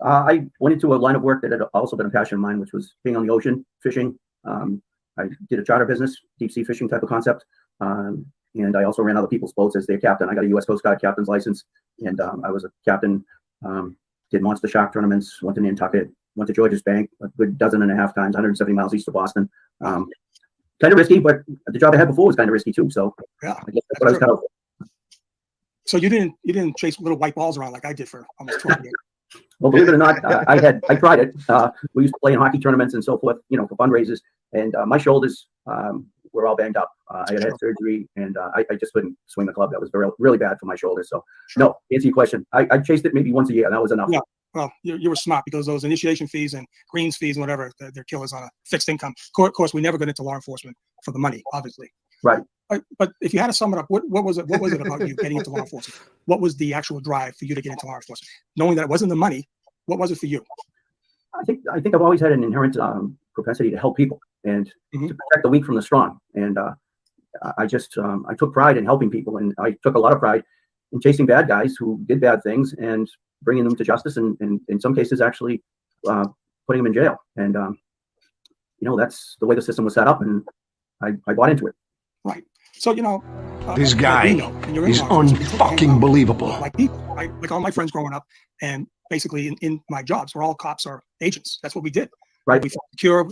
I went into a line of work that had also been a passion of mine, which was being on the ocean, fishing. I did a charter business, deep sea fishing type of concept. And I also ran other people's boats as their captain. I got a U.S. Coast Guard captain's license, and I was a captain. Did monster shark tournaments. Went to Nantucket. Went to George's Bank a good dozen and a half times, 170 miles east of Boston. Kind of risky, but the job I had before was kind of risky too. So yeah, I guess that's what I was cut out for. So you didn't chase little white balls around like I did for almost 12 years. Well, believe it or not, I tried it. We used to play in hockey tournaments and so forth, for fundraisers. And my shoulders were all banged up. I had surgery, and I just couldn't swing the club. That was really bad for my shoulders. So, no, to answer your question, I chased it maybe once a year, and that was enough. Yeah, well, you were smart because those initiation fees and greens fees and whatever, they're killers on a fixed income. Of course, we never got into law enforcement for the money, obviously. Right. But if you had to sum it up, what was it? What was it about you getting into law enforcement? What was the actual drive for you to get into law enforcement? Knowing that it wasn't the money, what was it for you? I think I've always had an inherent propensity to help people and to protect the weak from the strong. And I took pride in helping people, and I took a lot of pride in chasing bad guys who did bad things and bringing them to justice, and in some cases actually putting them in jail. And that's the way the system was set up, and I bought into it. Right. So this guy is unfucking believable. Like people, like all my friends growing up, and basically in my jobs, we're all cops or agents. That's what we did. Right. We secure.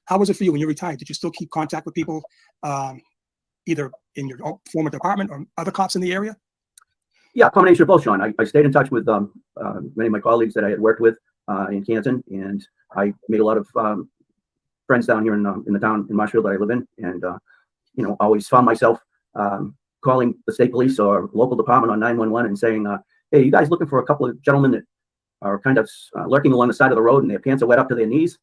How was it for you when you retired? Did you still keep contact with people, either in your own former department or other cops in the area? Yeah, a combination of both, Sean. I stayed in touch with many of my colleagues that I had worked with in Canton, and I made a lot of friends down here in the town in Marshfield that I live in, and always found myself calling the state police or local department on 911 and saying, "Hey, you guys looking for a couple of gentlemen that are kind of lurking along the side of the road and their pants are wet up to their knees?"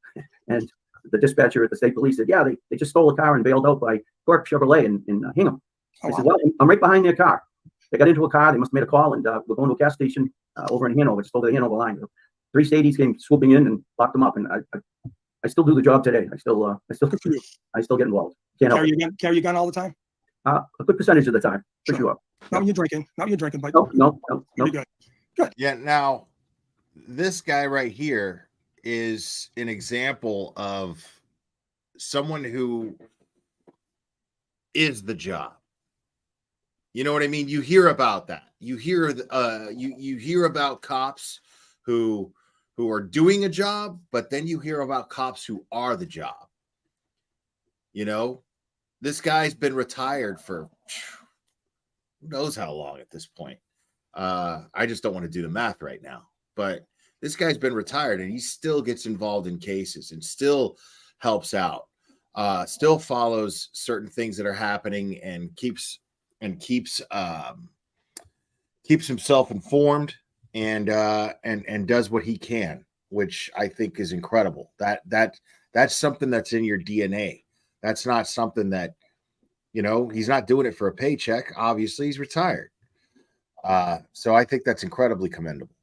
And the dispatcher at the state police said, "Yeah, they just stole a car and bailed out by Cork Chevrolet in Hingham." I said, "Well, I'm right behind their car. They got into a car. They must have made a call, and we're going to a gas station over in Hanover, just over the Hanover line." 3 Stadies came swooping in and locked them up, and I still do the job today. I still get involved. Can't help it. Carry your gun all the time? A good percentage of the time, for sure. Not when you're drinking. But no. Pretty good. Good. Yeah. Now, this guy right here is an example of someone who is the job. You know what I mean? You hear about that. You hear you hear about cops who are doing a job, but then you hear about cops who are the job. This guy's been retired for who knows how long at this point. I just don't want to do the math right now, but this guy's been retired and he still gets involved in cases and still helps out, still follows certain things that are happening and keeps himself informed and does what he can, which I think is incredible. That's something that's in your DNA. That's not something that, he's not doing it for a paycheck. Obviously, he's retired. So I think that's incredibly commendable.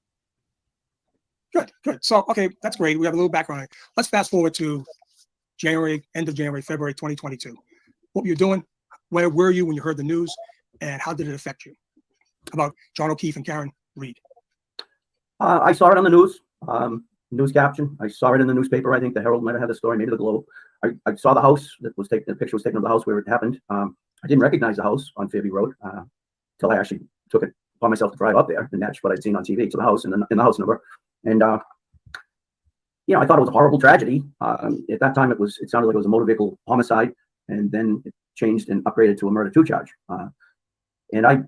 Good. So, okay, that's great. We have a little background. Let's fast forward to end of January, February 2022. What were you doing? Where were you when you heard the news? And how did it affect you? About John O'Keefe and Karen Reed. I saw it on the news, news caption. I saw it in the newspaper. I think the Herald might have had the story, maybe the Globe. I saw the house that was taken. The picture was taken of the house where it happened. I didn't recognize the house on Fairview Road until I actually took it upon myself to drive up there and match what I'd seen on TV to the house and the house number. And I thought it was a horrible tragedy. At that time, it sounded like it was a motor vehicle homicide, and then it changed and upgraded to a murder 2 charge. And I,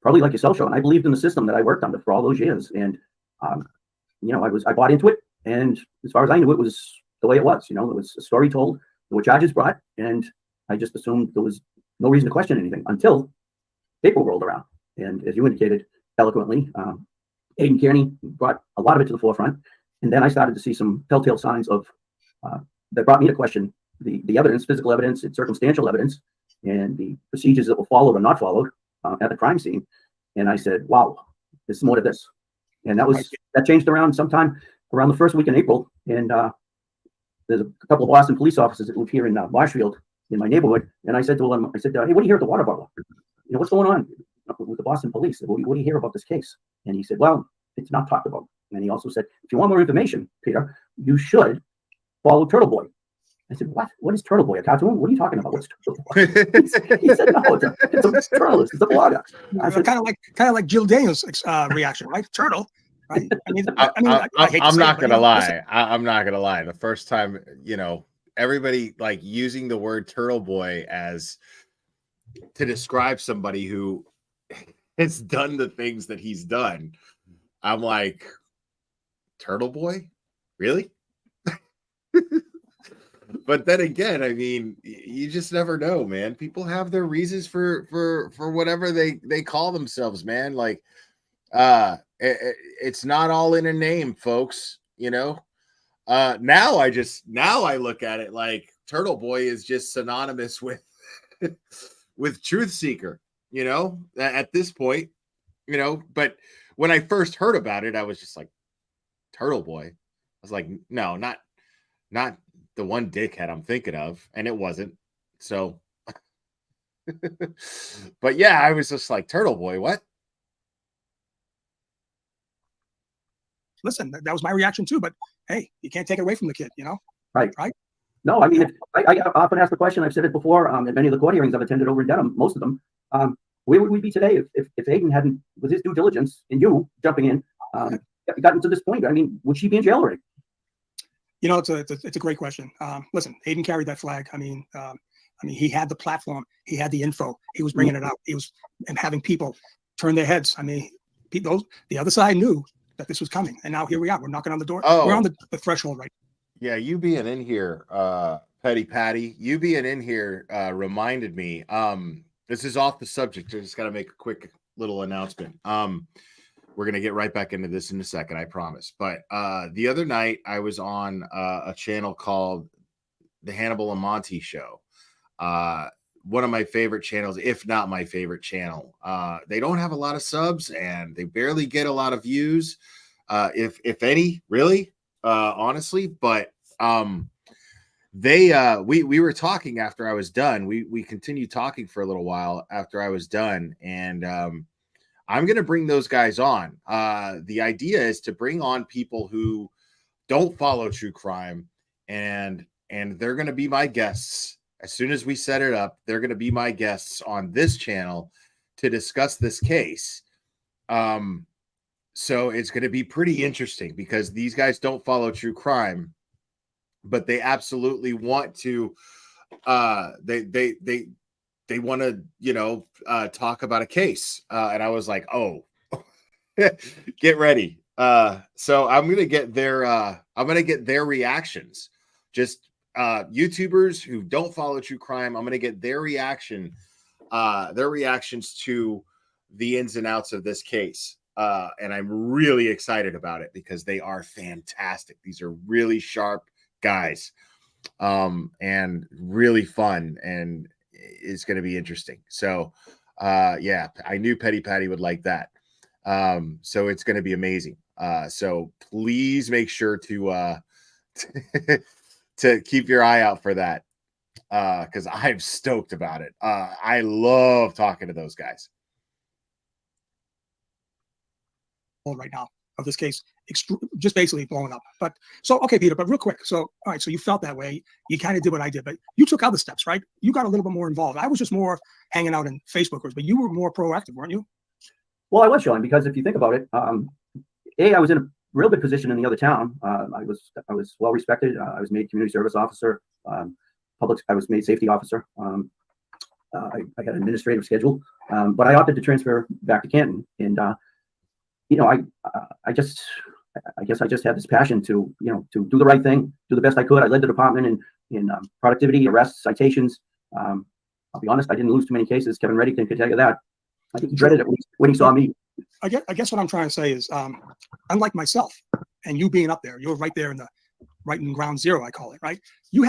probably like yourself, Sean, I believed in the system that I worked under for all those years. And, I bought into it. And as far as I knew, it was the way it was. It was a story told, there were charges brought, and I just assumed there was no reason to question anything until April rolled around. And as you indicated eloquently, Aiden Kearney brought a lot of it to the forefront. And then I started to see some telltale signs of that brought me to question the evidence, physical evidence and circumstantial evidence, and the procedures that were followed or not followed at the crime scene. And I said, wow, there's more to this. And that changed around sometime around the first week in April. And there's a couple of Boston police officers that live here in Marshfield in my neighborhood. And I said to them, hey, what do you hear at the water bottle? What's going on with the Boston police? What do you hear about this case? And he said, well, it's not talked about. And he also said, if you want more information, Peter, you should follow TurtleBoy. I said, what is TurtleBoy, a cartoon? What are you talking about? What's TurtleBoy? He said, no, it's a journalist, it's a blogger. I said, kind of like Jill Daniels' reaction, right? Turtle, right? I hate to I'm say not it, but, gonna lie. listen. I'm not gonna lie. The first time, everybody like using the word TurtleBoy as to describe somebody who has done the things that he's done, I'm like, TurtleBoy? Really? But then again, I mean, you just never know, man. People have their reasons for whatever they call themselves, man. Like, it's not all in a name, folks. Now I look at it like TurtleBoy is just synonymous with with truth seeker. At this point, But when I first heard about it, I was just like, TurtleBoy. I was like, no, not the one dickhead I'm thinking of, and it wasn't. So, but yeah, I was just like, TurtleBoy, what? Listen, that was my reaction too. But hey, you can't take it away from the kid, Right. Right. No, I mean, I often ask the question. I've said it before. At many of the court hearings I've attended over in Dedham, most of them. Where would we be today if Aiden hadn't, with his due diligence and you jumping in, gotten to this point? I mean, would she be in jail already? It's a great question. Listen, Aiden carried that flag. I mean, he had the platform, he had the info, he was bringing it out. He was having people turn their heads. I mean, the other side knew that this was coming, and now here we are. We're knocking on the door. Oh. We're on the threshold right now. Yeah, you being in here, Petty Patty, you being in here reminded me. This is off the subject. I just got to make a quick little announcement. We're going to get right back into this in a second, I promise. But the other night, I was on a channel called The Hannibal and Monty Show. One of my favorite channels, if not my favorite channel. They don't have a lot of subs, and they barely get a lot of views, if any, really, honestly. But we were talking after I was done. We continued talking for a little while after I was done, and I'm going to bring those guys on. The idea is to bring on people who don't follow true crime, and they're going to be my guests. As soon as we set it up, they're going to be my guests on this channel to discuss this case. So it's going to be pretty interesting because these guys don't follow true crime, but they absolutely want to. They want to, talk about a case. And I was like, oh, get ready. So I'm going to get their reactions. Just YouTubers who don't follow true crime. I'm going to get their reactions to the ins and outs of this case. And I'm really excited about it because they are fantastic. These are really sharp guys, and really fun, and it's going to be interesting. So, yeah, I knew Petty Patty would like that. So it's going to be amazing. So please make sure to to keep your eye out for that, because I'm stoked about it. I love talking to those guys. Right now of this case, just basically blowing up. But so, okay, Peter, but real quick. So, all right, so you felt that way. You kind of did what I did, but you took other steps, right? You got a little bit more involved. I was just more hanging out in Facebook groups, but you were more proactive, weren't you? Well, I was, Sean, because if you think about it, I was in a real good position in the other town. I was well respected. I was made community service officer, I was made safety officer. I had an administrative schedule, but I opted to transfer back to Canton, and I guess I just had this passion to do the right thing, do the best I could. I led the department in productivity, arrests, citations. I'll be honest, I didn't lose too many cases. Kevin Reddington could tell you that. I think he dreaded it when he saw me. I guess what I'm trying to say is, unlike myself and you being up there, you're right there in ground zero, I call it, right? You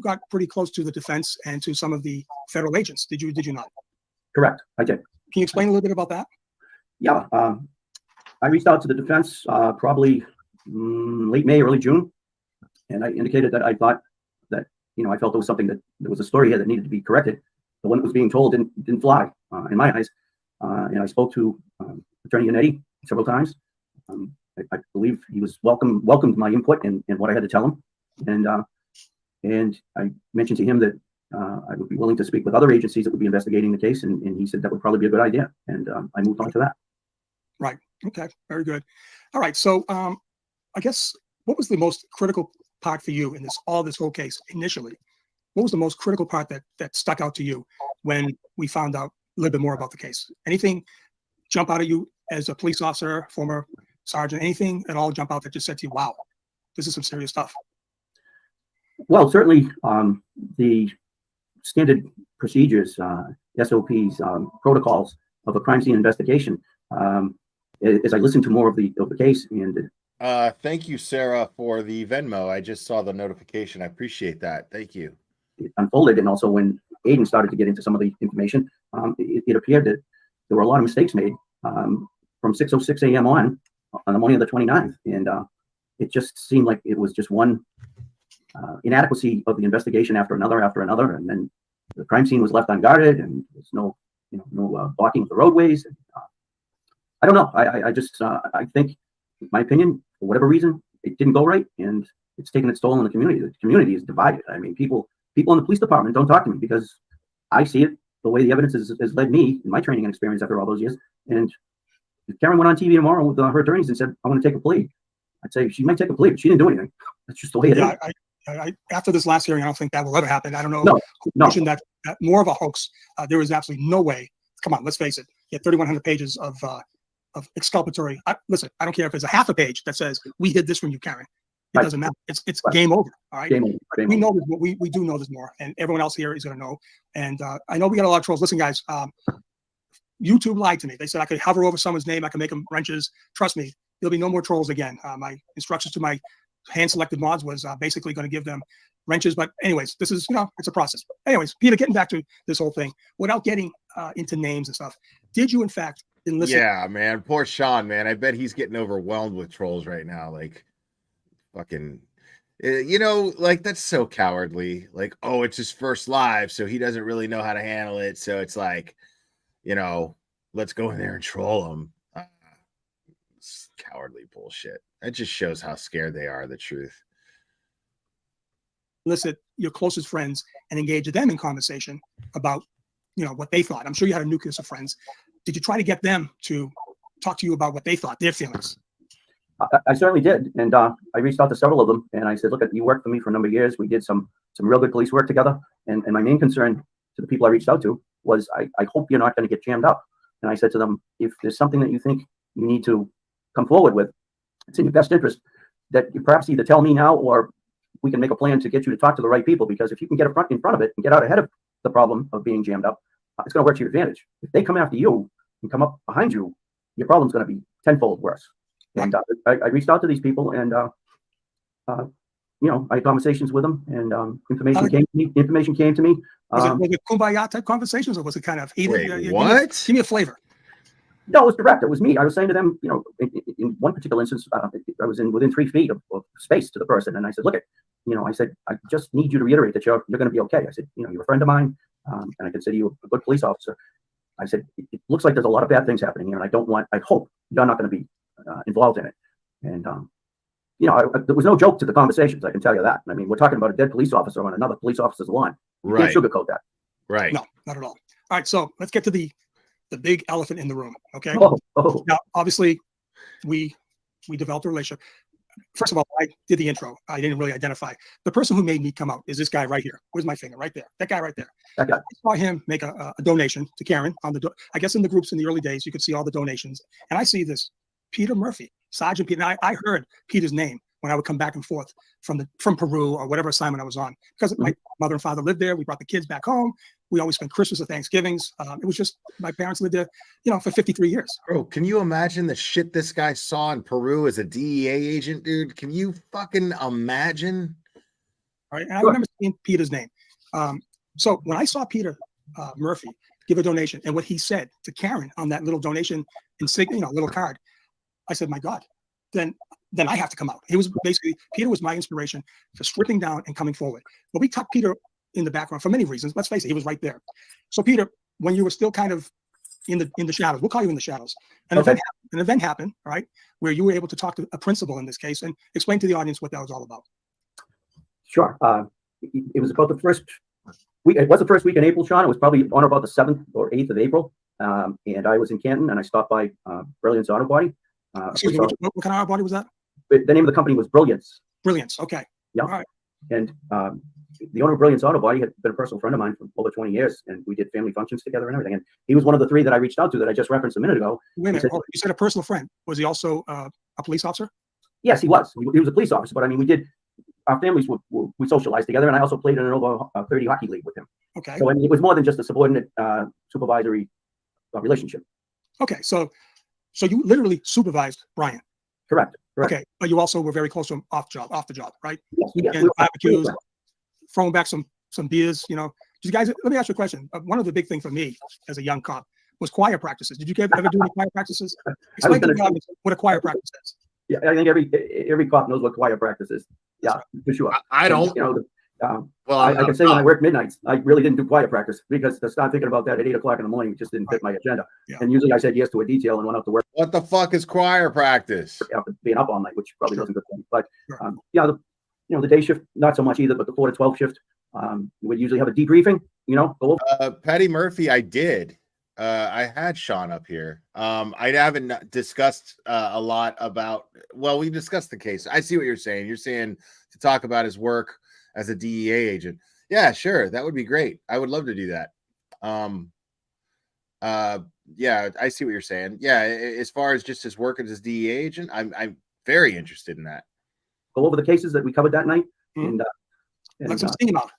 got pretty close to the defense and to some of the federal agents. Did you not? Correct, I did. Can you explain a little bit about that? Yeah, I reached out to the defense probably late May, early June, and I indicated that I thought that I felt there was something, that there was a story here that needed to be corrected. The one that was being told didn't fly in my eyes, and I spoke to Attorney Yannetti several times. I believe he was welcomed my input and what I had to tell him, and And I mentioned to him that I would be willing to speak with other agencies that would be investigating the case, and he said that would probably be a good idea. And I moved on to that. Right. Okay. Very good. All right. So I guess what was the most critical part for you in this whole case initially? What was the most critical part that stuck out to you when we found out a little bit more about the case? Anything jump out at you as a police officer, former sergeant? Anything at all jump out that just said to you, "Wow, this is some serious stuff"? Well, certainly the standard procedures, SOPs, protocols of a crime scene investigation. As I listened to more of the case, and thank you, Sarah, for the Venmo. I just saw the notification. I appreciate that. Thank you. it unfolded, and also when Aiden started to get into some of the information, it appeared that there were a lot of mistakes made from 6:06 a.m. on the morning of the 29th, and it just seemed like it was just one inadequacy of the investigation after another, and then the crime scene was left unguarded, and there's no blocking of the roadways. I don't know. I think, in my opinion, for whatever reason, it didn't go right, and it's taken its toll on the community. The community is divided. I mean, people in the police department don't talk to me because I see it the way the evidence has led me in my training and experience after all those years. And if Karen went on TV tomorrow with her attorneys and said, "I want to take a plea," I'd say she might take a plea, but she didn't do anything. That's just the way it is. After this last hearing, I don't think that will ever happen. I don't know who No. mentioned that more of a hoax. There is absolutely no way. Come on, let's face it. You have 3,100 pages of exculpatory. Listen, I don't care if there's a half a page that says we hid this from you, Karen. It doesn't matter. It's game over. All right. Game over. We know this. We do know this more, and everyone else here is going to know. And I know we got a lot of trolls. Listen, guys. YouTube lied to me. They said I could hover over someone's name. I could make them wrenches. Trust me, there'll be no more trolls again. My instructions to my hand-selected mods was basically going to give them wrenches. But anyways, this is, it's a process. But anyways, Peter, getting back to this whole thing, without getting into names and stuff, did you in fact enlist? Yeah, man. Poor Sean, man. I bet he's getting overwhelmed with trolls right now. Like, fucking, like, that's so cowardly. Like, oh, it's his first live, so he doesn't really know how to handle it. So it's like, let's go in there and troll him. It's cowardly bullshit. That just shows how scared they are of the truth. Elicit your closest friends and engage them in conversation about, what they thought. I'm sure you had a nucleus of friends. Did you try to get them to talk to you about what they thought, their feelings? I certainly did, and I reached out to several of them, and I said, "Look, you worked for me for a number of years. We did some real good police work together." And my main concern to the people I reached out to was, I hope you're not going to get jammed up. And I said to them, if there's something that you think you need to come forward with, it's in your best interest that you perhaps either tell me now, or we can make a plan to get you to talk to the right people. Because if you can get in front of it and get out ahead of the problem of being jammed up, it's going to work to your advantage. If they come after you and come up behind you, your problem's going to be tenfold worse. And I reached out to these people, and I had conversations with them, and information came to me. Was it kumbaya type conversations, or was it kind of heated? Wait, what? Give me a flavor. No, it was direct. It was me. I was saying to them, in one particular instance, I was within 3 feet of space to the person, and I said, "Look, I said, I just need you to reiterate that you're going to be okay." I said, "You're a friend of mine, and I consider you a good police officer." I said, "It looks like there's a lot of bad things happening here, and I hope you're not going to be involved in it." And there was no joke to the conversations. I can tell you that. I mean, we're talking about a dead police officer on another police officer's lawn. You can't sugarcoat that. Right. No, not at all. All right, so let's get to the big elephant in the room. Okay. Oh. Now, obviously, we developed a relationship. First of all, I did the intro. I didn't really identify the person who made me come out. Is this guy right here? Where's my finger? Right there. That guy right there. That guy. I saw him make a donation to Karen on I guess in the groups in the early days, you could see all the donations, and I see this Peter Murphy, Sergeant Peter. And I heard Peter's name when I would come back and forth from Peru or whatever assignment I was on, because my mother and father lived there. We brought the kids back home. We always spent Christmas or Thanksgivings. It was just, my parents lived there, for 53 years. Bro, can you imagine the shit this guy saw in Peru as a DEA agent, dude? Can you fucking imagine? All right, and I remember seeing Peter's name. So when I saw Peter Murphy give a donation, and what he said to Karen on that little donation insignia, little card, I said, my God, then I have to come out. He was basically, Peter was my inspiration for stripping down and coming forward. But we tucked Peter in the background for many reasons. Let's face it, he was right there. So Peter, when you were still kind of in the shadows, we'll call you in the shadows, an event happened, all right, where you were able to talk to a principal in this case and explain to the audience what that was all about. Sure. it was about the first week. It was the first week in April, Sean. It was probably on about the 7th or 8th of April. And I was in Canton, and I stopped by Brilliance Auto Body. Excuse me, what kind of auto body was that? The name of the company was Brilliance. Brilliance. Okay. Yeah. All right. And the owner of Brilliance Auto Body had been a personal friend of mine for over 20 years, and we did family functions together and everything. And he was one of the 3 that I reached out to that I just referenced a minute ago. Wait a minute. You said a personal friend. Was he also a police officer? Yes, he was. He was a police officer, but I mean, our families we socialized together, and I also played in an over 30 hockey league with him. Okay. So I mean, it was more than just a subordinate supervisory relationship. Okay. So you literally supervised Brian. Correct. Okay. But you also were very close to him off the job, right? Yes. And barbecues, throwing back some beers, you know. You guys, let me ask you a question. One of the big things for me as a young cop was choir practices. Did you ever do any choir practices? Explain to me what a choir practice is. Yeah, I think every cop knows what choir practice is. Yeah, for sure. I don't. You know, well, I can say when I worked midnights, I really didn't do choir practice because to start thinking about that at 8 o'clock in the morning just didn't fit my agenda. Yeah. And usually I said yes to a detail and went out to work. What the fuck is choir practice? After being up all night, which probably doesn't good for me. But yeah, the day shift not so much either, but the 4 to 12 shift, we would usually have a debriefing. You know, go over. Petty Murphy, I did. I had Sean up here. I haven't discussed a lot about. Well, we discussed the case. I see what you're saying. You're saying to talk about his work as a DEA agent. Yeah, sure, that would be great. I would love to do that. Yeah, I see what you're saying. Yeah, as far as just his work as his DEA agent, I'm very interested in that. Go over the cases that we covered that night, and Let some steam out.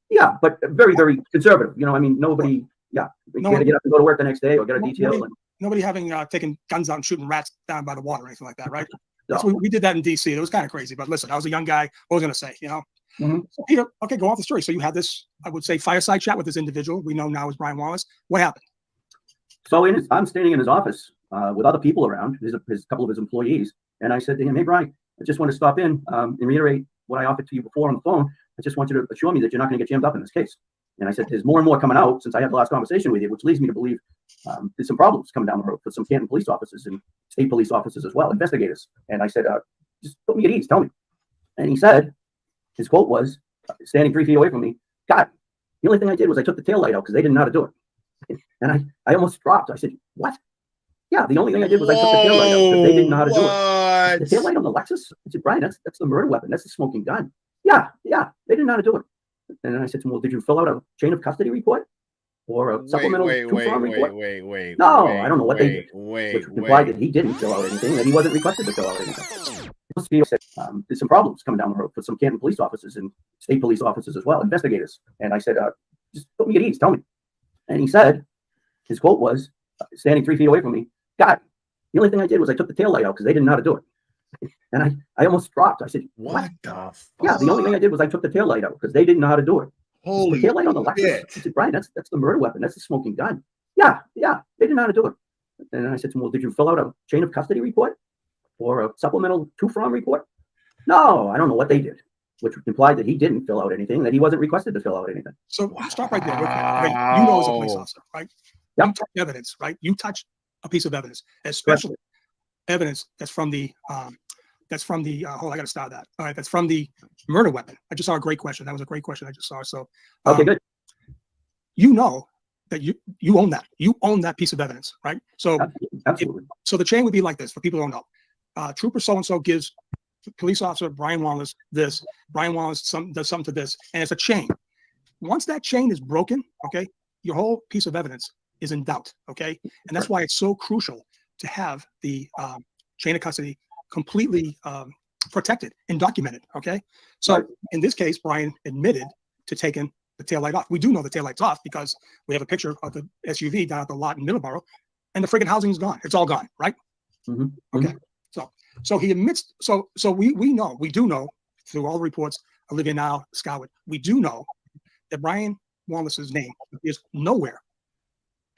Yeah, but very, very conservative. You know, I mean, nobody. Yeah, we can't get up and go to work the next day or get a detail. Nobody having taken guns out and shooting rats down by the water or anything like that, right? That's what we did that in DC. It was kind of crazy, but listen, I was a young guy. What was I going to say? You know, So Peter. Okay, go off the story. So you had this, I would say, fireside chat with this individual we know now as Brian Wallace. What happened? So I'm standing in his office with other people around, his couple of his employees, and I said to him, "Hey, Brian, I just want to stop in and reiterate what I offered to you before on the phone. I just want you to assure me that you're not going to get jammed up in this case." And I said, "There's more and more coming out since I had the last conversation with you, which leads me to believe there's some problems coming down the road for some Canton police officers and state police officers as well, investigators." And I said, "Just put me at ease, tell me." And he said, his quote was, standing 3 feet away from me, "God, the only thing I did was I took the taillight out because they didn't know how to do it." And I almost dropped. I said, "What?" "Yeah, the only thing I did was I took the taillight out because they didn't know how to do it." "The taillight on the Lexus?" I said, "Brian, that's the murder weapon. That's the smoking gun." Yeah, they didn't know how to do it." And then I said to him, "Well, did you fill out a chain of custody report or a supplemental two-form report?" No, I don't know what they did. Which implied that he didn't fill out anything, that he wasn't requested to fill out anything. There's some problems coming down the road for some Canton police officers and state police officers as well, investigators. And I said, "Just put me at ease, tell me." And he said, his quote was, standing 3 feet away from me, "God, the only thing I did was I took the taillight out because they didn't know how to do it." And I almost dropped. I said, "What?" the fuck? "Yeah, the only thing I did was I took the taillight out because they didn't know how to do it." Holy "The taillight on the Lexus?" shit. I said, "Brian, that's the murder weapon. That's the smoking gun." Yeah, they didn't know how to do it. And then I said to him, "Well, did you fill out a chain of custody report or a supplemental two-form report?" No, I don't know what they did, which implied that he didn't fill out anything, that he wasn't requested to fill out anything. So stop right there. Right? You know as a police officer, right? Yep. You touch evidence, right? You touch a piece of evidence, especially evidence that's from the hold on, I got to start that. All right, that's from the murder weapon. I just saw a great question. That was a great question I just saw. So okay, good. You know that you own that. You own that piece of evidence, right? So absolutely. So the chain would be like this for people who don't know. Trooper so-and-so gives police officer Brian Wallace this. Brian Wallace does something to this, and it's a chain. Once that chain is broken, okay, your whole piece of evidence is in doubt, okay? And that's why it's so crucial to have the chain of custody completely protected and documented, okay? So in this case, Brian admitted to taking the taillight off. We do know the taillight's off because we have a picture of the SUV down at the lot in Middleborough, and the friggin' housing is gone. It's all gone, right? Okay. So he admits, so we do know through all the reports, Olivia Nile, Scotwood, we do know that Brian Wallace's name is nowhere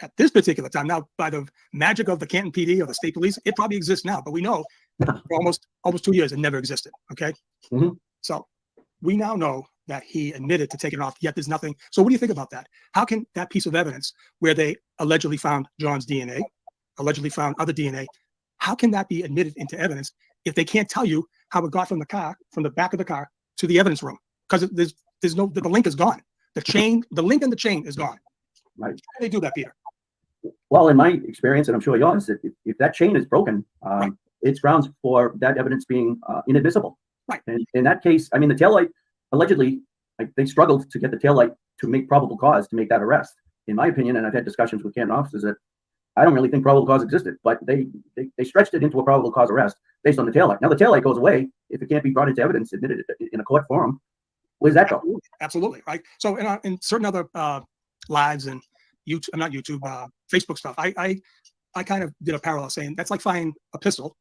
at this particular time. Now, by the magic of the Canton PD or the state police, it probably exists now, but we know for almost 2 years it never existed. Okay. So we now know that he admitted to taking it off, yet there's nothing. So what do you think about that? How can that piece of evidence where they allegedly found John's DNA, allegedly found other DNA, how can that be admitted into evidence if they can't tell you how it got from the car, from the back of the car to the evidence room? Because there's there's no, the link is gone. The link in the chain is gone. Right. How do they do that, Peter? Well, in my experience, and I'm sure yours, if that chain is broken, it's grounds for that evidence being inadmissible. Right. And in that case, I mean, the taillight, allegedly, they struggled to get the taillight to make probable cause to make that arrest. In my opinion, and I've had discussions with Canton officers, that I don't really think probable cause existed, but they stretched it into a probable cause arrest based on the taillight. Now the taillight goes away if it can't be brought into evidence, admitted in a court forum. Where's that go? Absolutely, right. So in certain other lives and YouTube, I'm not YouTube, Facebook stuff, I kind of did a parallel saying that's like finding a pistol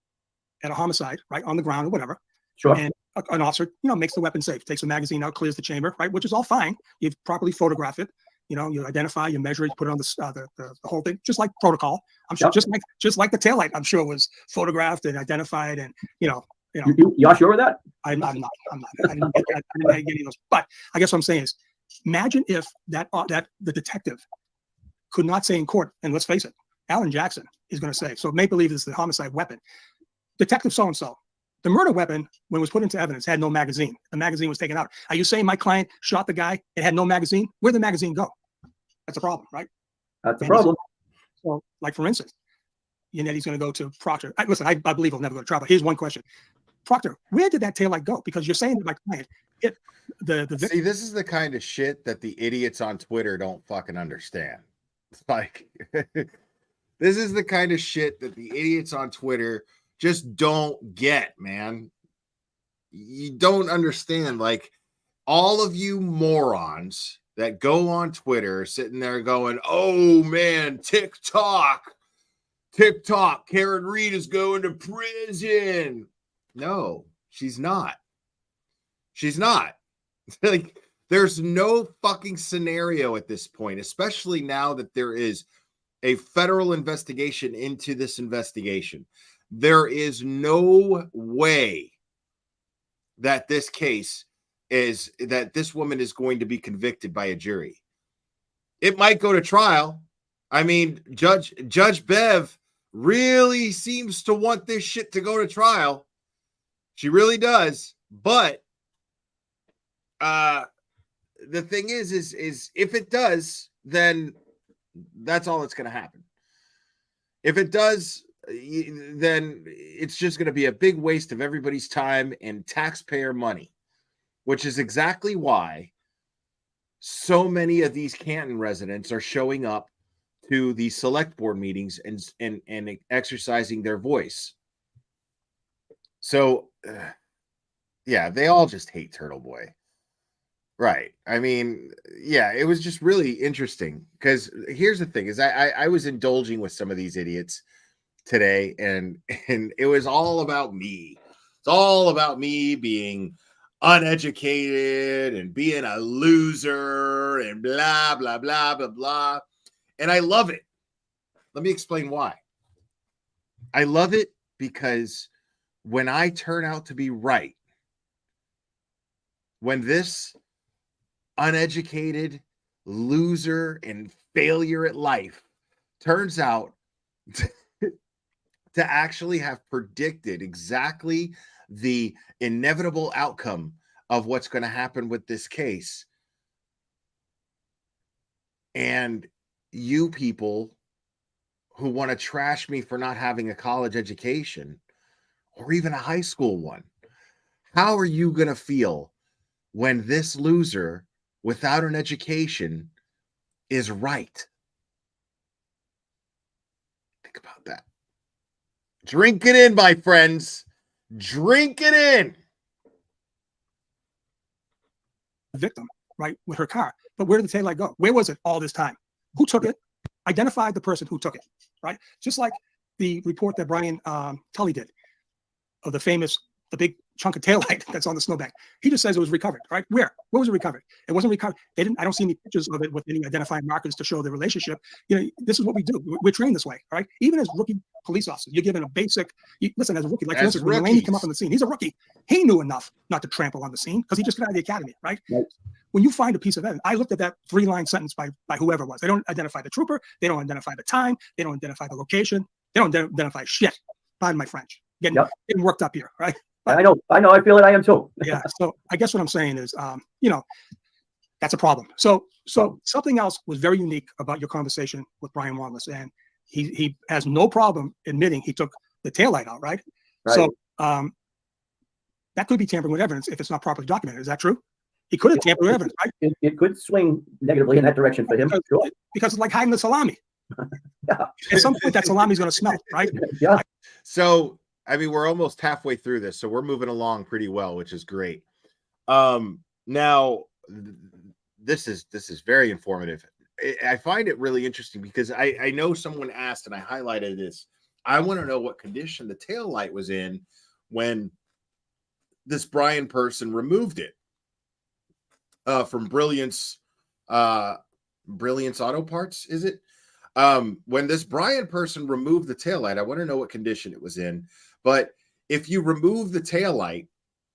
at a homicide, right, on the ground or whatever. Sure. And an officer, makes the weapon safe, takes the magazine out, clears the chamber, right, which is all fine. You properly photograph it. You identify, you measure it, put it on the whole thing, just like protocol. I'm sure, just like the taillight, I'm sure was photographed and identified, and You're sure of that? I'm not. I didn't get any of those. But I guess what I'm saying is, imagine if that the detective could not say in court, and let's face it, Alan Jackson is going to say, so make believe this is the homicide weapon. Detective so-and-so, the murder weapon, when it was put into evidence, had no magazine. The magazine was taken out. Are you saying my client shot the guy and had no magazine? Where'd the magazine go? That's a problem, right? That's a problem. So, like for instance, Yanetti's going to go to Proctor. Listen, I believe he'll never go to trial. But here's one question: Proctor, where did that taillight go? Because you're saying that my client hit the victim. See, this is the kind of shit that the idiots on Twitter don't fucking understand. Like, this is the kind of shit that the idiots on Twitter just don't get, man. You don't understand. Like, all of you morons that go on Twitter sitting there going, oh man, TikTok, Karen Reed is going to prison. No, she's not. She's not. Like, there's no fucking scenario at this point, especially now that there is a federal investigation into this investigation. There is no way that this case is that this woman is going to be convicted by a jury. It might go to trial. I mean, Judge Bev really seems to want this shit to go to trial. She really does. But the thing is if it does, then that's all that's going to happen. If it does, then it's just going to be a big waste of everybody's time and taxpayer money, which is exactly why so many of these Canton residents are showing up to the select board meetings and exercising their voice. So, yeah, they all just hate TurtleBoy. Right. I mean, yeah, it was just really interesting because here's the thing is I was indulging with some of these idiots today and it was all about me. It's all about me being uneducated and being a loser and blah, blah, blah, blah, blah. And I love it. Let me explain why. I love it because when I turn out to be right, when this uneducated loser and failure at life turns out to actually have predicted exactly the inevitable outcome of what's going to happen with this case. And you people who want to trash me for not having a college education or even a high school one, how are you going to feel when this loser without an education is right? Think about that. Drink it in, my friends. Drink it in. Victim, right, with her car. But where did the taillight go? Where was it all this time? Who took it? Identified the person who took it, right? Just like the report that Brian Tully did of the big chunk of taillight that's on the snowbank. He just says it was recovered, right? Where was it recovered? It wasn't recovered. I don't see any pictures of it with any identifying markers to show the relationship. This is what we do. We're trained this way, right? Even as rookie police officers, you're given a basic, listen, as a rookie, like for instance, when Delaney came up on the scene, he's a rookie. He knew enough not to trample on the scene because he just got out of the academy, right? When you find a piece of evidence, I looked at that 3-line sentence by whoever it was. They don't identify the trooper. They don't identify the time. They don't identify the location. They don't identify shit. Pardon my French. Getting worked up here, right? I know. I feel it. I am too. Yeah. So I guess what I'm saying is, That's a problem. So something else was very unique about your conversation with Brian Wallace, and he has no problem admitting he took the taillight out, right? So that could be tampering with evidence if it's not properly documented. Is that true? He could have tampered with evidence, right? It could swing negatively in that direction for him. Because it's like hiding the salami. Yeah. At some point, that salami is going to smell, right? Yeah. So, I mean, we're almost halfway through this, so we're moving along pretty well, which is great. Now, this is very informative. I find it really interesting because I know someone asked, and I highlighted this. I want to know what condition the tail light was in when this Brian person removed it from Brilliance Auto Parts, is it? When this Brian person removed the taillight, I want to know what condition it was in. But if you remove the taillight,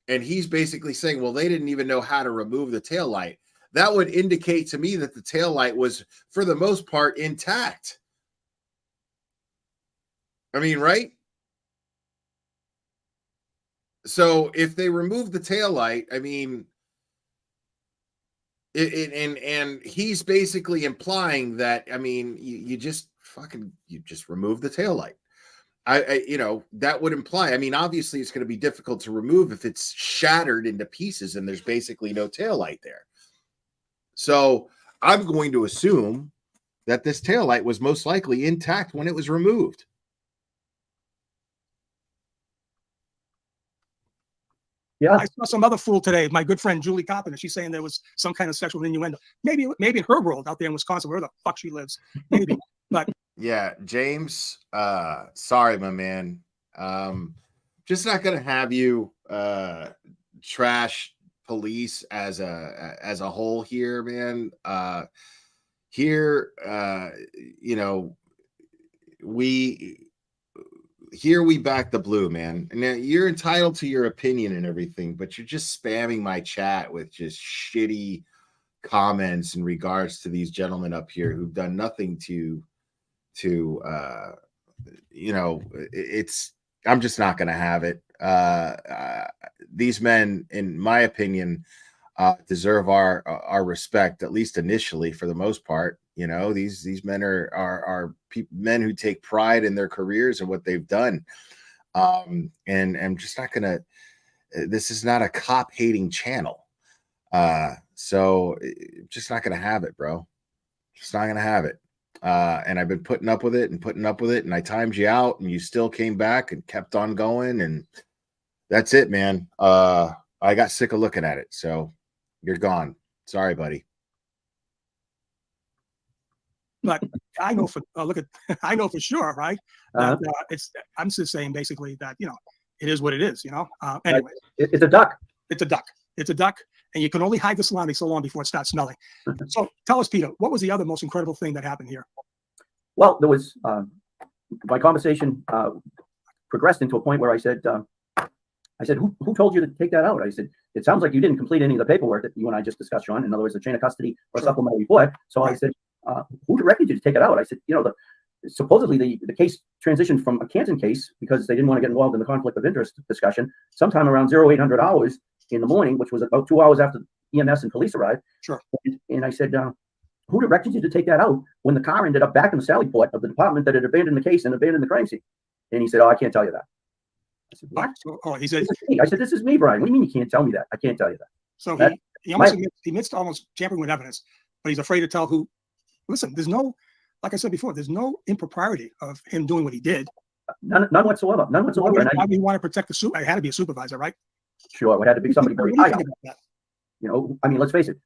and he's basically saying, well, they didn't even know how to remove the taillight, that would indicate to me that the taillight was, for the most part, intact. I mean, right? So if they remove the taillight, I mean, and he's basically implying that, I mean, you just remove the taillight. You know, that would imply, I mean, obviously it's going to be difficult to remove if it's shattered into pieces and there's basically no taillight there. So I'm going to assume that this taillight was most likely intact when it was removed. Yeah. I saw some other fool today, my good friend Julie Carpenter. She's saying there was some kind of sexual innuendo. Maybe in her world out there in Wisconsin, where the fuck she lives. Maybe. But yeah, James, sorry, my man. Just not gonna have you trash police as a whole here, man. Here, you know, we back the blue, man. And you're entitled to your opinion and everything, but you're just spamming my chat with just shitty comments in regards to these gentlemen up here who've done nothing to you know, I'm just not going to have it. These men, in my opinion, deserve our respect, at least initially, for the most part. You know, these men are men who take pride in their careers and what they've done. And I'm just not gonna. This is not a cop hating channel, so just not gonna have it, bro. Just not gonna have it. And I've been putting up with it, and I timed you out, and you still came back and kept on going, and that's it, man. I got sick of looking at it, so you're gone. Sorry, buddy. But I know for I know for sure, right? That I'm just saying basically that, you know, it is what it is, you know. Anyway, it's a duck. It's a duck. It's a duck, and you can only hide the salami so long before it starts smelling. So tell us, Peter, what was the other most incredible thing that happened here? Well, there was my conversation progressed into a point where I said, who told you to take that out? I said, it sounds like you didn't complete any of the paperwork that you and I just discussed, Sean. In other words, the chain of custody or supplemental report. So I said, who directed you to take it out? I said, you know, supposedly the case transitioned from a Canton case because they didn't want to get involved in the conflict of interest discussion sometime around 0800 hours in the morning, which was about 2 hours after EMS and police arrived. Sure. And I said, who directed you to take that out when the car ended up back in the Sally Port of the department that had abandoned the case and abandoned the crime scene? And he said, oh, I can't tell you that. I said, what? He said, I said, this is me, Brian. What do you mean you can't tell me that? I can't tell you that. So he admits to almost tampering with evidence, but he's afraid to tell who. Listen, there's no, like I said before, there's no impropriety of him doing what he did. None whatsoever. None whatsoever. Why do you want to protect the I had to be a supervisor, right? Sure, it had to be somebody very high up. You know, I mean, let's face it.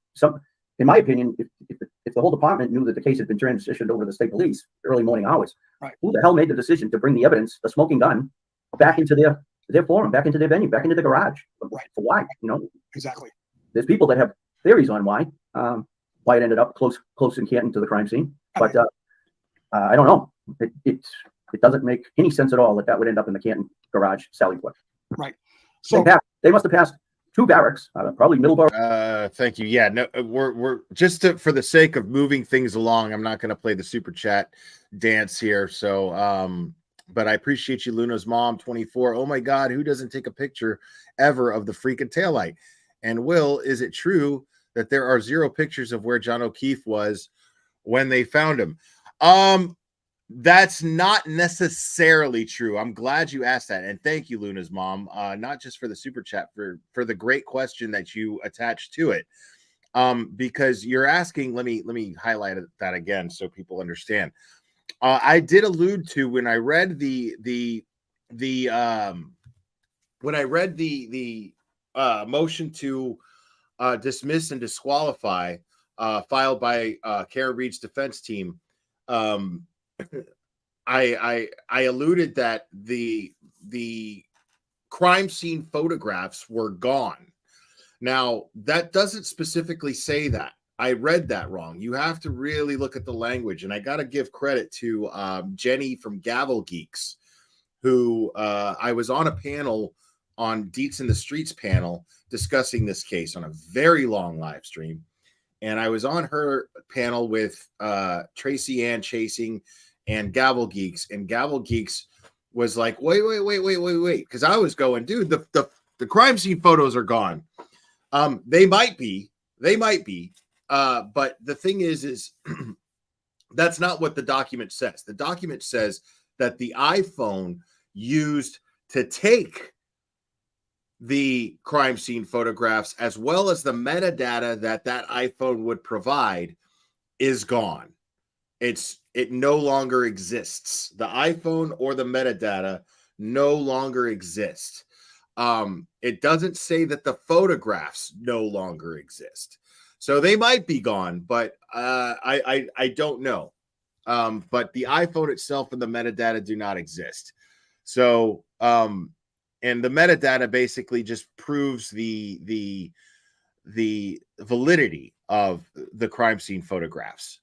In my opinion, if the whole department knew that the case had been transitioned over to the state police early morning hours, who the hell made the decision to bring the evidence, the smoking gun, back into their forum, back into their venue, back into the garage? For why? You know, exactly. There's people that have theories on why it ended up close in Canton to the crime scene, but I don't know. It doesn't make any sense at all that would end up in the Canton garage, Sally Port. Right. So they must have passed 2 barracks, probably Middleborough. Thank you. Yeah, no, we're just for the sake of moving things along. I'm not going to play the super chat dance here. So, but I appreciate you, Luna's mom, 24. Oh my God, who doesn't take a picture ever of the freaking taillight? And Will, is it true that there are 0 pictures of where John O'Keefe was when they found him. That's not necessarily true. I'm glad you asked that, and thank you, Luna's mom, not just for the super chat, for the great question that you attached to it. Because you're asking, let me highlight that again so people understand. I did allude to when I read the motion to dismiss and disqualify filed by Karen Reed's defense team. I alluded that the crime scene photographs were gone. Now, that doesn't specifically say that. I read that wrong. You have to really look at the language, and I got to give credit to Jenny from Gavel Geeks, who I was on a panel on Deets in the Streets panel discussing this case on a very long live stream. And I was on her panel with Tracy Ann Chasing and Gavel Geeks. And Gavel Geeks was like, wait. Because I was going, dude, the crime scene photos are gone. They might be. But the thing is that's not what the document says. The document says that the iPhone used to take the crime scene photographs, as well as the metadata that iPhone would provide, is gone. It no longer exists. The iPhone or the metadata no longer exist. It doesn't say that the photographs no longer exist. So they might be gone, but I don't know. But the iPhone itself and the metadata do not exist. So and the metadata basically just proves the validity of the crime scene photographs.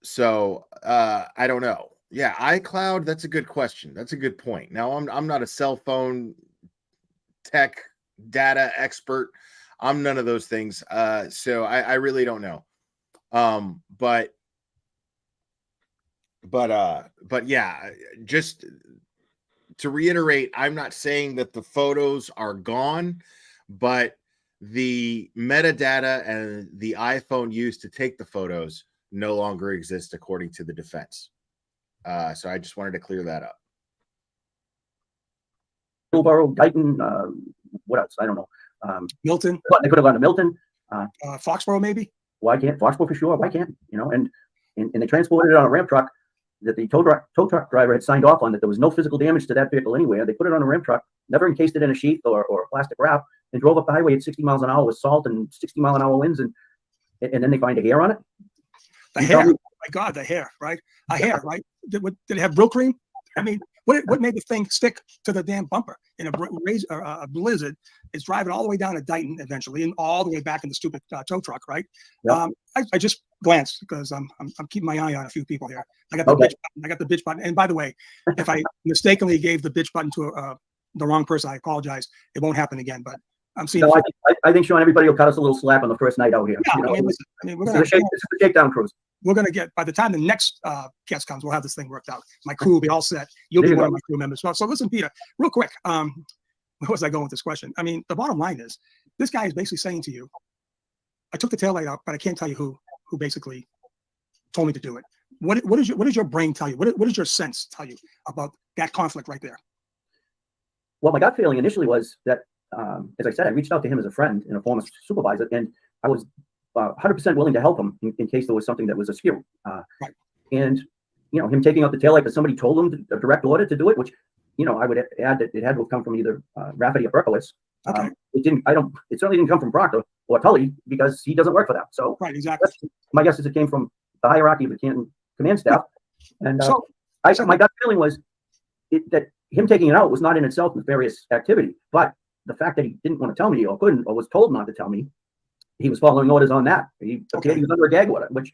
So I don't know. Yeah, iCloud, that's a good question. That's a good point. Now, I'm not a cell phone tech data expert. I'm none of those things. So I really don't know. But yeah, just to reiterate, I'm not saying that the photos are gone, but the metadata and the iPhone used to take the photos no longer exist, according to the defense. So I just wanted to clear that up. Hillsborough, Dighton, what else? I don't know. Milton. But they could have gone to Milton. Foxborough, maybe. Why can't Foxborough for sure? Why can't, and they transported it on a ramp truck that the tow truck driver had signed off on, that there was no physical damage to that vehicle anywhere. They put it on a ramp truck, never encased it in a sheath or plastic wrap, and drove up the highway at 60 miles an hour with salt and 60-mile-an-hour winds, and then they find a hair on it. The hair. Oh my God, the hair, right? Hair, right? Did it have Brill cream? I mean, what made the thing stick to the damn bumper in a blizzard? It's driving all the way down to Dighton eventually, and all the way back in the stupid tow truck, right? Yep. I just glanced because I'm keeping my eye on a few people here. I got the bitch button. I got the bitch button. And by the way, if I mistakenly gave the bitch button to the wrong person, I apologize. It won't happen again. But I'm seeing. No, I think, Sean, everybody will cut us a little slack on the first night out here. Yeah, this is the shakedown cruise. We're going to get, by the time the next guest comes, we'll have this thing worked out. My crew will be all set. You'll be one of my crew members. So listen, Peter, real quick. Where was I going with this question? I mean, the bottom line is, this guy is basically saying to you, I took the taillight out, but I can't tell you who basically told me to do it. What does your brain tell you? What does your sense tell you about that conflict right there? Well, my gut feeling initially was that, as I said, I reached out to him as a friend and a former supervisor, and I was 100% willing to help him in case there was something that was askew. Right. And, him taking out the taillight, that somebody told him a direct order to do it, which, I would add that it had to have come from either Rafferty or Berkowitz. Okay. It certainly didn't come from Proctor or Tully, because he doesn't work for them. So right, exactly. My guess is it came from the hierarchy of the Canton command staff. And my gut feeling was that him taking it out was not in itself nefarious activity, but the fact that he didn't want to tell me or couldn't or was told not to tell me, he was following orders on that. He was under a gag order, which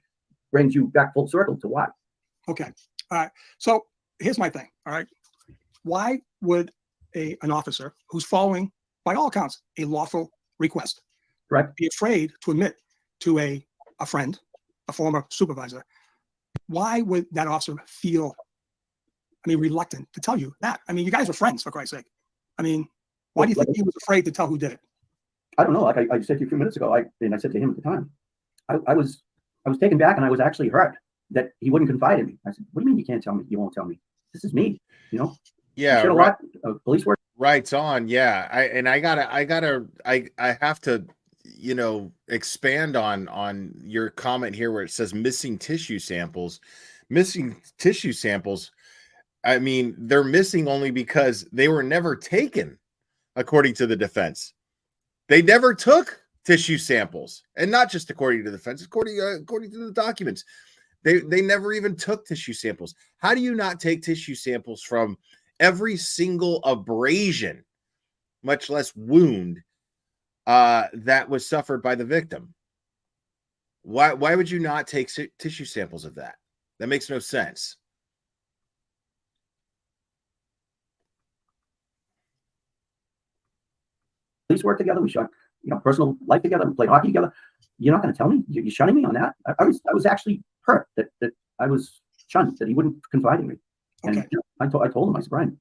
brings you back full circle to why. Okay. All right. So here's my thing. All right. Why would an officer who's following, by all accounts, a lawful request, right, be afraid to admit to a friend, a former supervisor? Why would that officer feel, reluctant to tell you that? You guys are friends, for Christ's sake. Why do you think he was afraid to tell who did it? I don't know. Like I said to you a few minutes ago, I said to him at the time, I was taken back, and I was actually hurt that he wouldn't confide in me. I said, "What do you mean you can't tell me? You won't tell me? This is me, you know." Yeah, I did a lot of police work. Right on. Yeah. I have to, you know, expand on your comment here where it says missing tissue samples. Missing tissue samples. I mean, they're missing only because they were never taken, according to the defense. They never took tissue samples, and not just according to the defense, according to the documents. They never even took tissue samples. How do you not take tissue samples from every single abrasion, much less wound, that was suffered by the victim? Why would you not take tissue samples of that? That makes no sense. Police work together. We shot, personal life together. We played hockey together. You're not going to tell me? You're shunning me on that? I was actually hurt that I was shunned, that he wouldn't confide in me. And Okay. I told him, I said, Brian,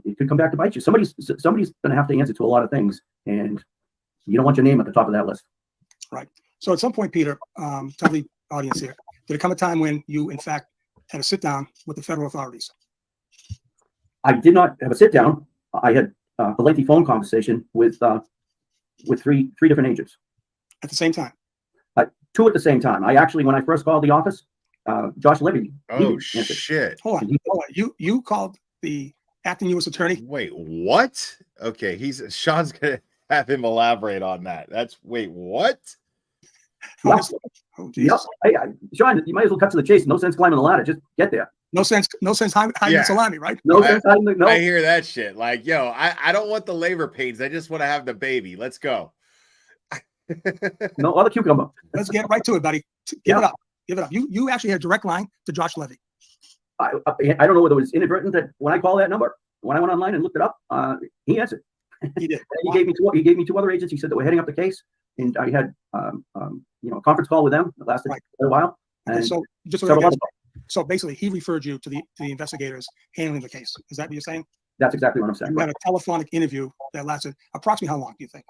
it could come back to bite you. Somebody's going to have to answer to a lot of things, and you don't want your name at the top of that list. Right. So at some point, Peter, tell the audience here, did it come a time when you, in fact, had a sit down with the federal authorities? I did not have a sit down. I had a lengthy phone conversation with three different agents at the same time. Two at the same time. I actually, when I first called the office, Josh Levy. Oh shit! Hold on. You called the acting U.S. attorney. Wait, what? Okay, Sean's gonna have him elaborate on that. Wait, what? Yeah. Oh, yep. Hey, Sean, you might as well cut to the chase. No sense climbing the ladder. Just get there. No sense hiding the salami, right? No sense hiding the. No. I hear that shit. Like, yo, I don't want the labor pains. I just want to have the baby. Let's go. No other cucumber. Let's get right to it, buddy. Give it up. Give it up. You actually had a direct line to Josh Levy. I don't know whether it was inadvertent that when I called that number, when I went online and looked it up, he answered. He did. He gave me two other agents. He said that we're heading up the case, and I had a conference call with them that lasted a while. And so just so basically, he referred you to the investigators handling the case. Is that what you're saying? That's exactly what I'm saying. You had a telephonic interview that lasted approximately how long do you think?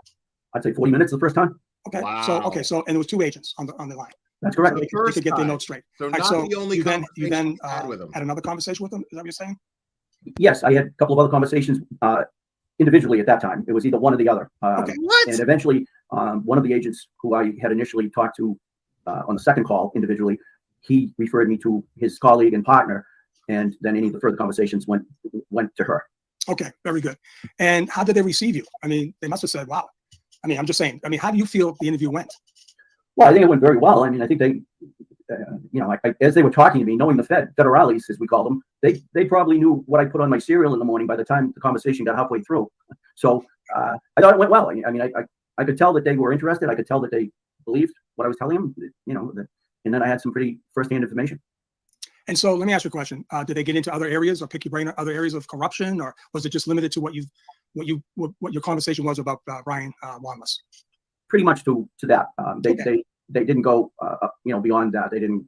I'd say 40 minutes the first time. Okay. Wow. So and there was two agents on the line. That's correct. So they could get their notes straight. So Right, not the only you then had with him. had another conversation with them. Is that what you're saying? Yes, I had a couple of other conversations individually at that time. It was either one or the other. Okay. What? And eventually, one of the agents who I had initially talked to on the second call individually, he referred me to his colleague and partner, and then any of the further conversations went to her. Okay, very good. And how did they receive you? I mean, they must have said, "Wow." I mean, I'm just saying. I mean, how do you feel the interview went? Well, I think it went very well. I mean, I think they, as they were talking to me, knowing the federales, as we call them, they probably knew what I put on my cereal in the morning by the time the conversation got halfway through. So I thought it went well. I mean, I could tell that they were interested. I could tell that they believed what I was telling them, and then I had some pretty firsthand information. And so let me ask you a question. Did they get into other areas or pick your brain on other areas of corruption, or was it just limited to what your conversation was about Brian Wanless? Pretty much to that. They didn't go beyond that. They didn't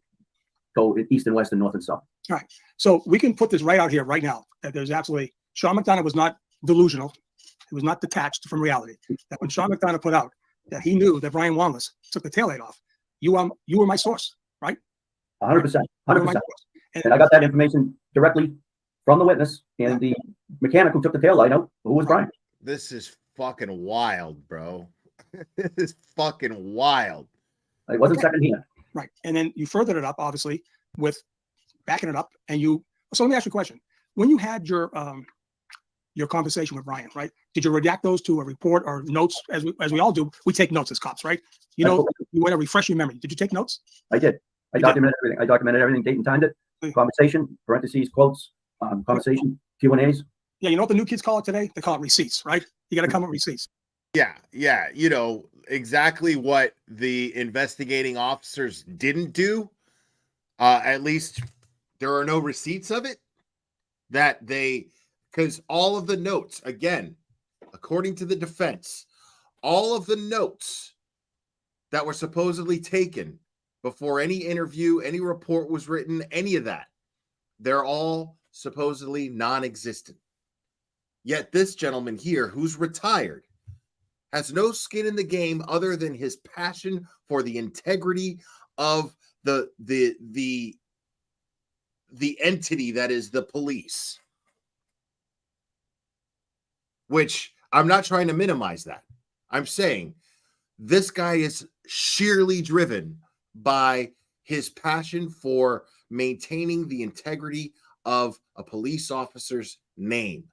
go east and west and north and south. All right. So we can put this right out here right now that there's absolutely Sean McDonough was not delusional. He was not detached from reality. That when Sean McDonough put out that he knew that Brian Wanless took the taillight off, you were my source, right? 100%. 100%. And I got that information directly from the witness and the mechanic who took the taillight out, who was Brian. This is fucking wild, bro. This is fucking wild. It wasn't secondhand. Right. And then you furthered it up, obviously, with backing it up. And so let me ask you a question. When you had your conversation with Brian, right? Did you redact those to a report or notes? As we all do, we take notes as cops, right? You want to refresh your memory. Did you take notes? I did. I documented everything. I documented everything, date and timed it. Conversation, parentheses, quotes, conversation, Q&As. Yeah, you know what the new kids call it today? They call it receipts, right? You got to come with receipts. Yeah. Exactly what the investigating officers didn't do. At least there are no receipts of it. Because all of the notes, again, according to the defense, all of the notes that were supposedly taken before any interview, any report was written, any of that, they're all supposedly non-existent. Yet this gentleman here, who's retired, has no skin in the game other than his passion for the integrity of the entity that is the police. Which I'm not trying to minimize that. I'm saying this guy is sheerly driven by his passion for maintaining the integrity of a police officer's name.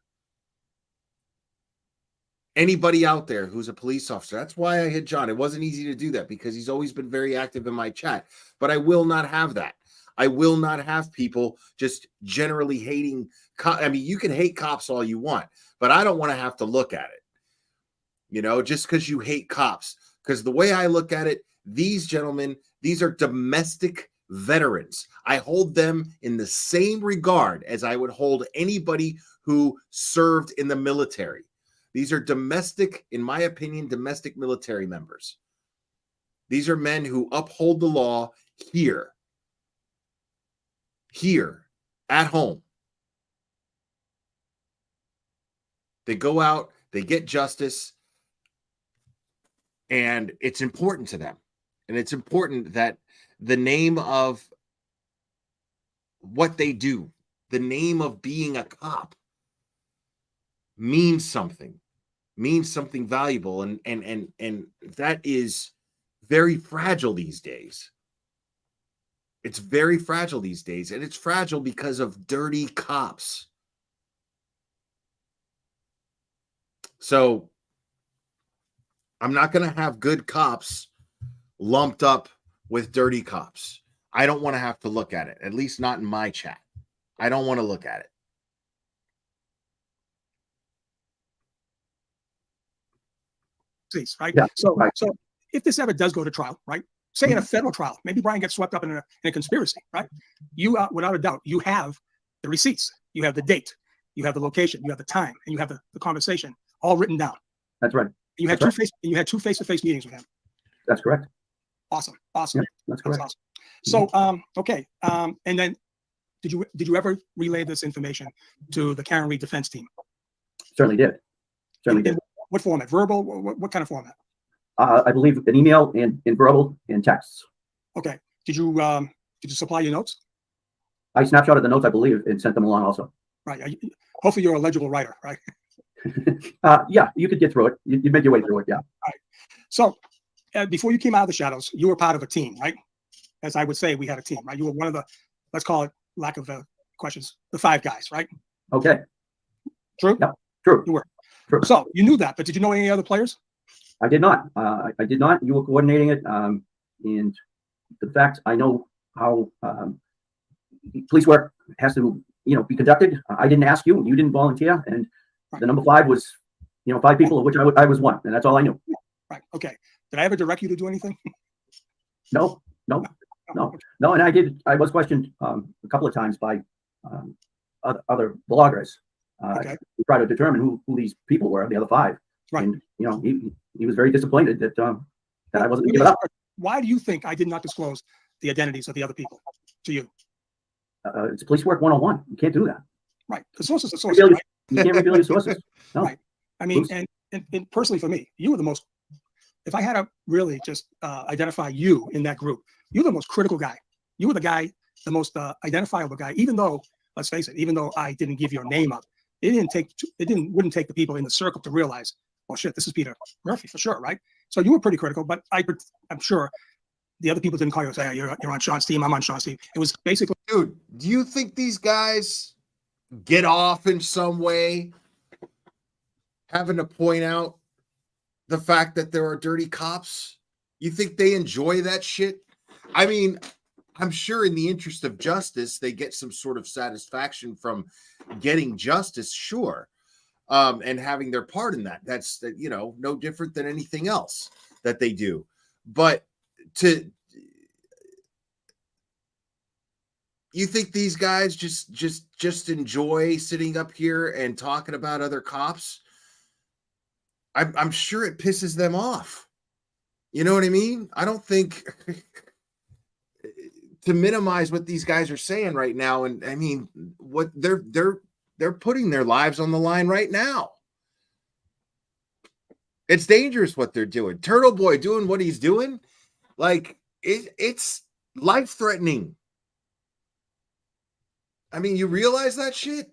Anybody out there who's a police officer, that's why I hit John. It wasn't easy to do that because he's always been very active in my chat, but I will not have that. I will not have people just generally hating. I mean, you can hate cops all you want, but I don't want to have to look at it, you know, just because you hate cops. Because the way I look at it, these gentlemen, these are domestic veterans. I hold them in the same regard as I would hold anybody who served in the military. These are domestic, in my opinion, domestic military members. These are men who uphold the law here at home. They go out, they get justice, and it's important to them. And it's important that the name of what they do, the name of being a cop, means something valuable. And that is very fragile these days. It's very fragile these days, and it's fragile because of dirty cops. So I'm not going to have good cops lumped up with dirty cops. I don't want to have to look at it, at least not in my chat. I don't want to look at it. Right? Yeah, so, right. so if this ever does go to trial, right? Say in a federal trial, maybe Brian gets swept up in a conspiracy, right? You, without a doubt, you have the receipts, you have the date, you have the location, you have the time, and you have the conversation all written down. That's right. You had two face-to-face meetings with him. That's correct. Awesome. Yeah, that's correct. Awesome. So, okay. And then did you ever relay this information to the Karen Reed defense team? Certainly did. Certainly did. What format? Verbal? What kind of format? I believe an email and in verbal and texts. Okay. Did you supply your notes? I snapshotted the notes, I believe, and sent them along also. Right. Hopefully you're a legible writer, right? Yeah, you could get through it. You make your way through it, yeah. All right. So before you came out of the shadows, you were part of a team, right? As I would say, we had a team, right? You were one of the, let's call it, lack of questions, the five guys, right? Okay. True? Yeah, true. You were. True. So you knew that, but did you know any other players? I did not. I did not. You were coordinating it. And the fact I know how police work has to, be conducted. I didn't ask you. You didn't volunteer. And the number five was, 5 people, of which I was one. And that's all I knew. Right. Okay. Did I ever direct you to do anything? No. And I was questioned a couple of times by other bloggers. Okay. To try to determine who these people were, the other 5. Right. And, he was very disappointed that I wasn't going to give it up. Why do you think I did not disclose the identities of the other people to you? It's police work 101. You can't do that. Right. The sources are sources. Right? You can't reveal your sources. No. Right. I mean, and personally for me, you were the most, if I had to really just identify you in that group, you're the most critical guy. You were the guy, the most identifiable guy, even though, let's face it, even though I didn't give your name up, wouldn't take the people in the circle to realize, oh shit, this is Peter Murphy for sure, right? So you were pretty critical, but I'm sure the other people didn't call you and say, hey, you're on Sean's team, I'm on Sean's team. It was basically, dude, do you think these guys get off in some way having to point out the fact that there are dirty cops? You think they enjoy that shit? I mean, I'm sure in the interest of justice, they get some sort of satisfaction from getting justice, sure. And having their part in that. That's, no different than anything else that they do. But you think these guys just enjoy sitting up here and talking about other cops? I'm sure it pisses them off. You know what I mean? I don't think to minimize what these guys are saying right now. And I mean, what they're putting their lives on the line right now. It's dangerous what they're doing. TurtleBoy doing what he's doing, like it's life-threatening. I mean, you realize that shit?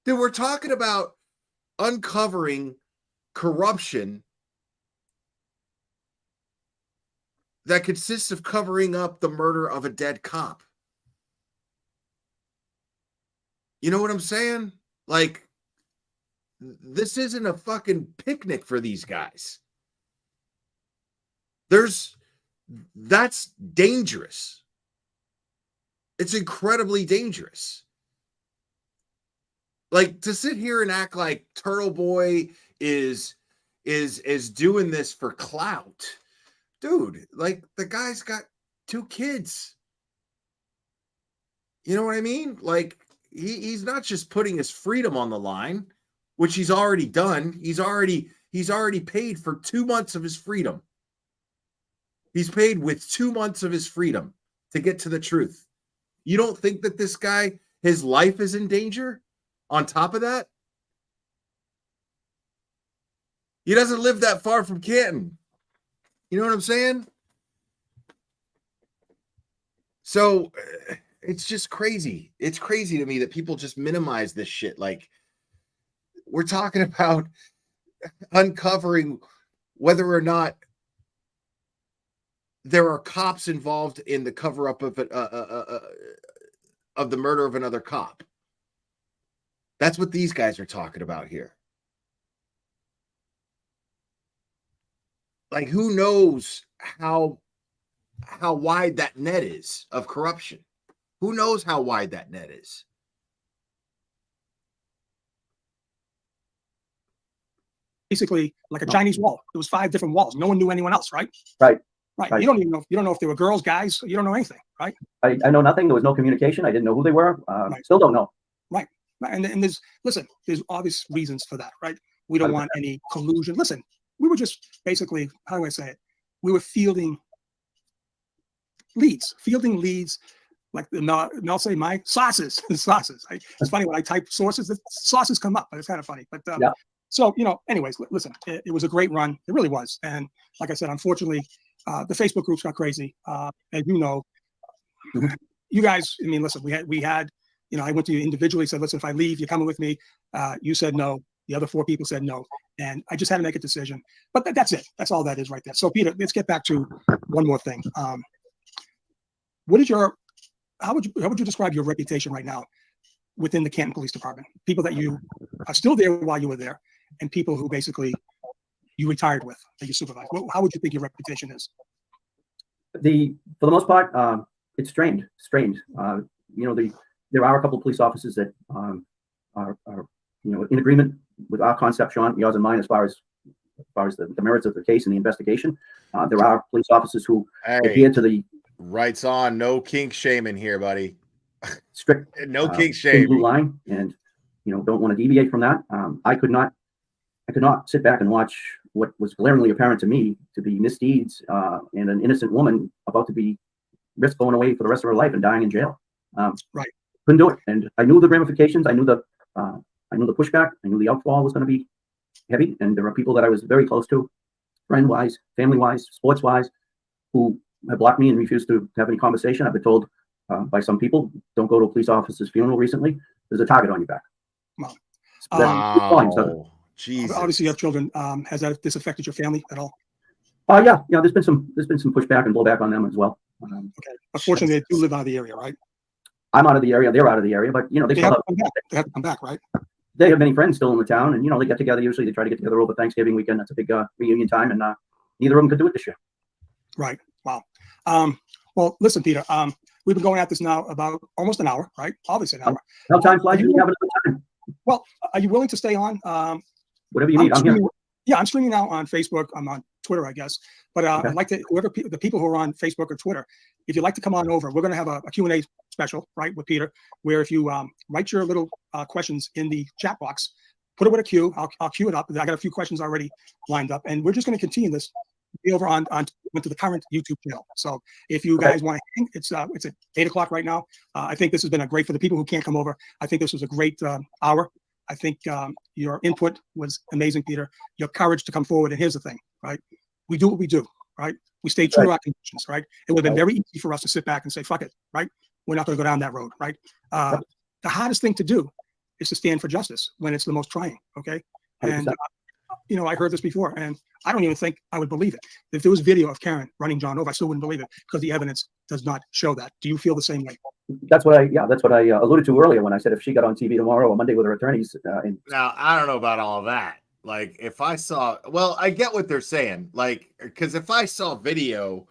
Dude, we're talking about uncovering corruption that consists of covering up the murder of a dead cop. You know what I'm saying? Like, this isn't a fucking picnic for these guys. That's dangerous. It's incredibly dangerous. Like, to sit here and act like TurtleBoy is doing this for clout. Dude, like, the guy's got 2 kids. You know what I mean? Like, he's not just putting his freedom on the line, which he's already done. He's already paid for 2 months of his freedom. He's paid with 2 months of his freedom to get to the truth. You don't think that this guy, his life is in danger? On top of that, he doesn't live that far from Canton. You know what I'm saying? So it's just crazy. It's crazy to me that people just minimize this shit. Like, we're talking about uncovering whether or not there are cops involved in the cover-up of the murder of another cop. That's what these guys are talking about here. Like, who knows how wide that net is of corruption? Who knows how wide that net is? Basically, like a Chinese wall. There was 5 different walls. No one knew anyone else, right? Right. Right. Right. You don't know if they were girls, guys. You don't know anything, right? I know nothing. There was no communication. I didn't know who they were. Still don't know. Right. And there's obvious reasons for that, right? We don't want any collusion. Listen, we were just basically, how do I say it? We were fielding leads, like Mel say, my sauces. Right? It's funny when I type sources, the sauces come up, but it's kind of funny. But yeah. So, anyways, listen, it was a great run. It really was. And like I said, unfortunately, the Facebook groups got crazy. As you know, you guys, I mean, listen, we had, I went to you individually, said, listen, if I leave, you're coming with me. You said no. The other 4 people said no. And I just had to make a decision. But that's it. That's all that is right there. So, Peter, let's get back to one more thing. How would you describe your reputation right now within the Canton Police Department? People that you are still there while you were there, and people who basically you retired with, that you supervised. How would you think your reputation is? For the most part, it's strained. There are a couple of police officers that are in agreement with our concept, Sean, yours and mine, as far as the merits of the case and the investigation. There are police officers who adhere to the rights on. No kink shaming here, buddy. Strict kink shaming blue line, and don't want to deviate from that. I could not sit back and watch what was glaringly apparent to me to be misdeeds and an innocent woman about to be risk going away for the rest of her life and dying in jail. Right. Couldn't do it, and I knew the ramifications. I knew the pushback. I knew the outfall was going to be heavy, and there are people that I was very close to, friend-wise, family-wise, sports-wise, who have blocked me and refused to have any conversation. I've been told by some people, don't go to a police officer's funeral recently. There's a target on your back. Wow. Jesus. Obviously, you have children. Has this affected your family at all? Yeah. There's been some pushback and blowback on them as well. Okay. Unfortunately, they do live out of the area, right? I'm out of the area. They're out of the area, but they have to come back. They have to come back, right? They have many friends still in the town, and they get together. Usually, they try to get together over Thanksgiving weekend. That's a big reunion time, and neither of them could do it this year. Right. Wow. Well, listen, Peter. We've been going at this now about almost an hour, right? Obviously, an hour. How time flies? You have a good time. Well, are you willing to stay on? Whatever you need. I'm here. Yeah, I'm streaming now on Facebook. I'm on Twitter, I guess. But Okay. I'd like to, the people who are on Facebook or Twitter, if you'd like to come on over, we're going to have a Q&A special, right, with Peter, where if you write your little questions in the chat box, put it with a Q. I'll queue it up. I got a few questions already lined up, and we're just going to continue this over on to the current YouTube channel. So if you guys want to hang, it's at 8 o'clock right now. I think this has been a great, for the people who can't come over, I think this was a great hour I think your input was amazing, Peter. Your courage to come forward. And here's the thing, right? We do what we do, right? We stay true to our convictions, right? It would have been very easy for us to sit back and say, fuck it, right? We're not going to go down that road, right? The hardest thing to do is to stand for justice when it's the most trying, okay? And, you know, I heard this before, and I don't even think I would believe it. If there was video of Karen running John over, I still wouldn't believe it because the evidence does not show that. Do you feel the same way? That's what I alluded to earlier when I said if she got on TV tomorrow or Monday with her attorneys. Now, I don't know about all that. Like, if I saw, well, I get what they're saying. Like, because if I saw video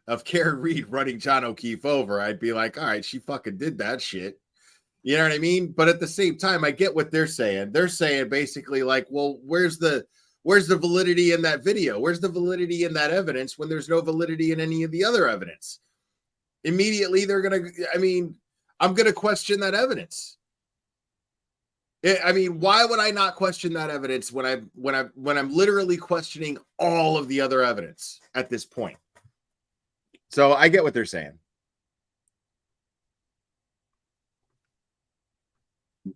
of Karen Reed running John O'Keefe over, I'd be like, all right, she fucking did that shit. You know what I mean? But at the same time, I get what they're saying. They're saying basically like, well, where's the validity in that video? Where's the validity in that evidence when there's no validity in any of the other evidence? Immediately, they're going to, I mean, I'm going to question that evidence. I mean, why would I not question that evidence when I'm literally questioning all of the other evidence at this point? So I get what they're saying.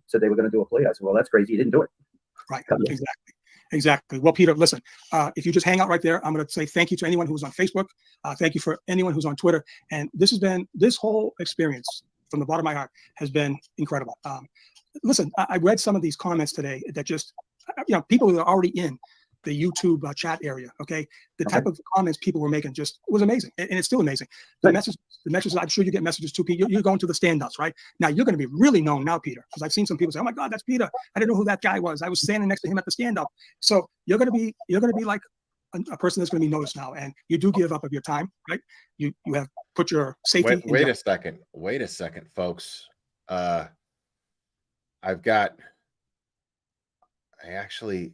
Said they were going to do a play. I said, well, that's crazy. You didn't do it. Right. Exactly. Well, Peter, listen, if you just hang out right there, I'm going to say thank you to anyone who's on Facebook. Thank you for anyone who's on Twitter. And this whole experience from the bottom of my heart has been incredible. Listen, I read some of these comments today that just, you know, people that are already in the YouTube chat area. Okay. The type of comments people were making just was amazing. And it's still amazing. The messages, I'm sure you get messages too, Peter. You're going to the standouts, right? Now you're going to be really known now, Peter, because I've seen some people say, oh my God, that's Peter. I didn't know who that guy was. I was standing next to him at the standout. So you're going to be like a person that's going to be noticed now. And you do give up of your time, right? You have put your safety. Wait a second, folks. I actually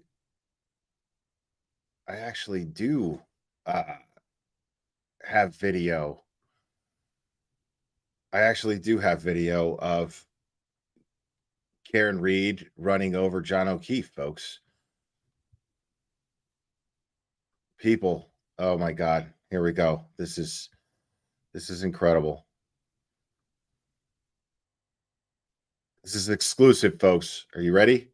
do have video. I actually do have video of Karen Reed running over John O'Keefe, folks. People, oh my God, here we go. This is incredible. This is exclusive, folks. Are you ready?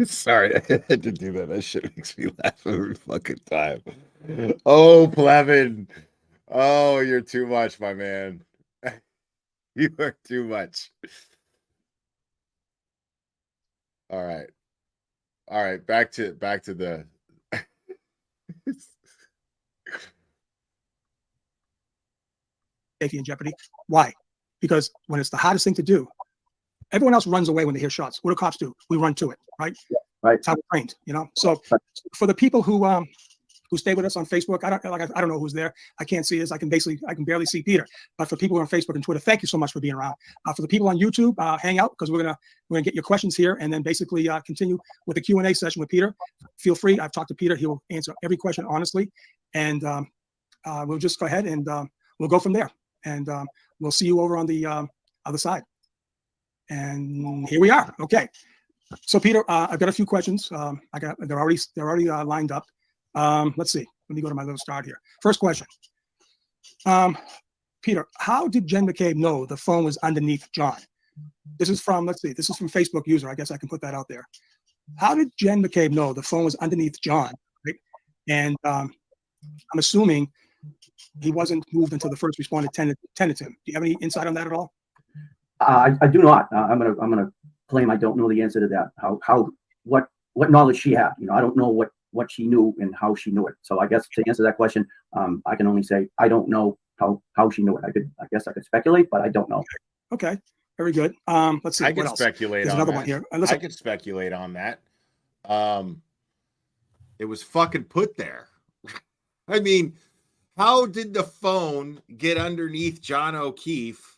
Sorry, I had to do that. That shit makes me laugh every fucking time. Oh, Plevin. Oh, you're too much, my man. You are too much. All right. Back to the safety in jeopardy. Why? Because when it's the hardest thing to do, everyone else runs away when they hear shots. What do cops do? We run to it, right? Yeah, right. It's how we're trained, you know. So for the people who stay with us on Facebook, I don't know who's there. I can't see this. I can barely see Peter. But for people who are on Facebook and Twitter, thank you so much for being around. For the people on YouTube, hang out because we're gonna get your questions here and then basically continue with the Q&A session with Peter. Feel free. I've talked to Peter. He will answer every question honestly, and we'll just go ahead and we'll go from there. And we'll see you over on the other side. And here we are. Okay. So Peter, I've got a few questions. They're already lined up. Let's see. Let me go to my little start here. First question. Peter, how did Jen McCabe know the phone was underneath John? This is from Facebook user. I guess I can put that out there. How did Jen McCabe know the phone was underneath John? Right? And I'm assuming he wasn't moved until the first responder tended to him. Do you have any insight on that at all? I do not. I'm gonna claim I don't know the answer to that. What knowledge she had? You know, I don't know what she knew and how she knew it. So I guess to answer that question, I can only say I don't know how she knew it. I guess I could speculate, but I don't know. Okay, very good. Let's see. I can speculate. There's another one here. I could speculate on that. It was fucking put there. I mean, how did the phone get underneath John O'Keefe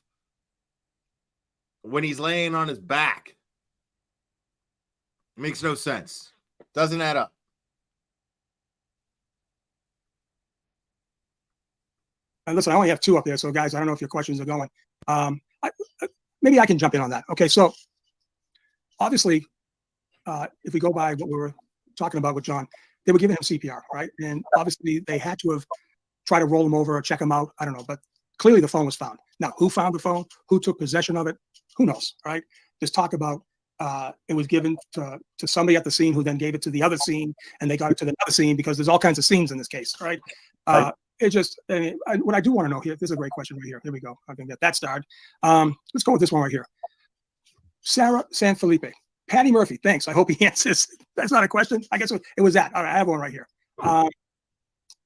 when he's laying on his back? It makes no sense. Doesn't add up. And listen, I only have two up there, so guys, I don't know if your questions are going. maybe I can jump in on that. Okay, so obviously, if we go by what we were talking about with John, they were giving him CPR, right? And obviously, they had to have tried to roll him over or check him out. I don't know, but clearly the phone was found. Now, who found the phone? Who took possession of it? Who knows, right? There's talk about it was given to somebody at the scene who then gave it to the other scene, and they got it to the other scene because there's all kinds of scenes in this case, right? It just, what I do want to know here, this is a great question right here. Here we go. I can get that started. Let's go with this one right here. Sarah Sanfilippo. Patty Murphy, thanks. I hope he answers. That's not a question. I guess it was that. All right, I have one right here.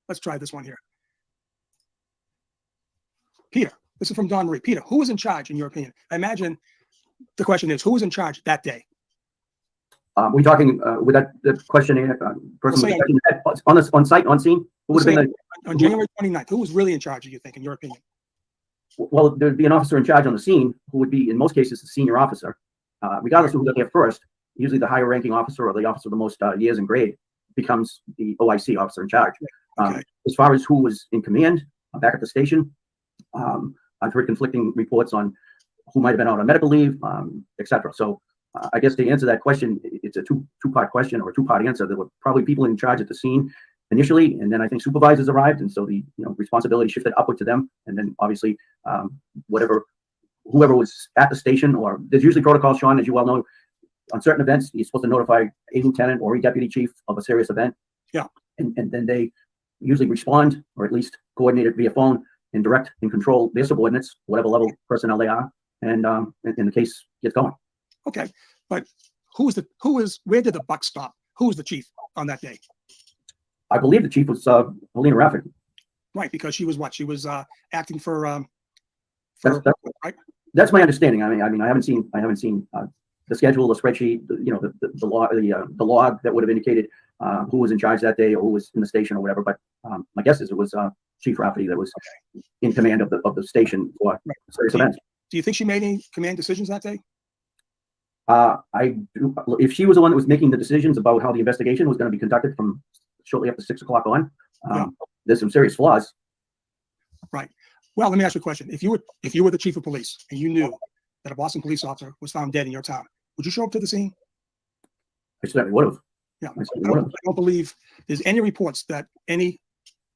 Let's try this one here. Peter, this is from Don Marie. Peter, who was in charge, in your opinion? I imagine the question is, who was in charge that day? We're talking with the question, person on site, on scene? Who would have been on January 29th, who was really in charge, do you think, in your opinion? Well, there'd be an officer in charge on the scene who would be, in most cases, the senior officer. Regardless of who got there first, usually the higher ranking officer or the officer of the most years in grade becomes the OIC officer in charge. As far as who was in command back at the station, I've heard conflicting reports on who might have been out on medical leave, etc. So I guess to answer that question, it's a two-part question or a two-part answer. There were probably people in charge at the scene initially, and then I think supervisors arrived, and so the responsibility shifted upward to them, and then obviously whoever was at the station, or there's usually protocol, Sean, as you well know, on certain events, you're supposed to notify a lieutenant or a deputy chief of a serious event. Yeah. And then they usually respond, or at least coordinate it via phone and direct and control their subordinates, whatever level personnel they are, and the case gets going. Okay, but where did the buck stop? Who was the chief on that day? I believe the chief was Helena Rafferty. Right, because she was what? She was acting for right? That's my understanding. I mean, I haven't seen the schedule, the spreadsheet, the log that would have indicated who was in charge that day or who was in the station or whatever. But my guess is it was Chief Rafferty that was in command of the station for serious events. Do you think she made any command decisions that day? If she was the one that was making the decisions about how the investigation was going to be conducted from shortly after 6 o'clock on, there's some serious flaws. Right. Well, let me ask you a question. If you were the chief of police and you knew that a Boston police officer was found dead in your town, would you show up to the scene? I certainly would have. Yeah. I don't believe there's any reports that any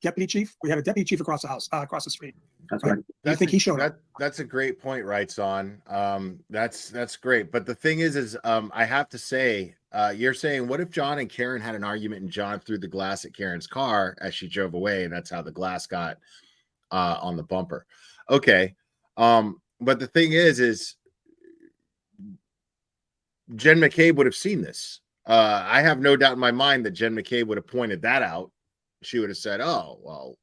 deputy chief, we had a deputy chief across the house, across the street. That's right. I think he showed up. That's a great point, right, Son? That's great. But the thing is I have to say, you're saying, what if John and Karen had an argument and John threw the glass at Karen's car as she drove away, and that's how the glass got on the bumper? Okay. But the thing is Jen McCabe would have seen this. I have no doubt in my mind that Jen McCabe would have pointed that out. She would have said, oh, well,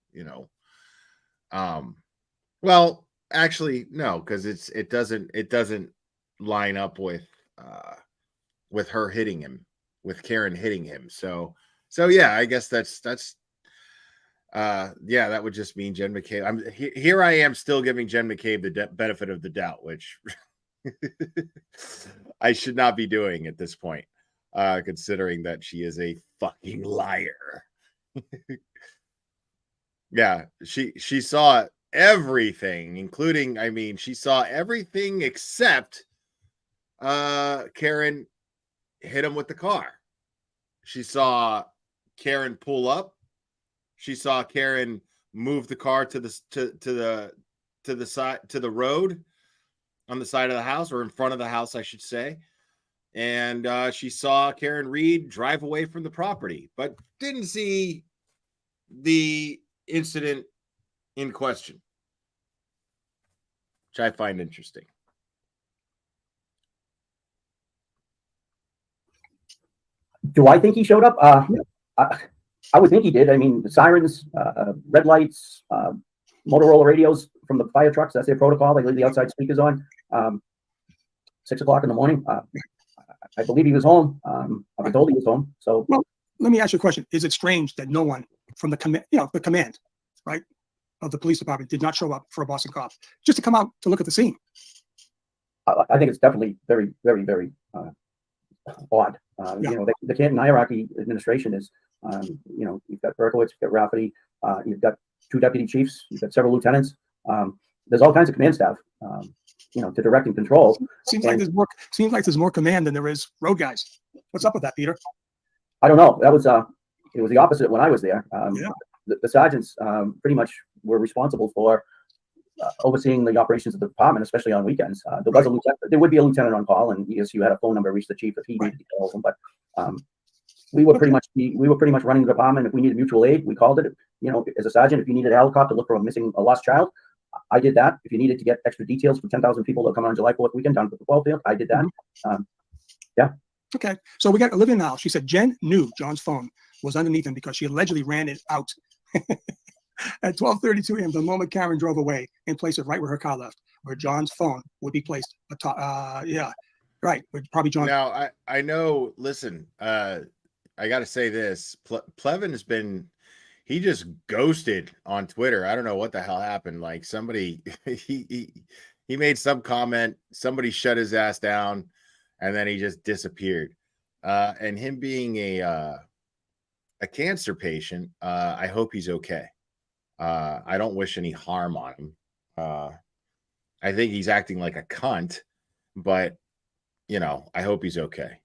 well, actually, no, because it doesn't line up with her hitting him, with Karen hitting him. So yeah, I guess that's yeah, that would just mean Jen McCabe. Here I am still giving Jen McCabe the benefit of the doubt, which I should not be doing at this point, considering that she is a fucking liar. Yeah, she saw everything, including, she saw everything except Karen hit him with the car. She saw Karen pull up. She saw Karen move the car to the road on the side of the house, or in front of the house, I should say. And she saw Karen Reed drive away from the property, but didn't see the incident in question, which I find interesting. Do I think he showed up? I would think he did. The sirens, red lights, Motorola radios from the fire trucks, that's their protocol. They leave the outside speakers on. 6 o'clock in the morning. I believe he was home. I've been told he was home. So, well, let me ask you a question. Is it strange that no one from the command, right, of the police department did not show up for a Boston cop just to come out to look at the scene? I think it's definitely very, very, very odd. The Canton hierarchy administration is, you've got Berkowitz, you've got Rafferty, you've got 2 deputy chiefs, you've got several lieutenants. There's all kinds of command staff. to direct and control. Seems like there's more command than there is road guys. What's up with that, Peter? I don't know. That was it was the opposite when I was there. Yeah. The sergeants pretty much were responsible for overseeing the operations of the department, especially on weekends. There was a lieutenant. There would be a lieutenant on call, and yes, you had a phone number, reach the chief if he needed to call them. But we were pretty much running the department. If we needed mutual aid, we called it. As a sergeant, if you needed a helicopter, look for a lost child, I did that. If you needed to get extra details from 10,000 people that come on July 4th weekend down to the football field, I did that. Yeah. Okay. So we got Olivia now. She said Jen knew John's phone was underneath him because she allegedly ran it out at 12:32 a.m. the moment Karen drove away and placed it right where her car left, where John's phone would be placed atop. Yeah. Right. Probably John. Now, I know, listen, I got to say this. Plevin has been, he just ghosted on Twitter. I don't know what the hell happened. Like somebody, he made some comment, somebody shut his ass down, and then he just disappeared. And him being a cancer patient, I hope he's okay. I don't wish any harm on him. I think he's acting like a cunt, but I hope he's okay.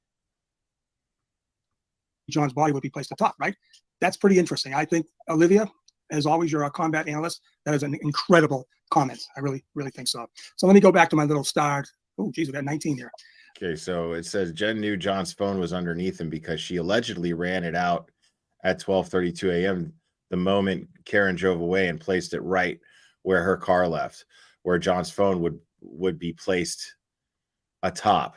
John's body would be placed atop, right? That's pretty interesting. I think, Olivia, as always, you're a combat analyst. That is an incredible comment. I really, really think so. So let me go back to my little star. Oh, geez, we got 19 here. Okay, so it says Jen knew John's phone was underneath him because she allegedly ran it out at 12:32 a.m. the moment Karen drove away and placed it right where her car left, where John's phone would be placed atop.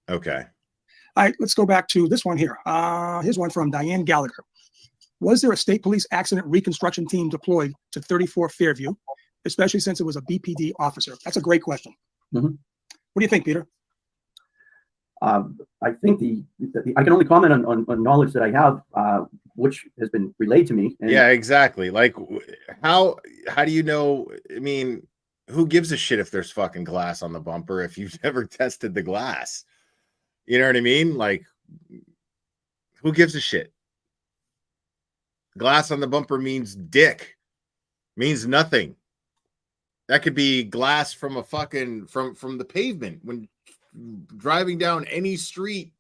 Okay. All right, let's go back to this one here. Here's one from Diane Gallagher. Was there a state police accident reconstruction team deployed to 34 Fairview, especially since it was a BPD officer? That's a great question. Mm-hmm. What do you think, Peter? I think I can only comment on knowledge that I have, which has been relayed to me. Yeah, exactly. Like, how do you know? I mean, who gives a shit if there's fucking glass on the bumper if you've never tested the glass? You know what I mean? Like, who gives a shit? Glass on the bumper means dick, means nothing. That could be glass from a fucking from the pavement when driving down any street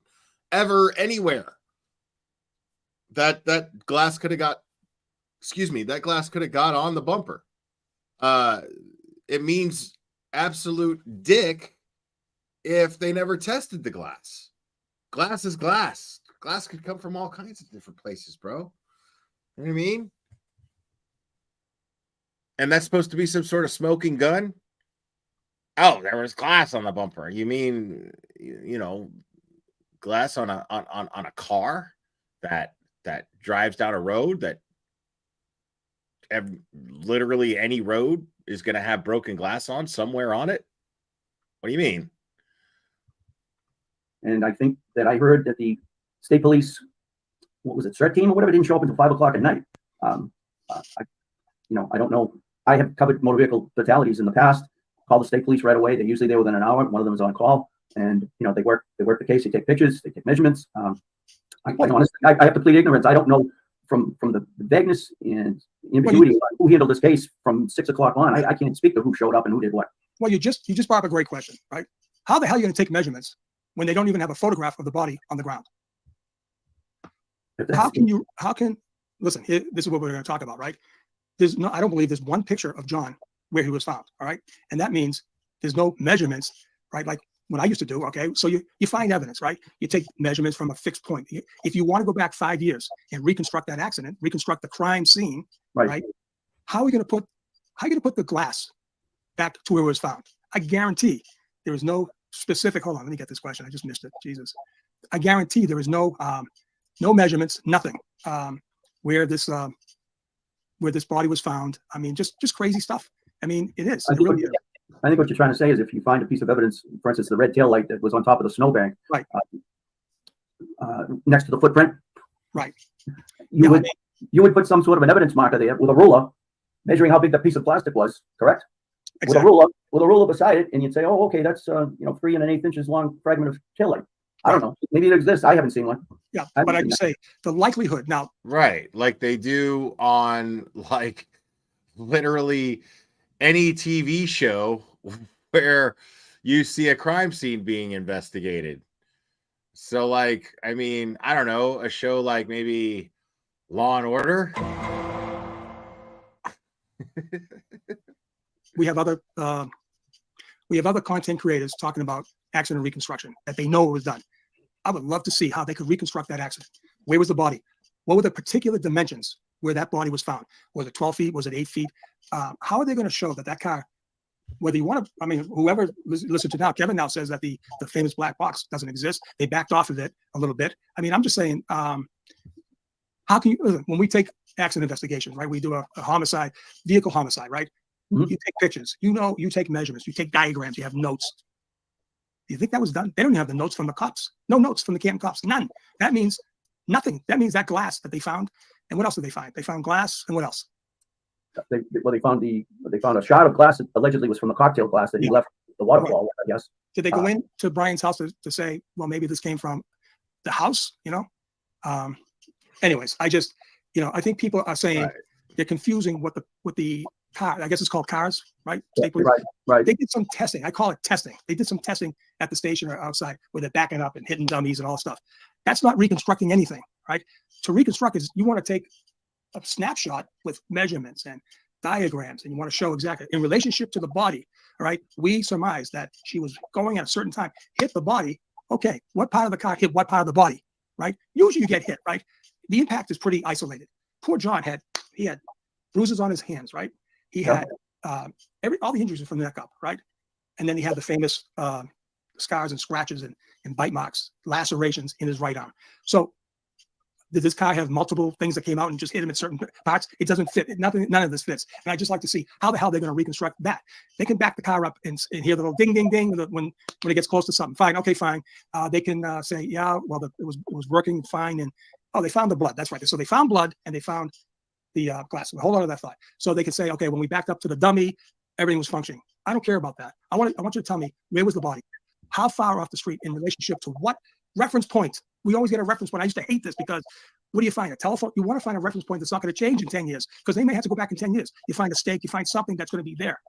ever anywhere. That glass could have got, that glass could have got on the bumper. It means absolute dick if they never tested the glass. Glass is glass. Glass could come from all kinds of different places, bro. You know what I mean? And that's supposed to be some sort of smoking gun? Oh, there was glass on the bumper. You mean, glass on a car that drives down a road that literally any road is going to have broken glass on somewhere on it? What do you mean? And I think that I heard that the state police, what was it, SRET team or whatever, didn't show up until 5 o'clock at night. I don't know. I have covered motor vehicle fatalities in the past. Call the state police right away. They're usually there within an hour. One of them is on call, and they work the case. They take pictures. They take measurements. Honestly, I have to plead ignorance. I don't know from the vagueness and ambiguity of who handled this case from 6 o'clock on. I can't speak to who showed up and who did what. Well, you just brought up a great question, right? How the hell are you going to take measurements when they don't even have a photograph of the body on the ground? Listen, this is what we're going to talk about, right? I don't believe there's one picture of John where he was found. All right. And that means there's no measurements, right? Like what I used to do. Okay. So you find evidence, right? You take measurements from a fixed point. If you want to go back 5 years and reconstruct that accident, reconstruct the crime scene, right? How are you going to put the glass back to where it was found? I guarantee there is no specific, hold on, let me get this question. I just missed it. Jesus. I guarantee there is no measurements, nothing, where this body was found. I mean, just crazy stuff. I mean, it is. I think what you're trying to say is if you find a piece of evidence, for instance, the red tail light that was on top of the snowbank, right, next to the footprint, right, you would put some sort of an evidence marker there with a ruler, measuring how big that piece of plastic was. Correct. Exactly. With a ruler beside it, and you'd say, oh, okay, that's 3 1/8 inches long fragment of tail light. I don't know. Maybe it exists. I haven't seen one. Yeah, but I would say the likelihood now. Right, like they do on literally any TV show where you see a crime scene being investigated. So, like, I mean, I don't know, a show like maybe Law and Order. We have other content creators talking about accident reconstruction, that they know it was done. I would love to see how they could reconstruct that accident. Where was the body? What were the particular dimensions where that body was found? Was it 12 feet? Was it 8 feet? How are they going to show that car, whether you want to, I mean, whoever listen to now, Kevin now says that the famous black box doesn't exist. They backed off of it a little bit. I mean, I'm just saying, how can you, when we take accident investigations, right? We do a homicide, vehicle homicide, right? You take pictures, you take measurements, you take diagrams, you have notes. Do you think that was done? They don't even have the notes from the cops. No notes from the Canton cops. None. That means nothing. That means that glass that they found. And what else did they find? They found glass, and what else? They found a shard of glass that allegedly was from the cocktail glass that he left the waterfall, I guess. Did they go into Brian's house to say, well, maybe this came from the house, Anyways, I just, I think people are saying they're confusing what the car, I guess it's called cars, right? Right. They did some testing. I call it testing. They did some testing at the station or outside where they're backing up and hitting dummies and all stuff. That's not reconstructing anything, right? To reconstruct is you want to take a snapshot with measurements and diagrams, and you want to show exactly in relationship to the body. All right, we surmise that she was going at a certain time, hit the body. Okay, what part of the car hit what part of the body, right? Usually you get hit, right? The impact is pretty isolated. Poor John had bruises on his hands, right? He had all the injuries from the neck up, right? And then he had the famous scars and scratches and bite marks, lacerations in his right arm. So did this car have multiple things that came out and just hit him in certain parts? It doesn't fit. None of this fits. And I just like to see how the hell they're going to reconstruct that. They can back the car up and hear the little ding, ding, ding when it gets close to something. Fine. Okay, fine. They can say, yeah, well, it was working fine. And they found the blood. That's right. So they found blood and they found the glass. Hold on to that thought. So they can say, okay, when we backed up to the dummy, everything was functioning. I don't care about that. I want you to tell me, where was the body? How far off the street in relationship to what reference point? We always get a reference point. I used to hate this because what do you find? A telephone? You want to find a reference point that's not going to change in 10 years because they may have to go back in 10 years. You find a stake, you find something that's going to be there.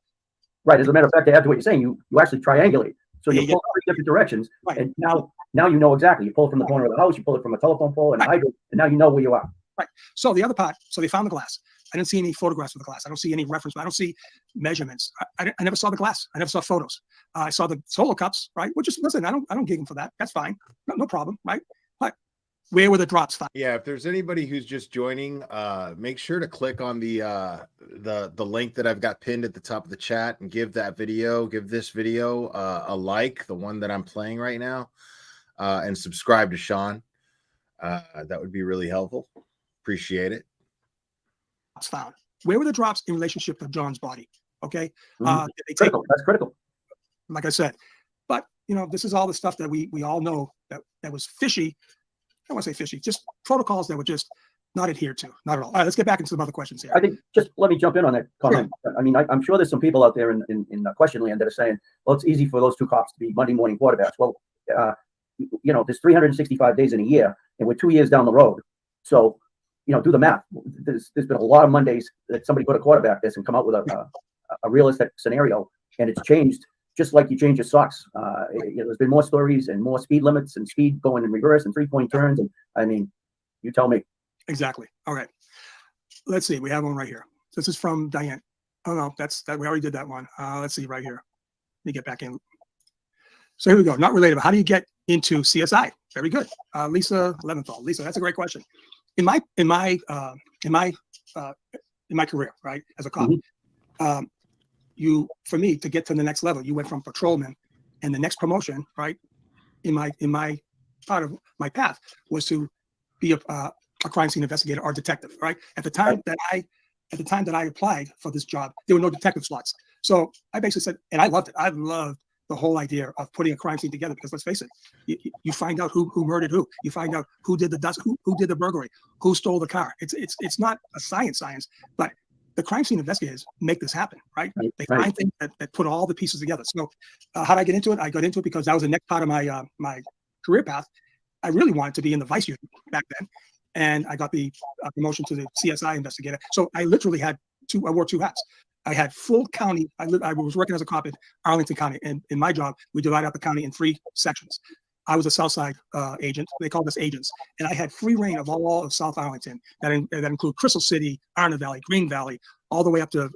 Right. As a matter of fact, to add to what you're saying, you actually triangulate. So you pull three different directions, and now you know exactly. You pull it from the corner of the house, you pull it from a telephone pole and a hydrant, and now you know where you are. Right. So the other part, so they found the glass. I didn't see any photographs of the glass. I don't see any reference. I don't see measurements. I never saw the glass. I never saw photos. I saw the solo cups, right? Which is, listen, I don't gig them for that. That's fine. No problem, right? But where were the drops found? Yeah, if there's anybody who's just joining, make sure to click on the link that I've got pinned at the top of the chat and give this video a like, the one that I'm playing right now, and subscribe to Sean. That would be really helpful. Appreciate it. Found. Where were the drops in relationship to John's body? Okay. That's critical. Like I said, but this is all the stuff that we all know that was fishy. I don't want to say fishy, just protocols that were just not adhered to. Not at all. All right, let's get back into some other questions here. I think just let me jump in on that comment. Sure. I mean, I'm sure there's some people out there in question land that are saying, well, it's easy for those two cops to be Monday morning quarterbacks. Well, there's 365 days in a year, and we're 2 years down the road. So, do the math. There's been a lot of Mondays that somebody put a quarterback this and come out with a realistic scenario, and it's changed just like you change your socks. There's been more stories and more speed limits and speed going in reverse and 3-point turns. And I mean, you tell me. Exactly. All right. Let's see. We have one right here. This is from Diane. Oh no, that we already did that one. Let's see right here. Let me get back in. So here we go. Not related, but how do you get into CSI? Very good. Lisa Leventhal. Lisa, that's a great question. In my career, right, as a cop, for me to get to the next level, you went from patrolman, and the next promotion, right, in my part of my path was to be a crime scene investigator or detective, right? At the time that I applied for this job, there were no detective slots. So I basically said, and I loved it. I loved the whole idea of putting a crime scene together, because let's face it, you find out who murdered who. You find out who did who did the burglary, who stole the car. It's not a science, but the crime scene investigators make this happen, right? They find things that put all the pieces together. So how did I get into it? I got into it because that was the next part of my career path. I really wanted to be in the vice unit back then, and I got the promotion to the CSI investigator. So I literally had I wore two hats. I had full county. I was working as a cop in Arlington County, and in my job, we divided up the county in 3 sections. I was a Southside agent. They called us agents, and I had free reign of all of South Arlington. That include Crystal City, Arna Valley, Green Valley, all the way up to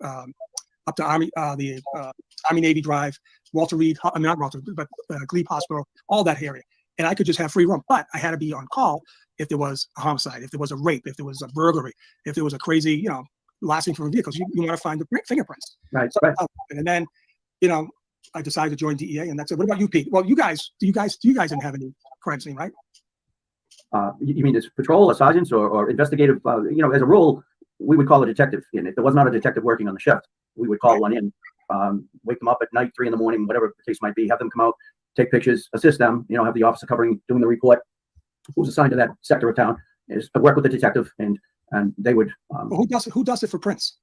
Army Navy Drive, Walter Reed. I mean, not Walter, but Glebe Hospital, all that area. And I could just have free roam, but I had to be on call if there was a homicide, if there was a rape, if there was a burglary, if there was a crazy, lasting from vehicles. You want to find the fingerprints. Right. So, and then, I decided to join DEA, and that's it. What about you, Pete? Well, you guys didn't have any crime scene, right? You mean it's patrol or sergeants or investigative? As a rule, we would call a detective in. If there was not a detective working on the shift, we would call one in, wake them up at night, 3 a.m, whatever the case might be, have them come out, take pictures, assist them, have the officer doing the report, who's assigned to that sector of town, is to work with the detective, and they would. Well, who does it for Prince?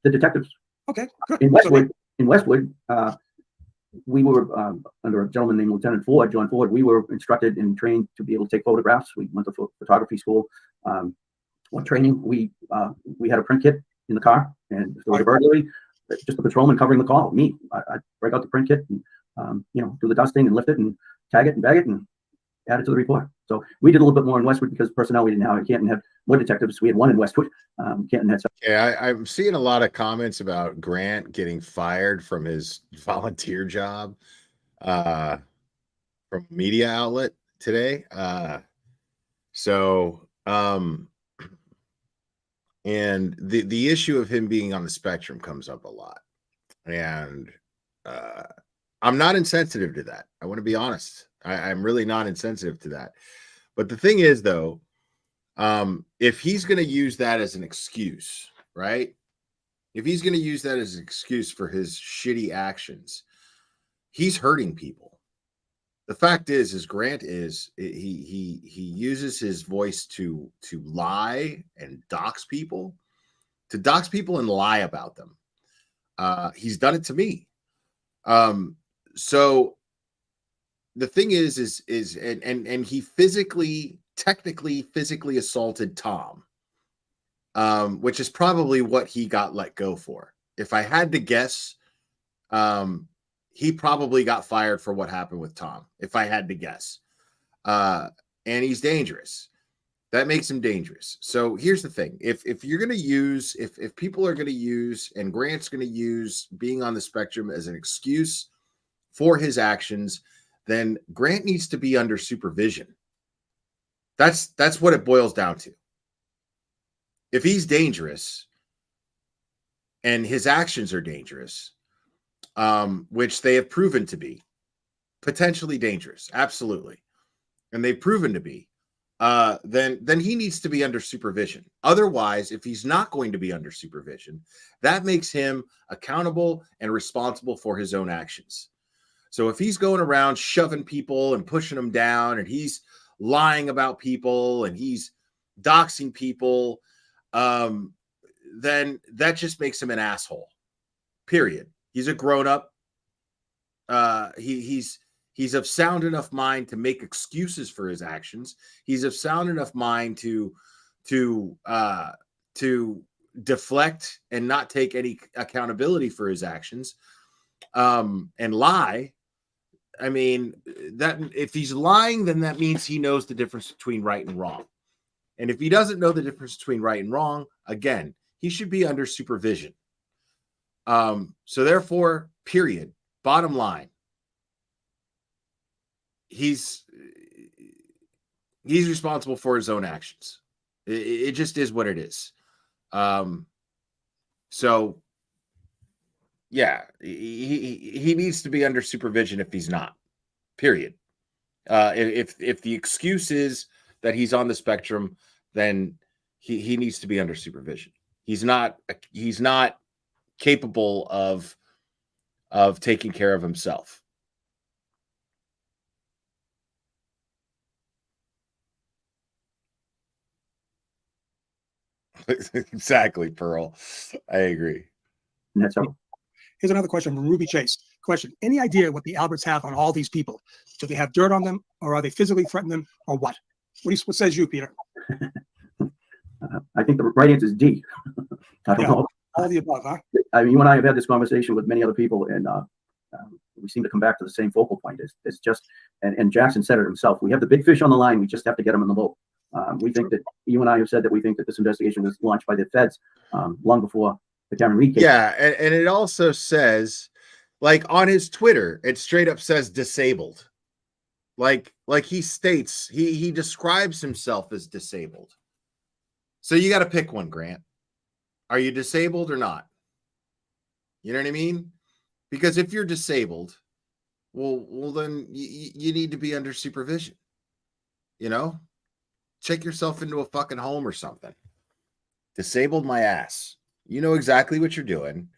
The detectives. Okay, good. In Westwood, we were under a gentleman named Lieutenant Ford, John Ford. We were instructed and trained to be able to take photographs. We went to photography school. On training, we had a print kit in the car, and if there was a burglary, just the patrolman covering the call. Me, I break out the print kit and do the dusting and lift it and tag it and bag it and add it to the report. So we did a little bit more in Westwood because personnel we didn't have. Canton had more detectives. We had one in Westwood. Canton had some. Yeah, I'm seeing a lot of comments about Grant getting fired from his volunteer job from a media outlet today. And the issue of him being on the spectrum comes up a lot. And I'm not insensitive to that. I want to be honest. I'm really not insensitive to that. But the thing is, though, if he's going to use that as an excuse, right? If he's going to use that as an excuse for his shitty actions, he's hurting people. The fact is Grant he uses his voice to lie and dox people, and lie about them. He's done it to me. So the thing is he technically physically assaulted Tom, which is probably what he got let go for. If I had to guess, he probably got fired for what happened with Tom, if I had to guess. And he's dangerous. That makes him dangerous. So here's the thing. If you're going to use, if people are going to use, and Grant's going to use being on the spectrum as an excuse for his actions, then Grant needs to be under supervision. That's what it boils down to. If he's dangerous and his actions are dangerous, which they have proven to be potentially dangerous, absolutely, and they've proven to be, then he needs to be under supervision. Otherwise, if he's not going to be under supervision, that makes him accountable and responsible for his own actions. So if he's going around shoving people and pushing them down, and he's lying about people and he's doxing people, then that just makes him an asshole. Period. He's a grown-up. He's of sound enough mind to make excuses for his actions. He's of sound enough mind to deflect and not take any accountability for his actions, and lie. I mean, that if he's lying, then that means he knows the difference between right and wrong. And if he doesn't know the difference between right and wrong, again, he should be under supervision. So therefore, period, bottom line, he's responsible for his own actions. It just is what it is. So yeah, he needs to be under supervision if he's not, period. If the excuse is that he's on the spectrum, then he needs to be under supervision. He's not capable of taking care of himself. Exactly, Pearl. I agree. That's all. Here's another question from Ruby Chase. Question: any idea what the Alberts have on all these people? Do they have dirt on them, or are they physically threatening them, or what? What says you, Peter? I think the right answer is D. I don't know. All the above, huh? I mean, you and I have had this conversation with many other people, and we seem to come back to the same focal point. It's just, and Jackson said it himself. We have the big fish on the line. We just have to get them in the boat. We think that you and I have said that we think that this investigation was launched by the feds long before the Karen Reed case. Yeah, and it also says, like on his Twitter, it straight up says disabled. Like he states, he describes himself as disabled. So you got to pick one, Grant. Are you disabled or not? You know what I mean? Because if you're disabled, well, then you need to be under supervision. You know, check yourself into a fucking home or something. Disabled my ass. You know exactly what you're doing.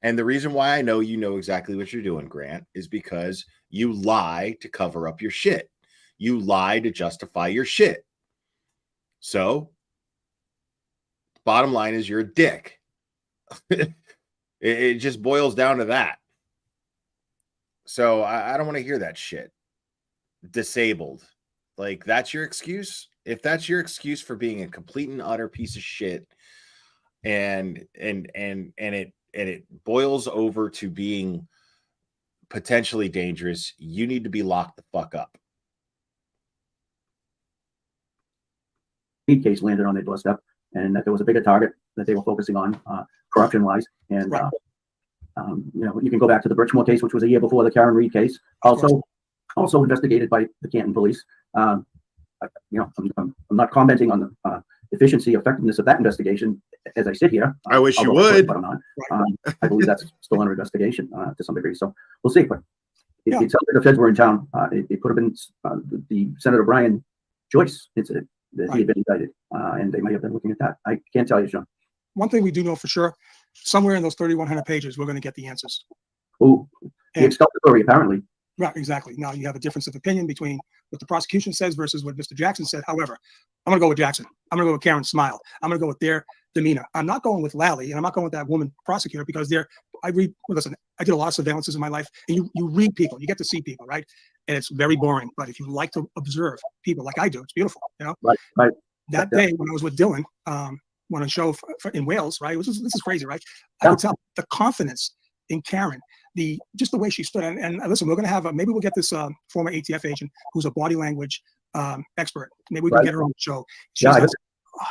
And the reason why I know you know exactly what you're doing, Grant, is because you lie to cover up your shit. You lie to justify your shit. So, bottom line is you're a dick. It just boils down to that. So I don't want to hear that shit. Disabled. Like, that's your excuse? If that's your excuse for being a complete and utter piece of shit, and it boils over to being potentially dangerous, you need to be locked the fuck up. Case landed on their doorstep, and that there was a bigger target that they were focusing on, corruption-wise. And you know, you can go back to the Birchmore case, which was a year before the Karen Reed case, also investigated by the Canton police. You know, I'm not commenting on the efficiency, effectiveness of that investigation as I sit here. I wish you would, but I'm not. I believe that's still under investigation to some degree. So we'll see. But it sounds like the feds were in town. It could have been the Senator Brian Joyce incident that he had been indicted, and they might have been looking at that. I can't tell you, Sean. One thing we do know for sure, somewhere in those 3,100 pages, we're going to get the answers. Oh, the exculpatory, apparently. Right, exactly. Now you have a difference of opinion between what the prosecution says versus what Mr. Jackson said. However, I'm going to go with Jackson. I'm going to go with Karen's smile. I'm going to go with their demeanor. I'm not going with Lally, and I'm not going with that woman prosecutor, because I did a lot of surveillances in my life, and you read people, you get to see people, right? And it's very boring. But if you like to observe people like I do, it's beautiful, you know? Right. That day when I was with Dylan, on a show in Wales, right? This is crazy, right? I could tell the confidence in Karen, just the way she stood. And listen, we're going to have maybe we'll get this former ATF agent who's a body language expert. Maybe we can get her on the show. I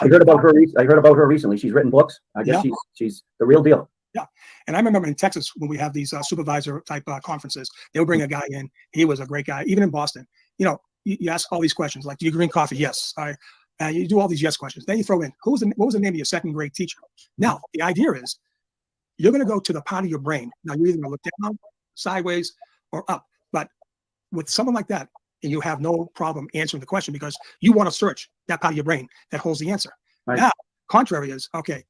heard about her. I heard about her recently. She's written books. I guess she's the real deal. Yeah, and I remember in Texas when we have these supervisor type conferences, they would bring a guy in. He was a great guy. Even in Boston, you know, you ask all these questions like, "Do you drink coffee?" Yes. You do all these yes questions. Then you throw in, what was the name of your second grade teacher? Now, the idea is you're going to go to the part of your brain. Now, you're either going to look down, sideways, or up. But with someone like that, you have no problem answering the question because you want to search that part of your brain that holds the answer. Right. Now, contrary is, okay,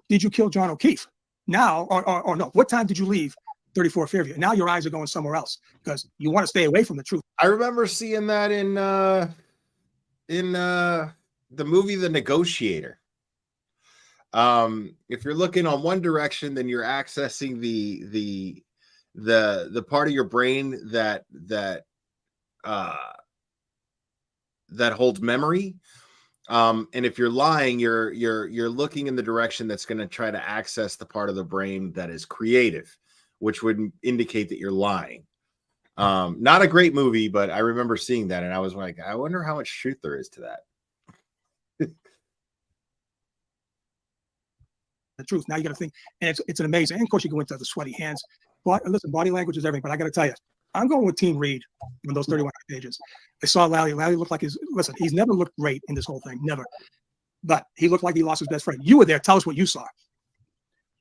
did you kill John O'Keefe? Now, or no, what time did you leave 34 Fairview? Now your eyes are going somewhere else because you want to stay away from the truth. I remember seeing that in the movie The Negotiator. If you're looking on one direction, then you're accessing the part of your brain that holds memory. And if you're lying, you're looking in the direction that's going to try to access the part of the brain that is creative, which would indicate that you're lying. Not a great movie, but I remember seeing that and I was like, I wonder how much truth there is to that. The truth. Now you got to think, and it's an amazing. And of course, you go into the sweaty hands. But listen, body language is everything. But I got to tell you, I'm going with Team Reed on those 31 pages. I saw Lally. Lally looked like he's never looked great in this whole thing, never. But he looked like he lost his best friend. You were there. Tell us what you saw.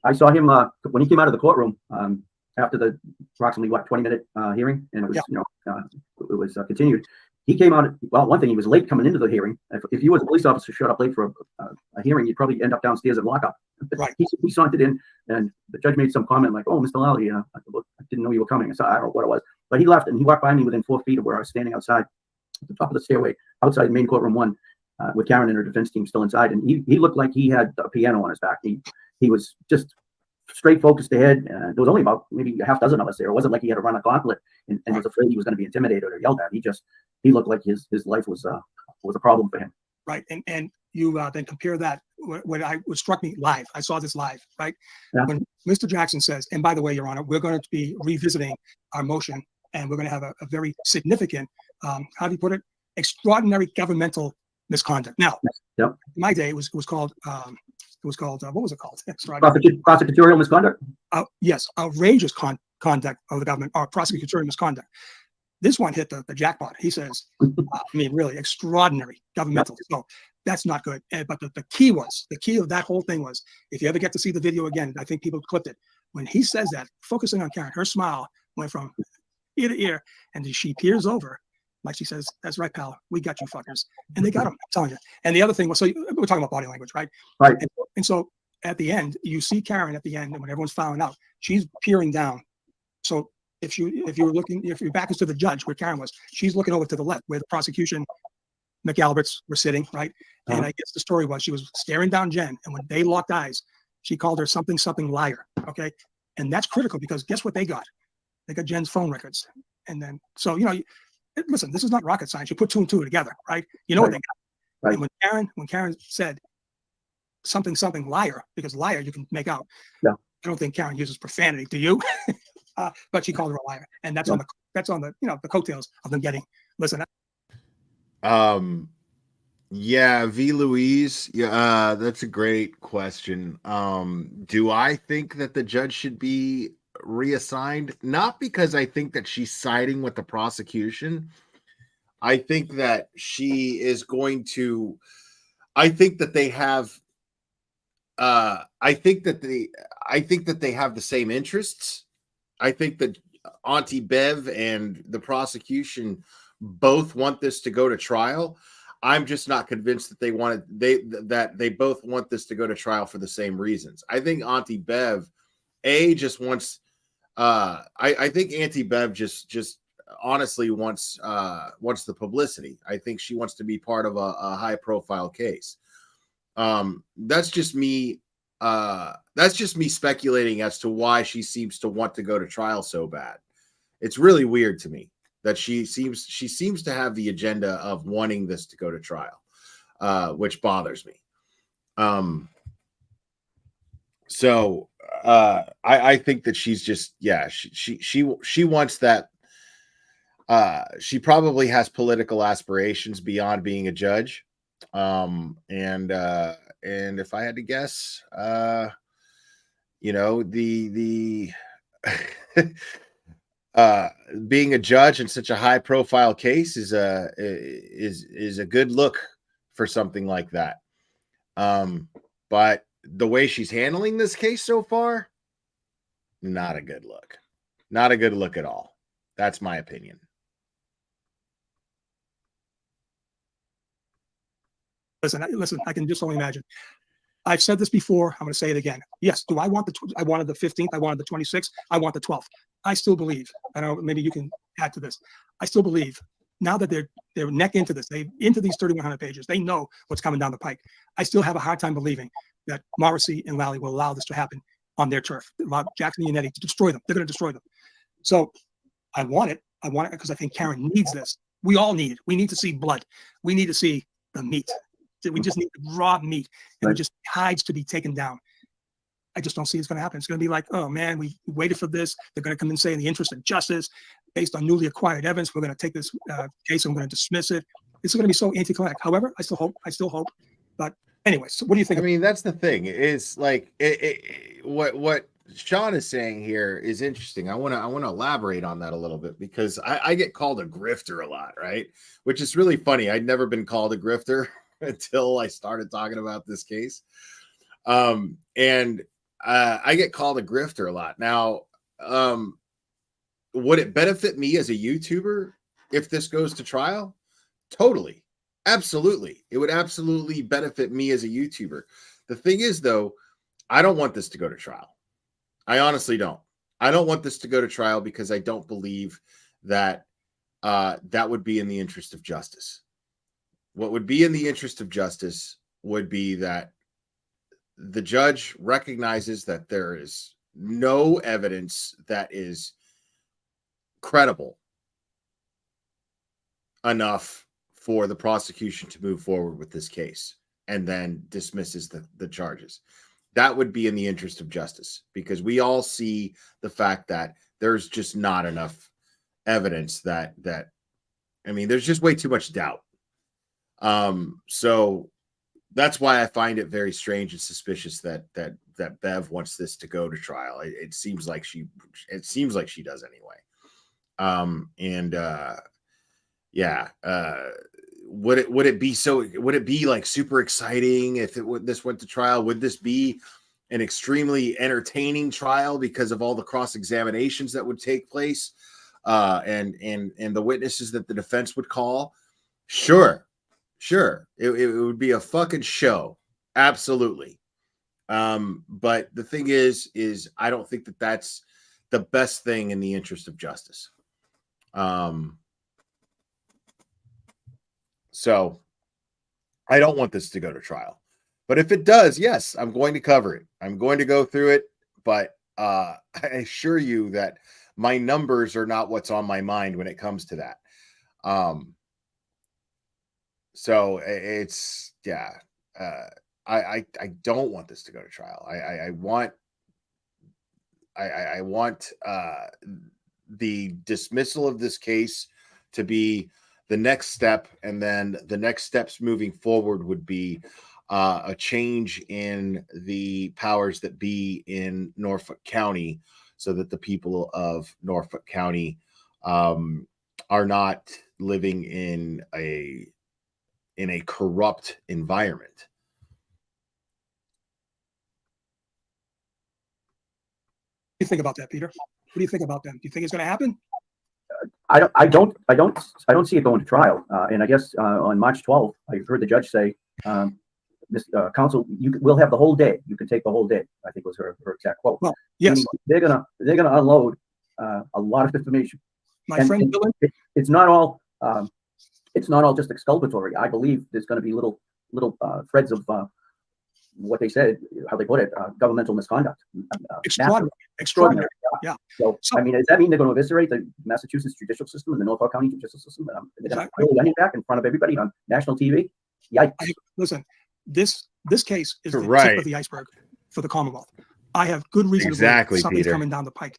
I saw him when he came out of the courtroom after the approximately 20-minute hearing, and it was it was continued. He came out. Well, one thing, he was late coming into the hearing. If you as a police officer showed up late for a hearing, you'd probably end up downstairs in lockup. Right. He sauntered in, and the judge made some comment like, "Oh, Mr. Lally, I didn't know you were coming." So I don't know what it was, but he left and he walked by me within 4 feet of where I was standing outside, at the top of the stairway, outside the main courtroom 1, with Karen and her defense team still inside, and he looked like he had a piano on his back. He was just straight focused ahead. There was only about maybe a half dozen of us there. It wasn't like he had to run a gauntlet and was afraid he was going to be intimidated or yelled at. He looked like his life was a problem for him. Right, and you then compare that what struck me live. I saw this live, right? Yeah. When Mr. Jackson says, and by the way, Your Honor, we're going to be revisiting our motion, and we're going to have a very significant, how do you put it, extraordinary governmental misconduct. Now, Yep. my day it was called what was it called? Prosecutorial misconduct. Yes, outrageous conduct of the government or prosecutorial misconduct. This one hit the jackpot. He says, I mean, really extraordinary governmental. So that's not good. But the key of that whole thing was, if you ever get to see the video again, I think people clipped it. When he says that, focusing on Karen, her smile went from ear to ear, and she peers over, like she says, "That's right, pal. We got you fuckers." And they got him, I'm telling you. And the other thing was, so we're talking about body language, right? Right. And so at the end, you see Karen at the end, and when everyone's filing out, she's peering down. So if your back is to the judge where Karen was, she's looking over to the left where the prosecution, McAlberts, were sitting, right? And I guess the story was she was staring down Jen, and when they locked eyes, she called her something liar. Okay. And that's critical because guess what they got? They got Jen's phone records. And then, so, listen, this is not rocket science. You put 2 and 2 together, right? You know what they got. Right. And when Karen said something liar, because liar you can make out. Yeah. I don't think Karen uses profanity. Do you? But she called her a liar, and that's on the the coattails of them getting. Listen. Yeah, V. Louise. Yeah, that's a great question. Do I think that the judge should be reassigned? Not because I think that she's siding with the prosecution. I think that she is going to. I think that they have. I think that they have the same interests. I think that Auntie Bev and the prosecution both want this to go to trial. I'm just not convinced that they both want this to go to trial for the same reasons. I think Auntie Bev, just wants. I think Auntie Bev just honestly wants the publicity. I think she wants to be part of a high profile case. That's just me. That's just me speculating as to why she seems to want to go to trial so bad. It's really weird to me that she seems to have the agenda of wanting this to go to trial, which bothers me. So I think that she's just, she wants that. She probably has political aspirations beyond being a judge. And if I had to guess, the being a judge in such a high profile case is a good look for something like that. But the way she's handling this case so far, not a good look. Not a good look at all. That's my opinion. Listen, I can just only imagine. I've said this before. I'm going to say it again. Yes. Do I want I wanted the 15th. I wanted the 26th. I want the 12th. I still believe. I know maybe you can add to this. I still believe now that they're neck into this, into these 3,100 pages. They know what's coming down the pike. I still have a hard time believing that Morrissey and Lally will allow this to happen on their turf. Allow Jackson and Eddie to destroy them. They're going to destroy them. So I want it. I want it because I think Karen needs this. We all need it. We need to see blood. We need to see the meat. We just need the raw meat, and just hides to be taken down. I just don't see it's going to happen. It's going to be like, oh man, we waited for this. They're going to come and say, in the interest of justice, based on newly acquired evidence, we're going to take this case and we're going to dismiss it. This is going to be so anticlimactic. However, I still hope. But anyway, so what do you think? I mean, that's the thing. Is like what Sean is saying here is interesting. I want to elaborate on that a little bit because I get called a grifter a lot, right? Which is really funny. I'd never been called a grifter until I started talking about this case. And I get called a grifter a lot. Now, would it benefit me as a YouTuber if this goes to trial? Totally. Absolutely. It would absolutely benefit me as a YouTuber. The thing is, though, I don't want this to go to trial. I honestly don't. I don't want this to go to trial because I don't believe that that would be in the interest of justice. What would be in the interest of justice would be that the judge recognizes that there is no evidence that is credible enough for the prosecution to move forward with this case. and then dismisses the charges. That would be in the interest of justice, because we all see the fact that there's just not enough evidence that I mean, there's just way too much doubt. So that's why I find it very strange and suspicious that Bev wants this to go to trial. It seems like she does anyway. Would it be like super exciting if this went to trial? Would this be an extremely entertaining trial because of all the cross examinations that would take place, and the witnesses that the defense would call? Sure, it would be a fucking show, absolutely. But the thing is I don't think that that's the best thing in the interest of justice. So I don't want this to go to trial. But if it does, yes, I'm going to cover it. I'm going to go through it. But I assure you that my numbers are not what's on my mind when it comes to that. So it's, yeah, I don't want this to go to trial. I want the dismissal of this case to be the next step, and then the next steps moving forward would be a change in the powers that be in Norfolk County, so that the people of Norfolk County are not living in a corrupt environment. What do you think about that, Peter? What do you think about that? Do you think it's going to happen? I don't see it going to trial. And I guess on March 12th, I heard the judge say, "This counsel, you will have the whole day. You can take the whole day." I think was her exact quote. Well, yes, they're gonna unload a lot of information. My friend Dylan, it's not all just exculpatory. I believe there's going to be little threads of what they said, how they put it, governmental misconduct. Extraordinary. Yeah. So, I mean, does that mean they're going to eviscerate the Massachusetts judicial system and the Norfolk County judicial system? They're going to throw the onion back in front of everybody on national TV? Yikes. Listen, this case is the Right. tip of the iceberg for the Commonwealth. I have good reason Exactly, to believe something's Peter. coming down the pike.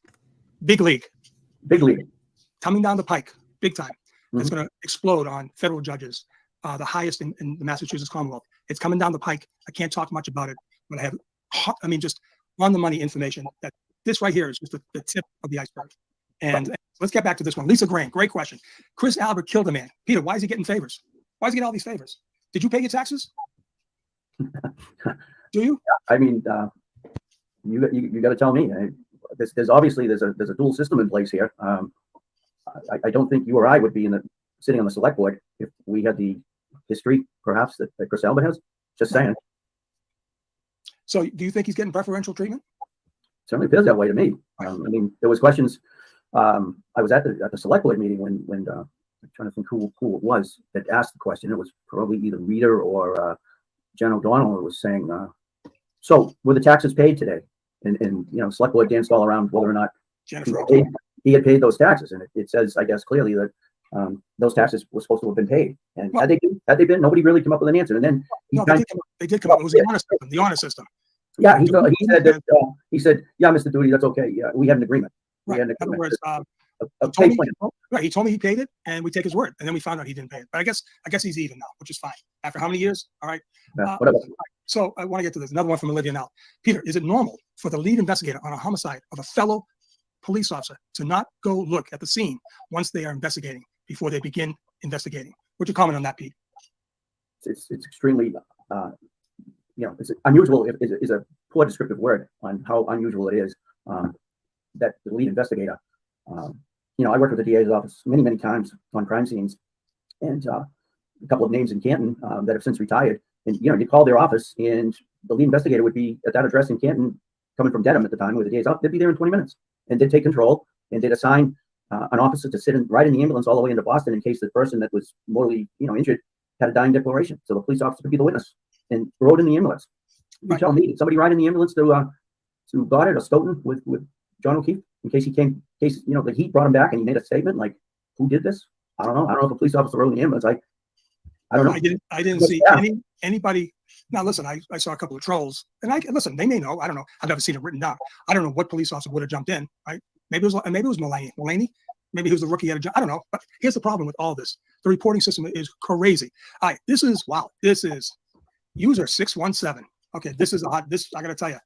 Big league. Coming down the pike, big time. It's going to explode on federal judges, the highest in the Massachusetts Commonwealth. It's coming down the pike. I can't talk much about it, but I have, just on the money information that this right here is just the tip of the iceberg. And let's get back to this one. Lisa Grant, great question. Chris Albert killed a man. Peter, why is he getting favors? Why is he getting all these favors? Did you pay your taxes? Do you? I mean, you got to tell me. There's obviously there's a dual system in place here. I don't think you or I would be sitting on the select board if we had the history, perhaps, that Chris Albert has. Just saying. So, do you think he's getting preferential treatment? Certainly appears that way to me. I mean, there was questions. I was at the select board meeting when I'm trying to think who it was that asked the question. It was probably either Reader or Jen O'Donnell, who was saying, "So, were the taxes paid today?" And select board danced all around whether or not he had paid those taxes, and it says, I guess, clearly that those taxes were supposed to have been paid. And had they been, nobody really came up with an answer. And then they did come up. It was the honor system. Yeah, he said that. He said, "Yeah, Mr. Doody, that's okay. Yeah, we had an agreement." Right. In other words, he told me he paid it, and we take his word. And then we found out he didn't pay it. But I guess he's even now, which is fine. After how many years? All right. Whatever. So I want to get to this. Another one from Olivia now. Peter, is it normal for the lead investigator on a homicide of a fellow police officer to not go look at the scene once they are investigating before they begin investigating? What's your comment on that, Pete? It's extremely, it's unusual. Is a poor descriptive word on how unusual it is that the lead investigator. I worked with the DA's office many times on crime scenes, and a couple of names in Canton that have since retired. And you call their office, and the lead investigator would be at that address in Canton, coming from Dedham at the time, where the DA's office. They'd be there in 20 minutes, and they'd take control, and they'd assign an officer to sit right in the ambulance all the way into Boston in case the person that was mortally, injured had a dying declaration. So the police officer could be the witness and rode in the ambulance. You tell me, did somebody ride in the ambulance to Goddard or Stoughton with John O'Keefe in case the heat brought him back and he made a statement like, who did this? I don't know. I don't know if a police officer rode in the ambulance. I don't know. I didn't see anybody. Now listen, I saw a couple of trolls, and listen. They may know. I don't know. I've never seen it written down. I don't know what police officer would have jumped in. Right? Maybe it was Mulaney. Maybe he was the rookie at a job. I don't know. But here's the problem with all this: the reporting system is crazy. All right, this is user 617. Okay, this is odd. This I got to tell you.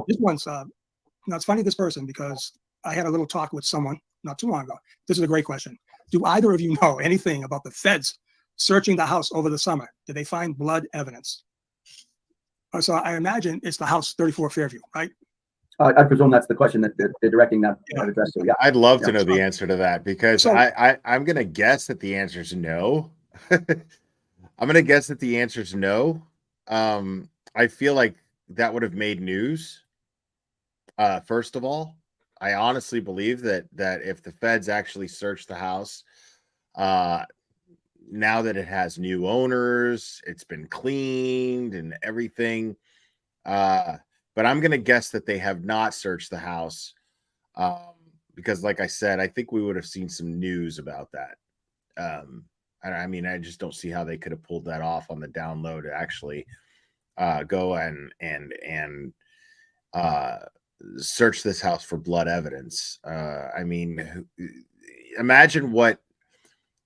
This one's now it's funny, this person, because I had a little talk with someone not too long ago. This is a great question. Do either of you know anything about the feds searching the house over the summer? Did they find blood evidence? So I imagine it's the house 34 Fairview, right? I presume that's the question that they're directing that address to. Yeah, I'd love to know the answer to that, because I'm gonna guess that the answer is no. I'm gonna guess that the answer is no. I feel like that would have made news. First of all, I honestly believe that if the feds actually searched the house, now that it has new owners, it's been cleaned and everything. But I'm gonna guess that they have not searched the house, because, like I said, I think we would have seen some news about that. I mean, I just don't see how they could have pulled that off on the down low to actually go and search this house for blood evidence. I mean, imagine what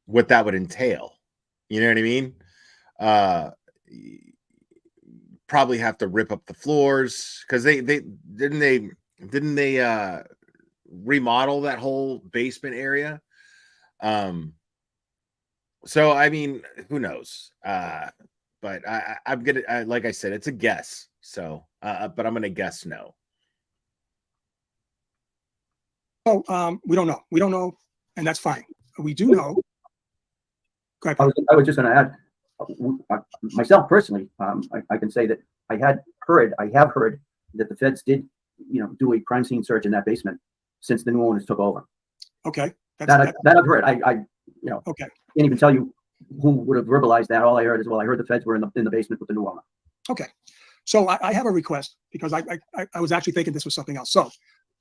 that would entail. You know what I mean? Probably have to rip up the floors, because they didn't remodel that whole basement area. So I mean, who knows? But I'm gonna, like I said, it's a guess. So, but I'm gonna guess no. So we don't know. We don't know, and that's fine. We do know. Go ahead. I was just going to add, myself personally, I can say that I have heard that the feds did, do a crime scene search in that basement since the new owners took over. Okay. That I've heard. I okay. Can't even tell you who would have verbalized that. All I heard is, well, I heard the feds were in the basement with the new owner. Okay. So I have a request, because I was actually thinking this was something else. So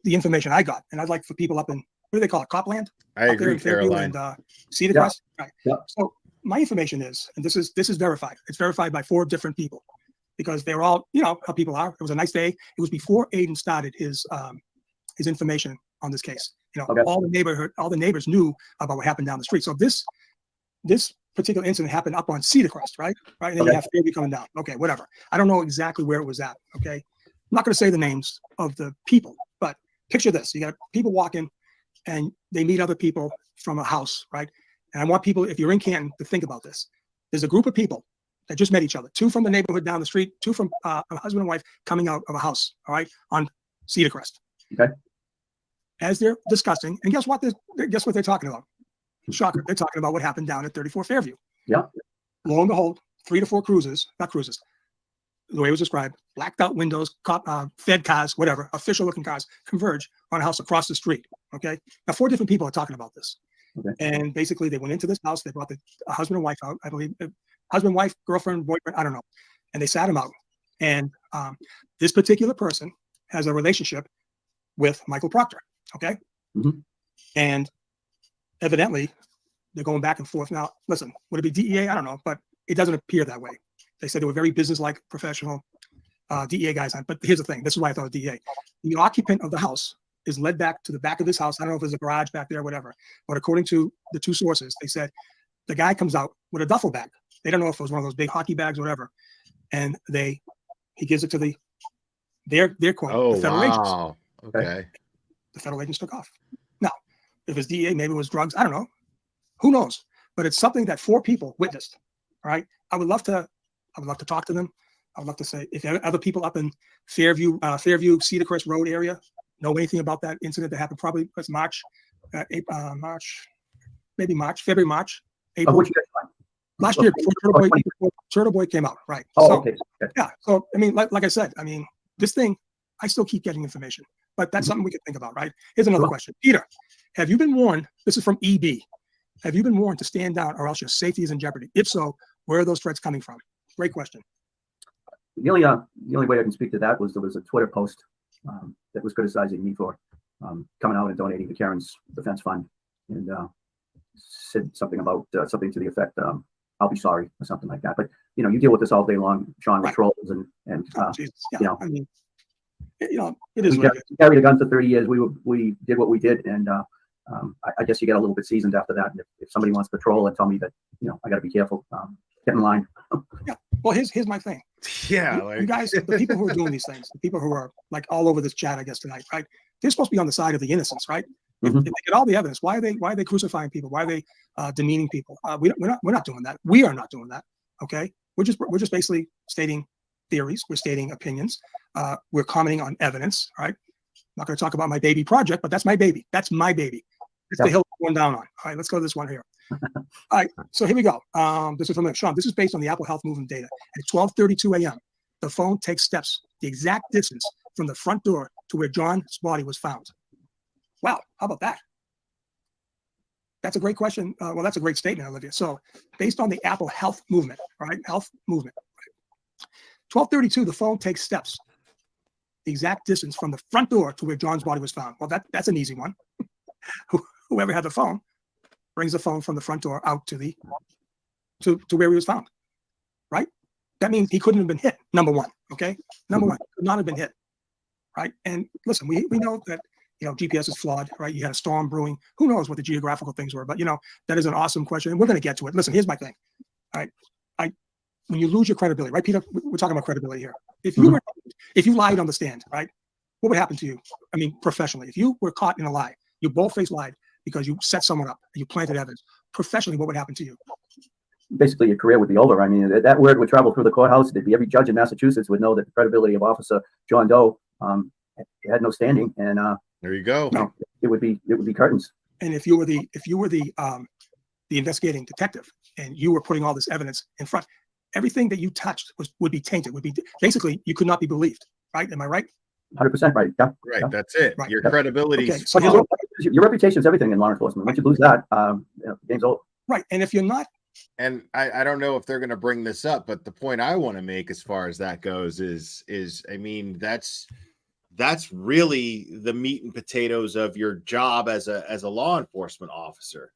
the information I got, and I'd like for people up in, what do they call it, Copland? I agree, there in Fairview Caroline. and Cedar Crest. Right. So my information is, and this is verified. It's verified by 4 different people, because they're all, how people are. It was a nice day. It was before Aiden started his information on this case. All the neighbors knew about what happened down the street. So this particular incident happened up on Cedar Crest, right? Right. And then you have Fairview coming down. Okay, whatever. I don't know exactly where it was at. Okay. I'm not going to say the names of the people, but picture this. You got people walking and they meet other people from a house, right? And I want people, if you're in Canton, to think about this. There's a group of people that just met each other, 2 from the neighborhood down the street, 2 from a husband and wife coming out of a house, all right, on Cedar Crest. Okay. As they're discussing, and guess what they're talking about? Shocker. They're talking about what happened down at 34 Fairview. Yeah. Lo and behold, 3 to 4 cruisers, not cruisers, the way it was described, blacked out windows, Fed cars, whatever, official looking cars, converge on a house across the street. Okay. Now 4 different people are talking about this. Okay. And basically they went into this house. They brought the husband and wife out, I believe, husband, wife, girlfriend, boyfriend, I don't know. And they sat him out. And this particular person has a relationship with Michael Proctor. Okay. Mm-hmm. And evidently they're going back and forth. Now, listen, would it be DEA? I don't know, but it doesn't appear that way. They said they were very business-like, professional DEA guys. But here's the thing. This is why I thought DEA. The occupant of the house is led back to the back of this house. I don't know if there's a garage back there or whatever. But according to the 2 sources, they said the guy comes out with a duffel bag. They don't know if it was one of those big hockey bags or whatever. And he gives it to their quote, the federal agents. Okay. The federal agents took off. Now, if it's DEA, maybe it was drugs. I don't know. Who knows? But it's something that 4 people witnessed. All right. I would love to talk to them. I would love to say, if other people up in Fairview, Cedar Crest Road area know anything about that incident that happened, probably was February, March, April. Last year, before TurtleBoy came out, right? Okay. Yeah. So I mean, like I said, I mean, this thing, I still keep getting information, but that's something we can think about, right? Here's another question. Peter, have you been warned? This is from EB. Have you been warned to stand down, or else your safety is in jeopardy? If so, where are those threats coming from? Great question. The only way I can speak to that was there was a Twitter post that was criticizing me for coming out and donating to Karen's defense fund, and said something about something to the effect, I'll be sorry or something like that. But you deal with this all day long, Sean, with trolls and Jesus. you Yeah. know, I mean, it is we what it is. carried a gun for 30 years. We did what we did, and I guess you get a little bit seasoned after that. And if somebody wants to troll and tell me that, I got to be careful, get in line. Yeah. Well, here's my thing. Yeah, You guys, the people who are doing these things, the people who are like all over this chat, I guess tonight, right? They're supposed to be on the side of the innocents, right? If they get all the evidence, why are they crucifying people? Why are they demeaning people? We're not doing that. We are not doing that. Okay, we're just basically stating theories. We're stating opinions. We're commenting on evidence. Right. I'm not going to talk about my baby project, but that's my baby. That's my baby. It's the hill I'm going down on. All right, let's go to this one here. All right, so here we go. This is from Sean. This is based on the Apple Health Movement data. At 12:32 a.m., the phone takes steps the exact distance from the front door to where John's body was found. Wow, how about that? That's a great question. Well, that's a great statement, Olivia. So, based on the Apple Health Movement, right? Health Movement. 12:32, the phone takes steps the exact distance from the front door to where John's body was found. Well, that's an easy one. Whoever had the phone brings the phone from the front door out to where he was found, right? That means he couldn't have been hit. Number one, okay. Number one, could not have been hit, right? And listen, we know that GPS is flawed, right? You had a storm brewing. Who knows what the geographical things were? But that is an awesome question, and we're going to get to it. Listen, here's my thing. All right, when you lose your credibility, right, Peter? We're talking about credibility here. If you lied on the stand, right, what would happen to you? I mean, professionally, if you were caught in a lie, you bold-faced lied because you set someone up and you planted evidence. Professionally, what would happen to you? Basically, your career would be over. I mean, that word would travel through the courthouse. Every judge in Massachusetts would know that the credibility of Officer John Doe had no standing, and there you go. It would be curtains. And if you were the investigating detective and you were putting all this evidence in front, everything that you touched would be tainted. Would be basically you could not be believed. Right? Am I right? 100% right. Yeah. Right. Yeah. That's it. Right. Your credibility. Okay. So your reputation is everything in law enforcement. Once you lose that, game's over. Right. And if you're not. And I don't know if they're going to bring this up, but the point I want to make as far as that goes is I mean, that's really the meat and potatoes of your job as a law enforcement officer.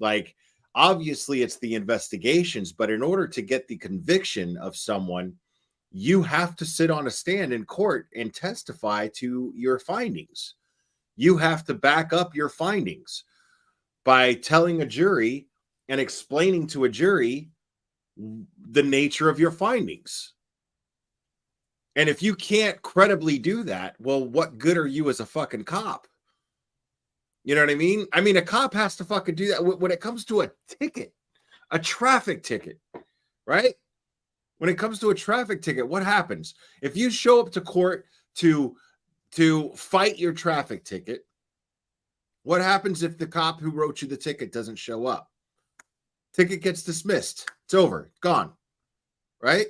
Like, obviously it's the investigations, but in order to get the conviction of someone, you have to sit on a stand in court and testify to your findings. You have to back up your findings by telling a jury and explaining to a jury the nature of your findings. And if you can't credibly do that, well, what good are you as a fucking cop? You know what I mean? I mean, a cop has to fucking do that when it comes to a ticket, a traffic ticket, right? When it comes to a traffic ticket, what happens? If you show up to court to fight your traffic ticket, what happens if the cop who wrote you the ticket doesn't show up? Ticket gets dismissed. It's over. Gone. Right?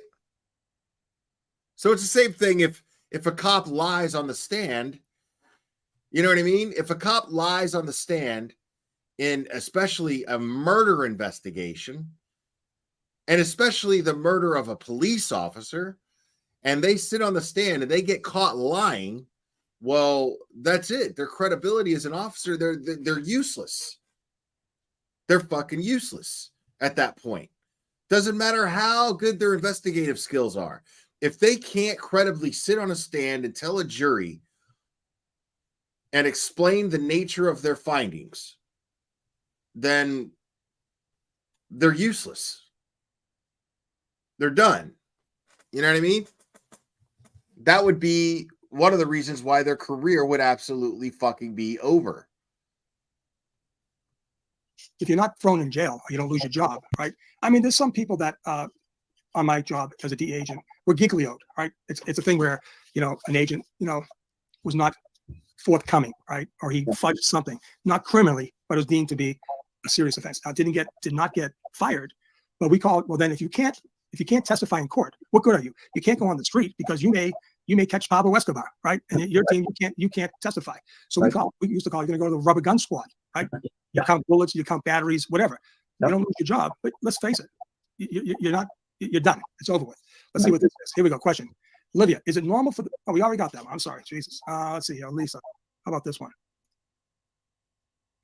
So it's the same thing if a cop lies on the stand. You know what I mean? If a cop lies on the stand in especially a murder investigation, and especially the murder of a police officer, and they sit on the stand and they get caught lying, well, that's it. Their credibility as an officer, they're useless. They're fucking useless at that point. Doesn't matter how good their investigative skills are. If they can't credibly sit on a stand and tell a jury and explain the nature of their findings, then they're useless. They're done. You know what I mean? That would be one of the reasons why their career would absolutely fucking be over. If you're not thrown in jail, you don't lose your job, right? I mean, there's some people that on my job as a DEA agent were giglioed, right? It's a thing where, an agent, was not forthcoming, right? Or he fudged something, not criminally, but it was deemed to be a serious offense. Now, did not get fired, but we call it, well, then if you can't testify in court, what good are you? You can't go on the street because you may catch Pablo Escobar, right? And your team, you can't testify. So we used to call, you're going to go to the rubber gun squad, right? You count bullets, you count batteries, whatever. You don't lose your job, but let's face it, you're done. It's over with. Let's see what this is. Here we go. Question. Olivia, is it normal for we already got that one. I'm sorry. Jesus. Let's see here. Lisa, how about this one?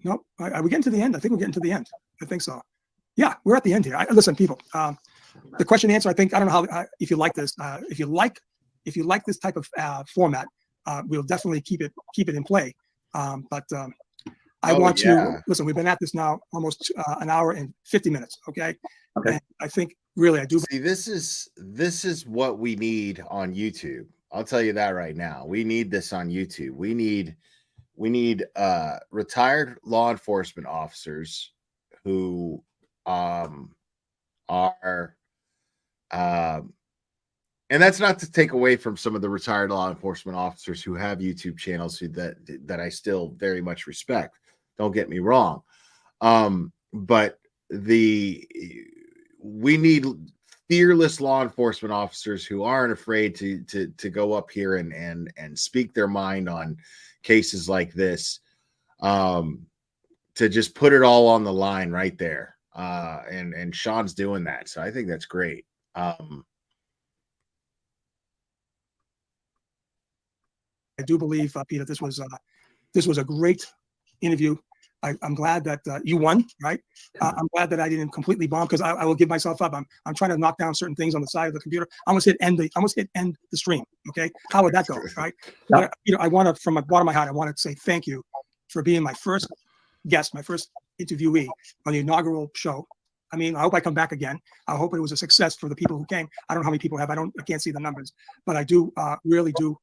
Nope. Are we getting to the end? I think we're getting to the end. I think so. Yeah, we're at the end here. Listen, people. The question and answer. I think I don't know how if you like this. If you like this type of format, we'll definitely keep it in play. But I want to listen. We've been at this now almost an hour and 50 minutes. Okay. And I think really I do. See, this is what we need on YouTube. I'll tell you that right now. We need this on YouTube. We need retired law enforcement officers who are and that's not to take away from some of the retired law enforcement officers who have YouTube channels that I still very much respect. Don't get me wrong. But we need fearless law enforcement officers who aren't afraid to go up here and speak their mind on cases like this, to just put it all on the line right there. And Sean's doing that. So I think that's great. I do believe, Peter, this was a great interview. I'm glad that you won, right? I'm glad that I didn't completely bomb, because I will give myself up. I'm trying to knock down certain things on the side of the computer. I almost hit end the stream. Okay, how would that go, right? But, I want to, from the bottom of my heart, I want to say thank you for being my first guest, my first interviewee on the inaugural show. I mean, I hope I come back again. I hope it was a success for the people who came. I don't know how many people have. I can't see the numbers, but I do really do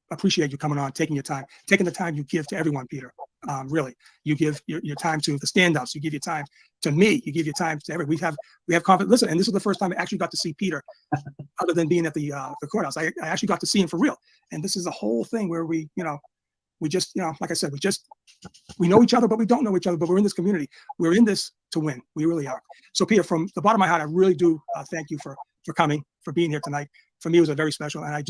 appreciate you coming on, taking the time you give to everyone, Peter. Really, you give your time to the standouts. You give your time to me. You give your time to everyone. We have confidence. Listen, and this is the first time I actually got to see Peter, other than being at the courthouse. I actually got to see him for real. And this is the whole thing where we just, like I said, we know each other, but we don't know each other. But we're in this community. We're in this to win. We really are. So, Peter, from the bottom of my heart, I really do thank you for coming, for being here tonight. For me, it was a very special, and I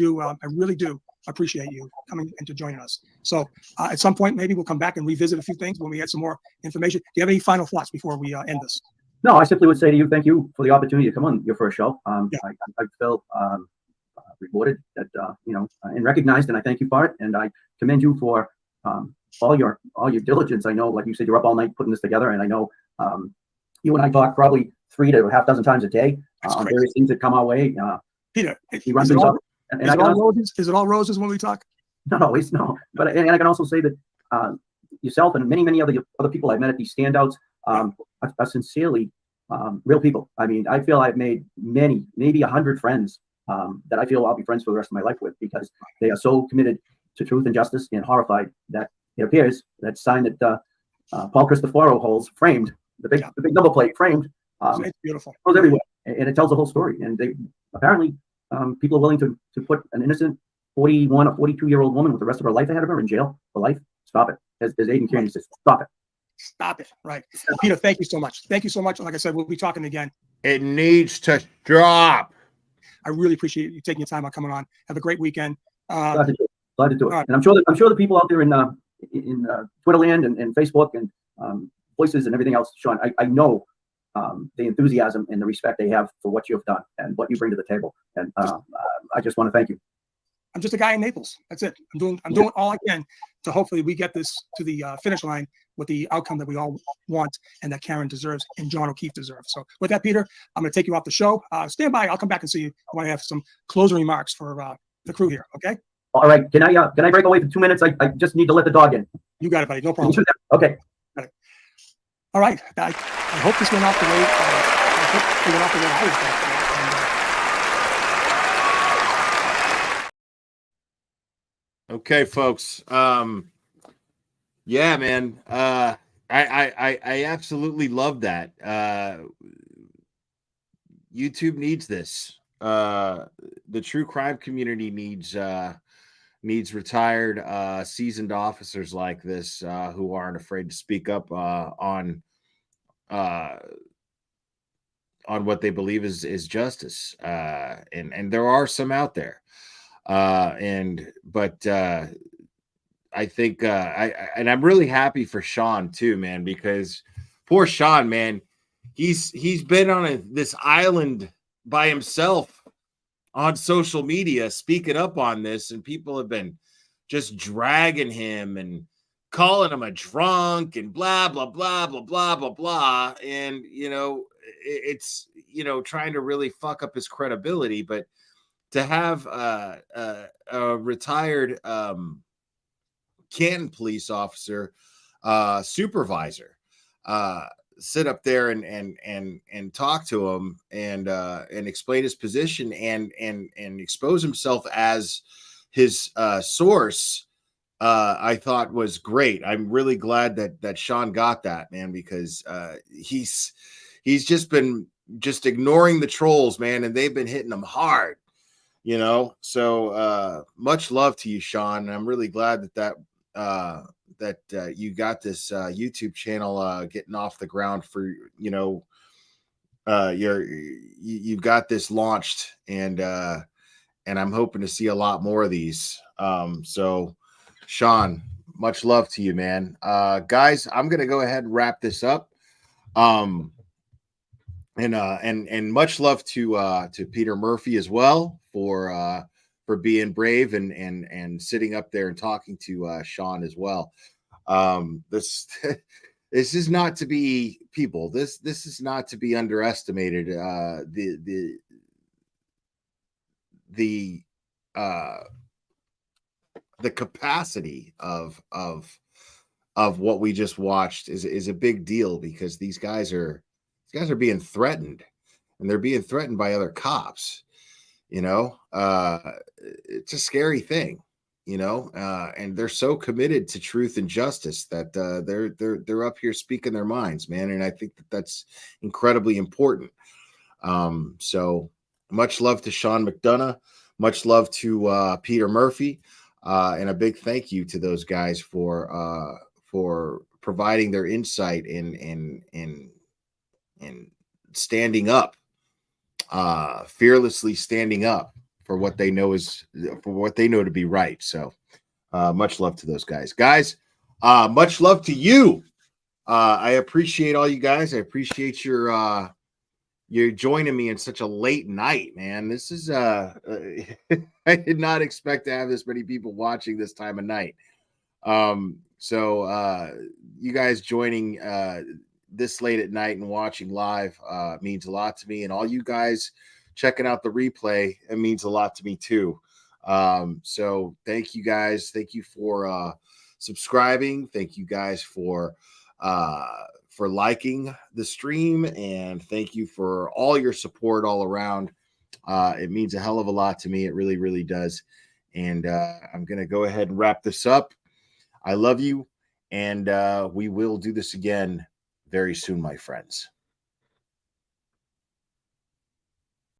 really do appreciate you coming and to joining us. So at some point, maybe we'll come back and revisit a few things when we get some more information. Do you have any final thoughts before we end this? No, I simply would say to you, thank you for the opportunity to come on your first show. I felt rewarded that, and recognized, and I thank you for it. And I commend you for all your diligence. I know, like you said, you're up all night putting this together, and I know you and I talk probably 3 to half dozen times a day on various things that come our way. Peter, is it all roses when we talk? Not always, no. But and I can also say that yourself and many other people I've met at these standouts are sincerely real people. I mean, I feel I've made maybe 100 friends that I feel I'll be friends for the rest of my life with, because they are so committed to truth and justice, and horrified that it appears that sign that Paul Cristoforo holds framed, the big number plate framed, it's beautiful, goes everywhere, and it tells the whole story. And they apparently people are willing to put an innocent 41 or 42-year-old woman with the rest of her life ahead of her in jail for life. Stop it. As Aiden Kearney says, stop it. Stop it. Right. Peter, thank you so much. Thank you so much. Like I said, we'll be talking again. It needs to drop. I really appreciate you taking your time on coming on. Have a great weekend. Glad to do it. Right. And I'm sure the people out there in Twitter land and Facebook and Voices and everything else, Sean, I know the enthusiasm and the respect they have for what you've done and what you bring to the table. And I just want to thank you. I'm just a guy in Naples. That's it. I'm doing all I can to hopefully we get this to the finish line with the outcome that we all want and that Karen deserves and John O'Keefe deserves. So with that, Peter, I'm going to take you off the show. Stand by. I'll come back and see you when I have some closing remarks for the crew here. Okay. All right. Can I break away for 2 minutes? I just need to let the dog in. You got it, buddy. No problem. Okay. All right. I hope this went off the way. I hope it went off the way I was going. Okay, folks. Yeah, man. I absolutely love that. YouTube needs this. The true crime community needs retired, seasoned officers like this who aren't afraid to speak up on what they believe is justice. And there are some out there. But I think I'm really happy for Sean too, man, because poor Sean, man, he's been on this island by himself on social media speaking up on this, and people have been just dragging him and calling him a drunk and blah blah blah blah blah blah blah, and it's trying to really fuck up his credibility. But to have a retired Canton police officer supervisor sit up there and talk to him and explain his position and expose himself as his source, I thought was great. I'm really glad that Sean got that, man, because he's just been ignoring the trolls, man, and they've been hitting him hard, so much love to you, Sean, and I'm really glad that you got this YouTube channel getting off the ground for you've got this launched, and I'm hoping to see a lot more of these. So Sean, much love to you, man. Guys, I'm gonna go ahead and wrap this up. And much love to Peter Murphy as well for being brave and sitting up there and talking to Sean as well. This this is not to be people. This is not to be underestimated. The capacity of what we just watched is a big deal, because these guys are being threatened, and they're being threatened by other cops. It's a scary thing, and they're so committed to truth and justice that they're up here speaking their minds, man. And I think that's incredibly important. So much love to Sean McDonough, much love to Peter Murphy, and a big thank you to those guys for providing their insight in standing up, fearlessly standing up for what they know to be right. So much love to those guys. Much love to you. I appreciate all you guys. I appreciate you're joining me in such a late night, man. This is I did not expect to have this many people watching this time of night. So you guys joining this late at night and watching live means a lot to me, and all you guys checking out the replay, it means a lot to me too. So thank you guys. Thank you for subscribing. Thank you guys for liking the stream, and thank you for all your support all around. It means a hell of a lot to me. It really, really does. And I'm going to go ahead and wrap this up. I love you, and we will do this again very soon, my friends.